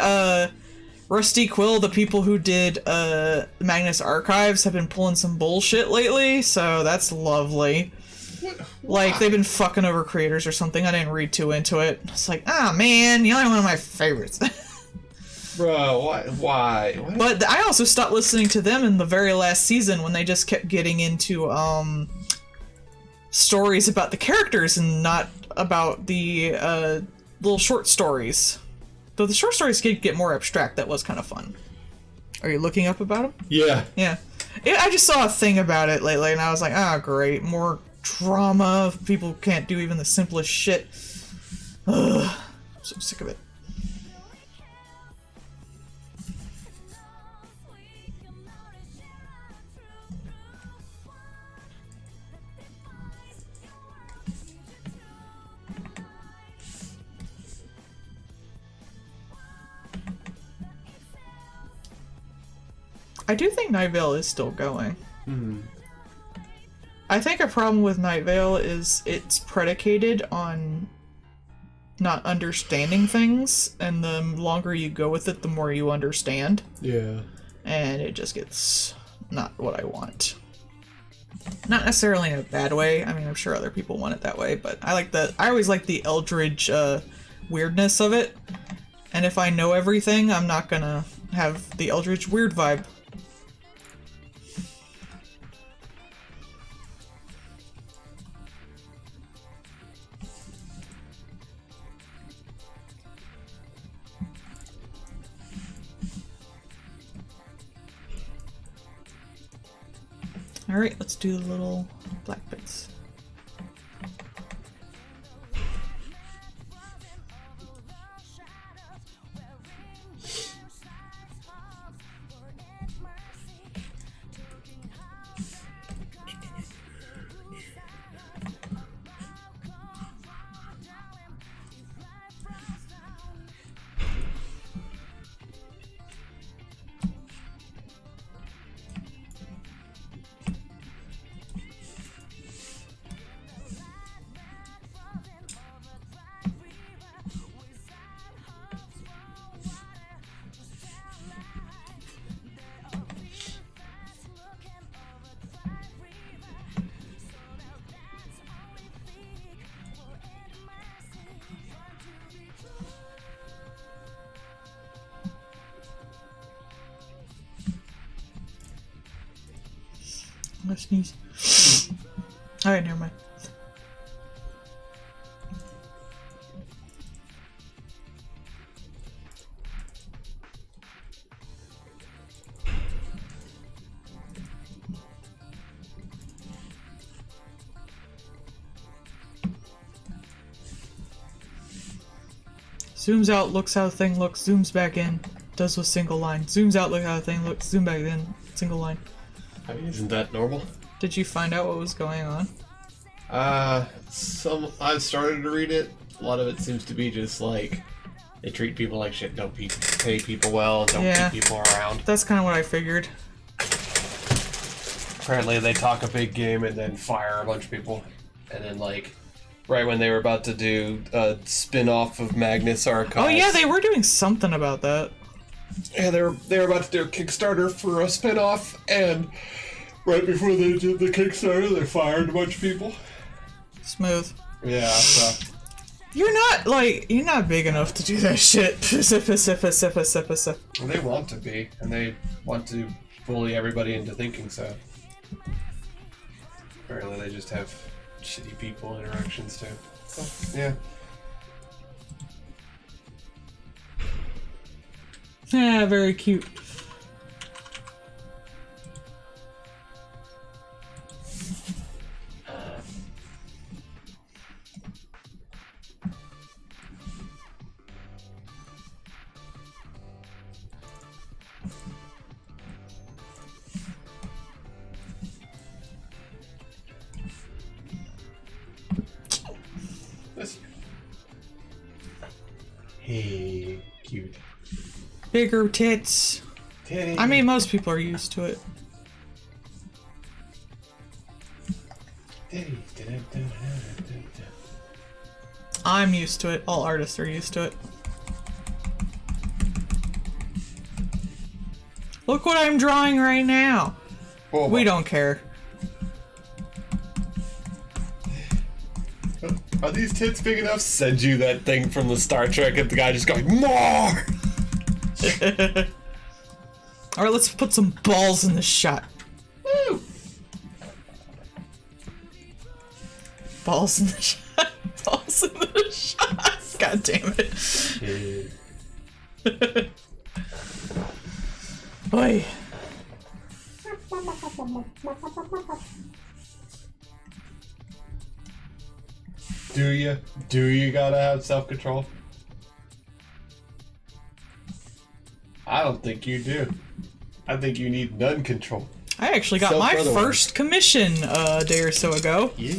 Rusty Quill, the people who did Magnus Archives, have been pulling some bullshit lately, so that's lovely. What? Like, they've been fucking over creators or something. I didn't read too into it. It's like, ah, man, you're only one of my favorites. Bro, why? But I also stopped listening to them in the very last season when they just kept getting into stories about the characters and not about the little short stories. Though the short stories did get more abstract, that was kind of fun. Are you looking up about them? Yeah. Yeah. I just saw a thing about it lately, and I was like, ah, great. More drama. People can't do even the simplest shit. Ugh. I'm so sick of it. I do think Night Vale is still going. Hmm. I think a problem with Night Vale is it's predicated on not understanding things, and the longer you go with it, the more you understand. Yeah. And it just gets not what I want. Not necessarily in a bad way. I mean, I'm sure other people want it that way, but I always like the Eldridge weirdness of it. And if I know everything, I'm not gonna have the Eldridge weird vibe. Alright, let's do the little black bits. I'm gonna sneeze. Alright, never mind. Zooms out, looks how the thing looks, zooms back in, does with single line. Zooms out, look how the thing looks, zoom back in, single line. I mean, isn't that normal? Did you find out what was going on? I've started to read it. A lot of it seems to be just like they treat people like shit, don't pay people well, don't keep people around. That's kind of what I figured. Apparently they talk a big game and then fire a bunch of people. And then like, right when they were about to do a spin-off of Magnus Archives. Oh yeah, they were doing something about that. Yeah, they were about to do a Kickstarter for a spin-off, and right before they did the Kickstarter, they fired a bunch of people. Smooth. Yeah, so. You're not big enough to do that shit. Well, they want to be, and they want to bully everybody into thinking so. Apparently they just have shitty people interactions too. So, yeah. Yeah, very cute. Hey, cute. Bigger tits. Titty. I mean, most people are used to it. I'm used to it. All artists are used to it. Look what I'm drawing right now. Oh, we don't care. Are these tits big enough? Send you that thing from the Star Trek and the guy just going, more! Alright, let's put some balls in this shot. Woo! Balls in the shot. Balls in the shot. God damn it. Oi. Do you gotta have self-control? I don't think you do. I think you need none control. I actually got my first commission a day or so ago. Yeah.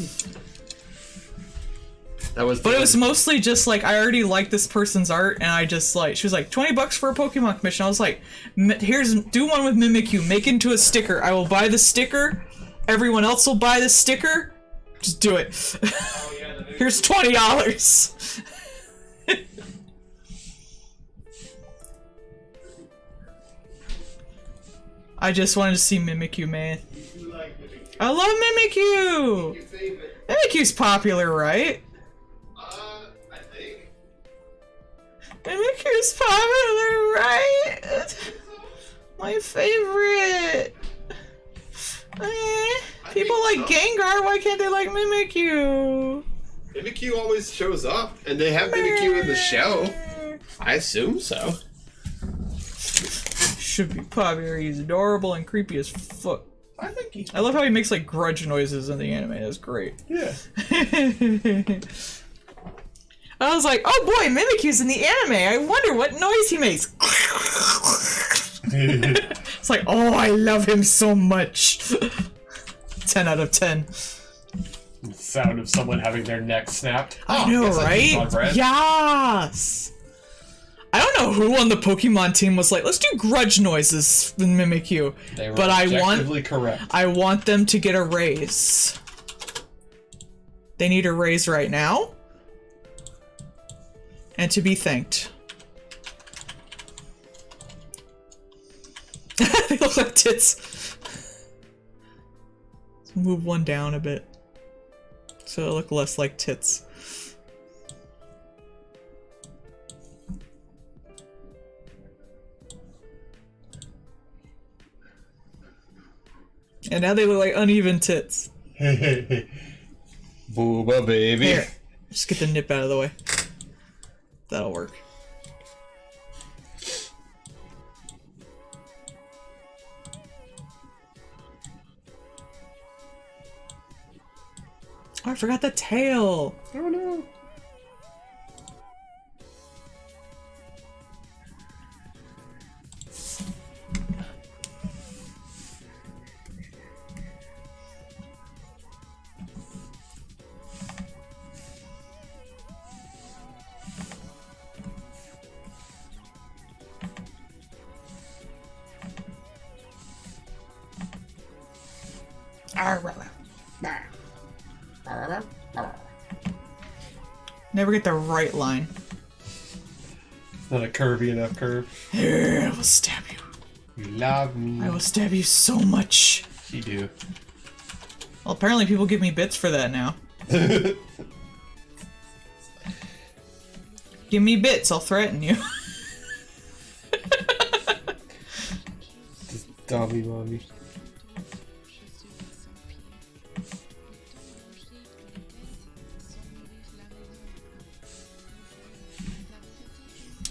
That was. But it was mostly just like I already liked this person's art, and I just like she was like $20 for a Pokemon commission. I was like, here's do one with Mimikyu, make it into a sticker. I will buy the sticker. Everyone else will buy the sticker. Just do it. Oh, yeah, Here's $20. I just wanted to see Mimikyu, man. I love Mimikyu. Mimikyu's popular, right? I think. Mimikyu's popular, right? My favorite. People like Gengar, why can't they like Mimikyu? Mimikyu always shows up, and they have Mimikyu in the show. I assume so. Should be popular. He's adorable and creepy as fuck. I think he. I love how he makes like grudge noises in the anime. That's great. Yeah. I was like, oh boy, Mimikyu's in the anime. I wonder what noise he makes. It's like, oh, I love him so much. 10 out of 10. Sound of someone having their neck snapped. I know, right? Yes. I don't know who on the Pokemon team was like, let's do grudge noises with Mimikyu. They were but objectively correct. I want them to get a raise. They need a raise right now. And to be thanked. They look like tits. Let's move one down a bit. So it'll look less like tits. And now they look like uneven tits. Booba baby. Here, just get the nip out of the way. That'll work. Oh, I forgot the tail. Oh no. Never get the right line. Not a curvy enough curve. I will stab you. You love me. I will stab you so much. You do. Well, apparently people give me bits for that now. Give me bits, I'll threaten you. Just Dobby mommy.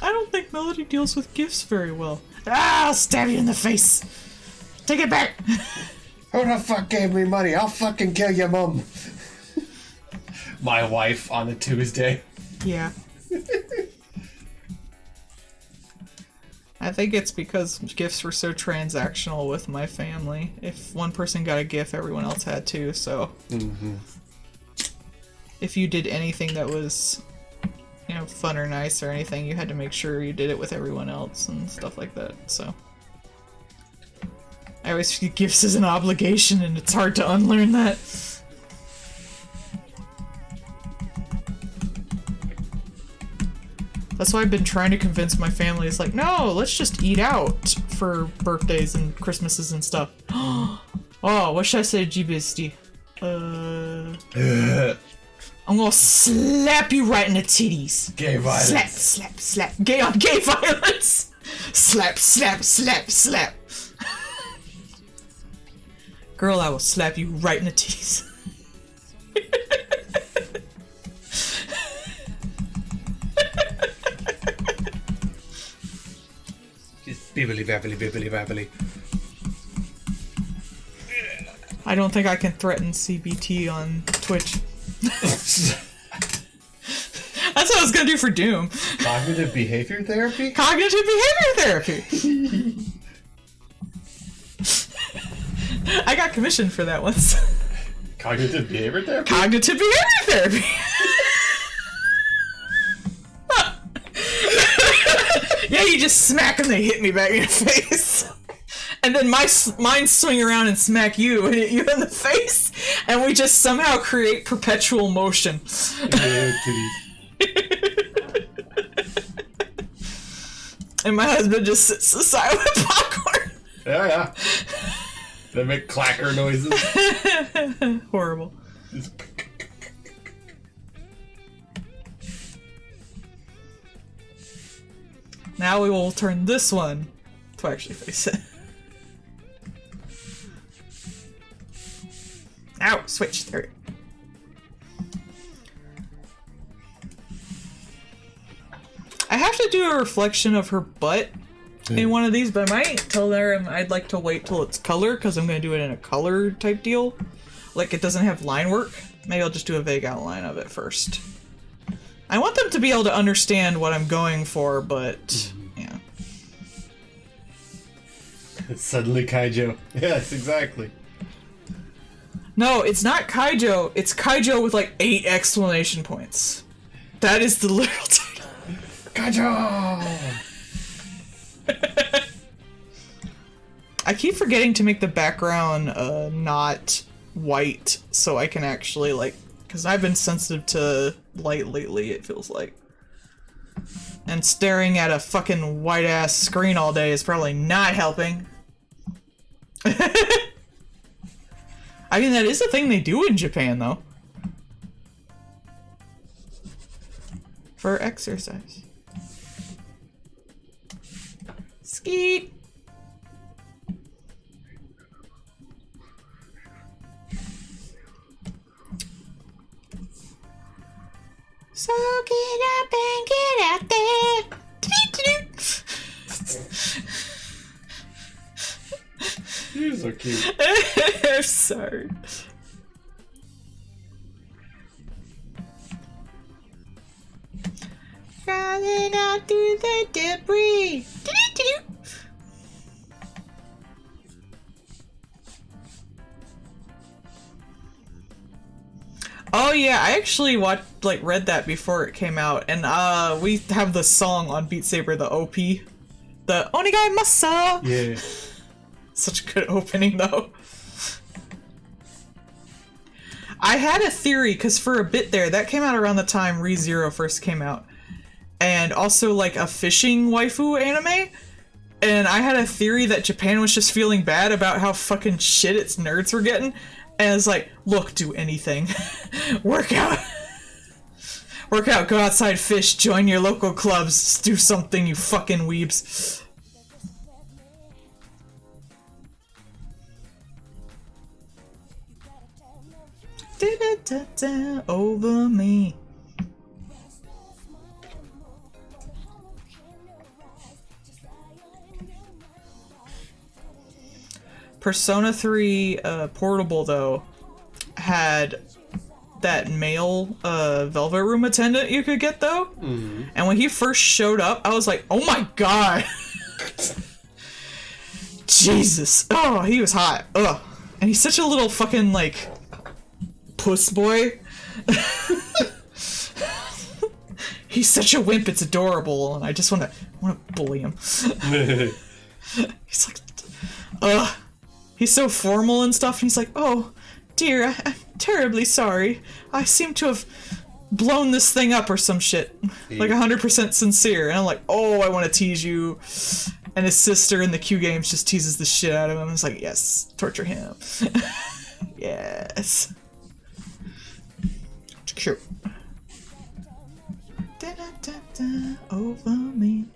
I don't think Melle-d deals with gifts very well. Ah, I'll stab you in the face. Take it back. Who the fuck gave me money? I'll fucking kill your mom. My wife on a Tuesday. Yeah. I think it's because gifts were so transactional with my family. If one person got a gift, everyone else had to, so... If you did anything that was, you know, fun or nice or anything, you had to make sure you did it with everyone else and stuff like that, so... I always see gifts as an obligation, and it's hard to unlearn that. That's why I've been trying to convince my family. It's like, no, let's just eat out for birthdays and Christmases and stuff. Oh, what should I say to G-Bisty? I'm gonna slap you right in the titties. Gay violence. Slap, slap, slap. Gay on gay violence. Slap, slap, slap, slap. Girl, I will slap you right in the titties. Just bibbly babbly bibbly babbly. I don't think I can threaten CBT on Twitch. That's what I was gonna do for Doom. Cognitive behavior therapy? Cognitive behavior therapy! I got commissioned for that once. Cognitive behavior therapy? Cognitive behavior therapy! Yeah, you just smack and they hit me back in the face. And then mine swing around and smack you and hit you in the face. And we just somehow create perpetual motion. And my husband just sits aside with popcorn. Yeah. They make clacker noises. Horrible. Now we will turn this one to actually face it. Ow! Switch. There. I have to do a reflection of her butt in one of these, but I might tell her I'd like to wait till it's color, because I'm going to do it in a color type deal. Like, it doesn't have line work. Maybe I'll just do a vague outline of it first. I want them to be able to understand what I'm going for, but, yeah. Suddenly Kaijo. Yes, exactly. No, it's not Kaijo. It's Kaijo with like 8 exclamation points. That is the literal title. Kaijo! I keep forgetting to make the background not white so I can actually, like, because I've been sensitive to light lately, it feels like. And staring at a fucking white-ass screen all day is probably not helping. I mean, that is a thing they do in Japan, though. For exercise. Skeet! So get up and get out there! You're so cute. I'm sorry. Crawling out through the debris. Oh yeah, I actually read that before it came out, and we have the song on Beat Saber, the OP, the Onigai Masa. Yeah. Such a good opening, though. I had a theory, because for a bit there, that came out around the time ReZero first came out. And also, like, a fishing waifu anime. And I had a theory that Japan was just feeling bad about how fucking shit its nerds were getting. And it's like, look, do anything. Work out. Work out, go outside, fish, join your local clubs, do something, you fucking weebs. Da-da-da-da, over me. Persona 3 Portable, though, had that male Velvet Room attendant you could get, though. Mm-hmm. And when he first showed up, I was like, oh my god. Jesus. Oh, he was hot. Ugh. And he's such a little fucking, like, puss boy. He's such a wimp, it's adorable, and I just want to bully him. He's like, ugh. He's so formal and stuff, and he's like, oh, dear, I'm terribly sorry. I seem to have blown this thing up or some shit. Like 100% sincere. And I'm like, oh, I want to tease you. And his sister in the Q games just teases the shit out of him. It's like, yes, torture him. Yes. It's cute. Da-da-da-da, over me.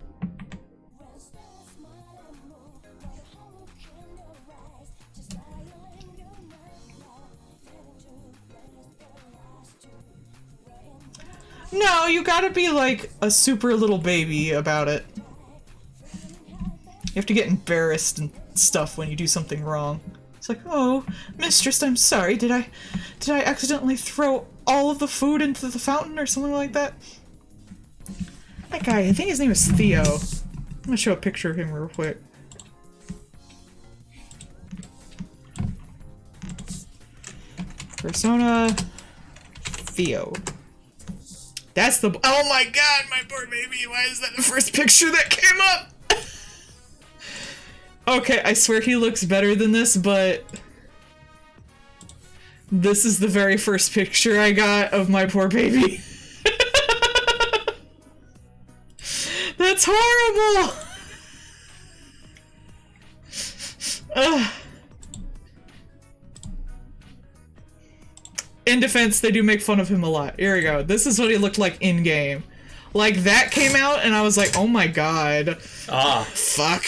No, you gotta be like a super little baby about it. You have to get embarrassed and stuff when you do something wrong. It's like, oh, mistress, I'm sorry. Did I accidentally throw all of the food into the fountain or something like that? That guy, I think his name is Theo. I'm gonna show a picture of him real quick. Persona Theo. That's the... Oh my god, my poor baby. Why is that the first picture that came up? Okay, I swear he looks better than this, but... This is the very first picture I got of my poor baby. That's horrible! Ugh. In defense, they do make fun of him a lot. Here we go. This is what he looked like in-game. Like, that came out, and I was like, oh my god. Ah. Fuck.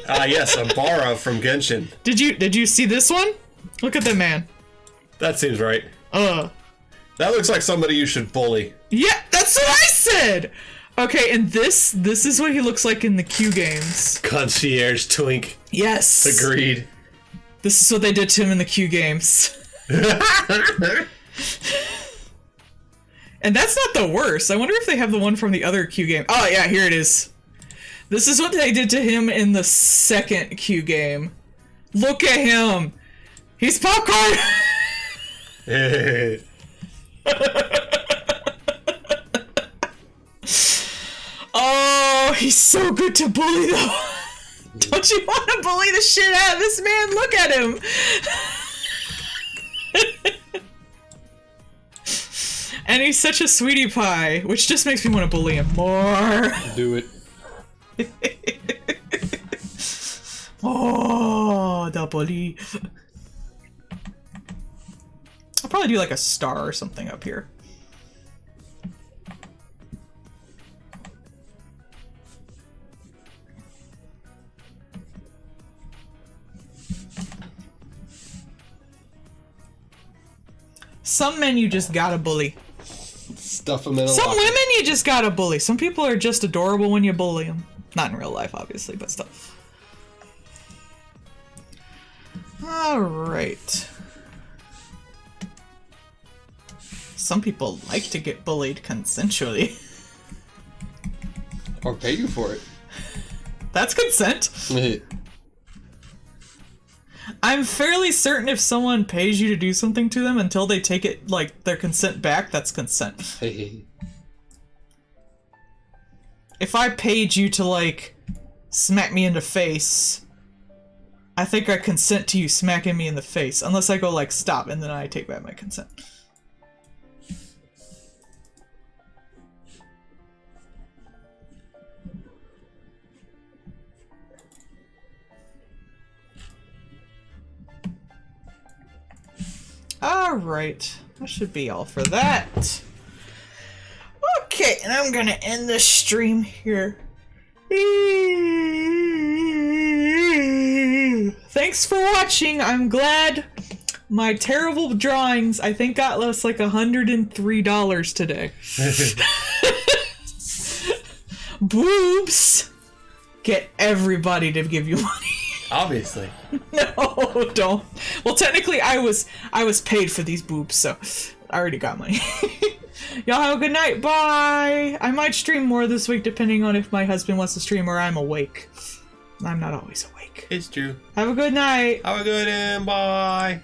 Yes, a Bara from Genshin. Did you see this one? Look at that man. That seems right. That looks like somebody you should bully. Yeah, that's what I said! Okay, and this is what he looks like in the Q games. Concierge Twink. Yes. Agreed. This is what they did to him in the Q games. And that's not the worst. I wonder if they have the one from the other Q game. Oh yeah, here it is. This is what they did to him in the second Q game. Look at him. He's popcorn. Oh, he's so good to bully though. Don't you want to bully the shit out of this man? Look at him. And he's such a sweetie pie, which just makes me want to bully him more. Do it. Oh, the bully. I'll probably do like a star or something up here. Some men you just gotta bully. Stuff them in a Some locker. women you just gotta bully. Some people are just adorable when you bully them. Not in real life, obviously, but still. Alright. Some people like to get bullied consensually. Or pay you for it. That's consent. I'm fairly certain if someone pays you to do something to them until they take it, like, their consent back, that's consent. If I paid you to, like, smack me in the face, I think I consent to you smacking me in the face. Unless I go, like, stop, and then I take back my consent. Alright, that should be all for that. Okay, and I'm gonna end this stream here. Thanks for watching. I'm glad my terrible drawings, I think, got us like $103 today. Boobs! Get everybody to give you money. Obviously. No, don't. Well, technically, I was paid for these boobs, so I already got money. Y'all have a good night. Bye. I might stream more this week, depending on if my husband wants to stream or I'm awake. I'm not always awake. It's true. Have a good night. Have a good one. Bye.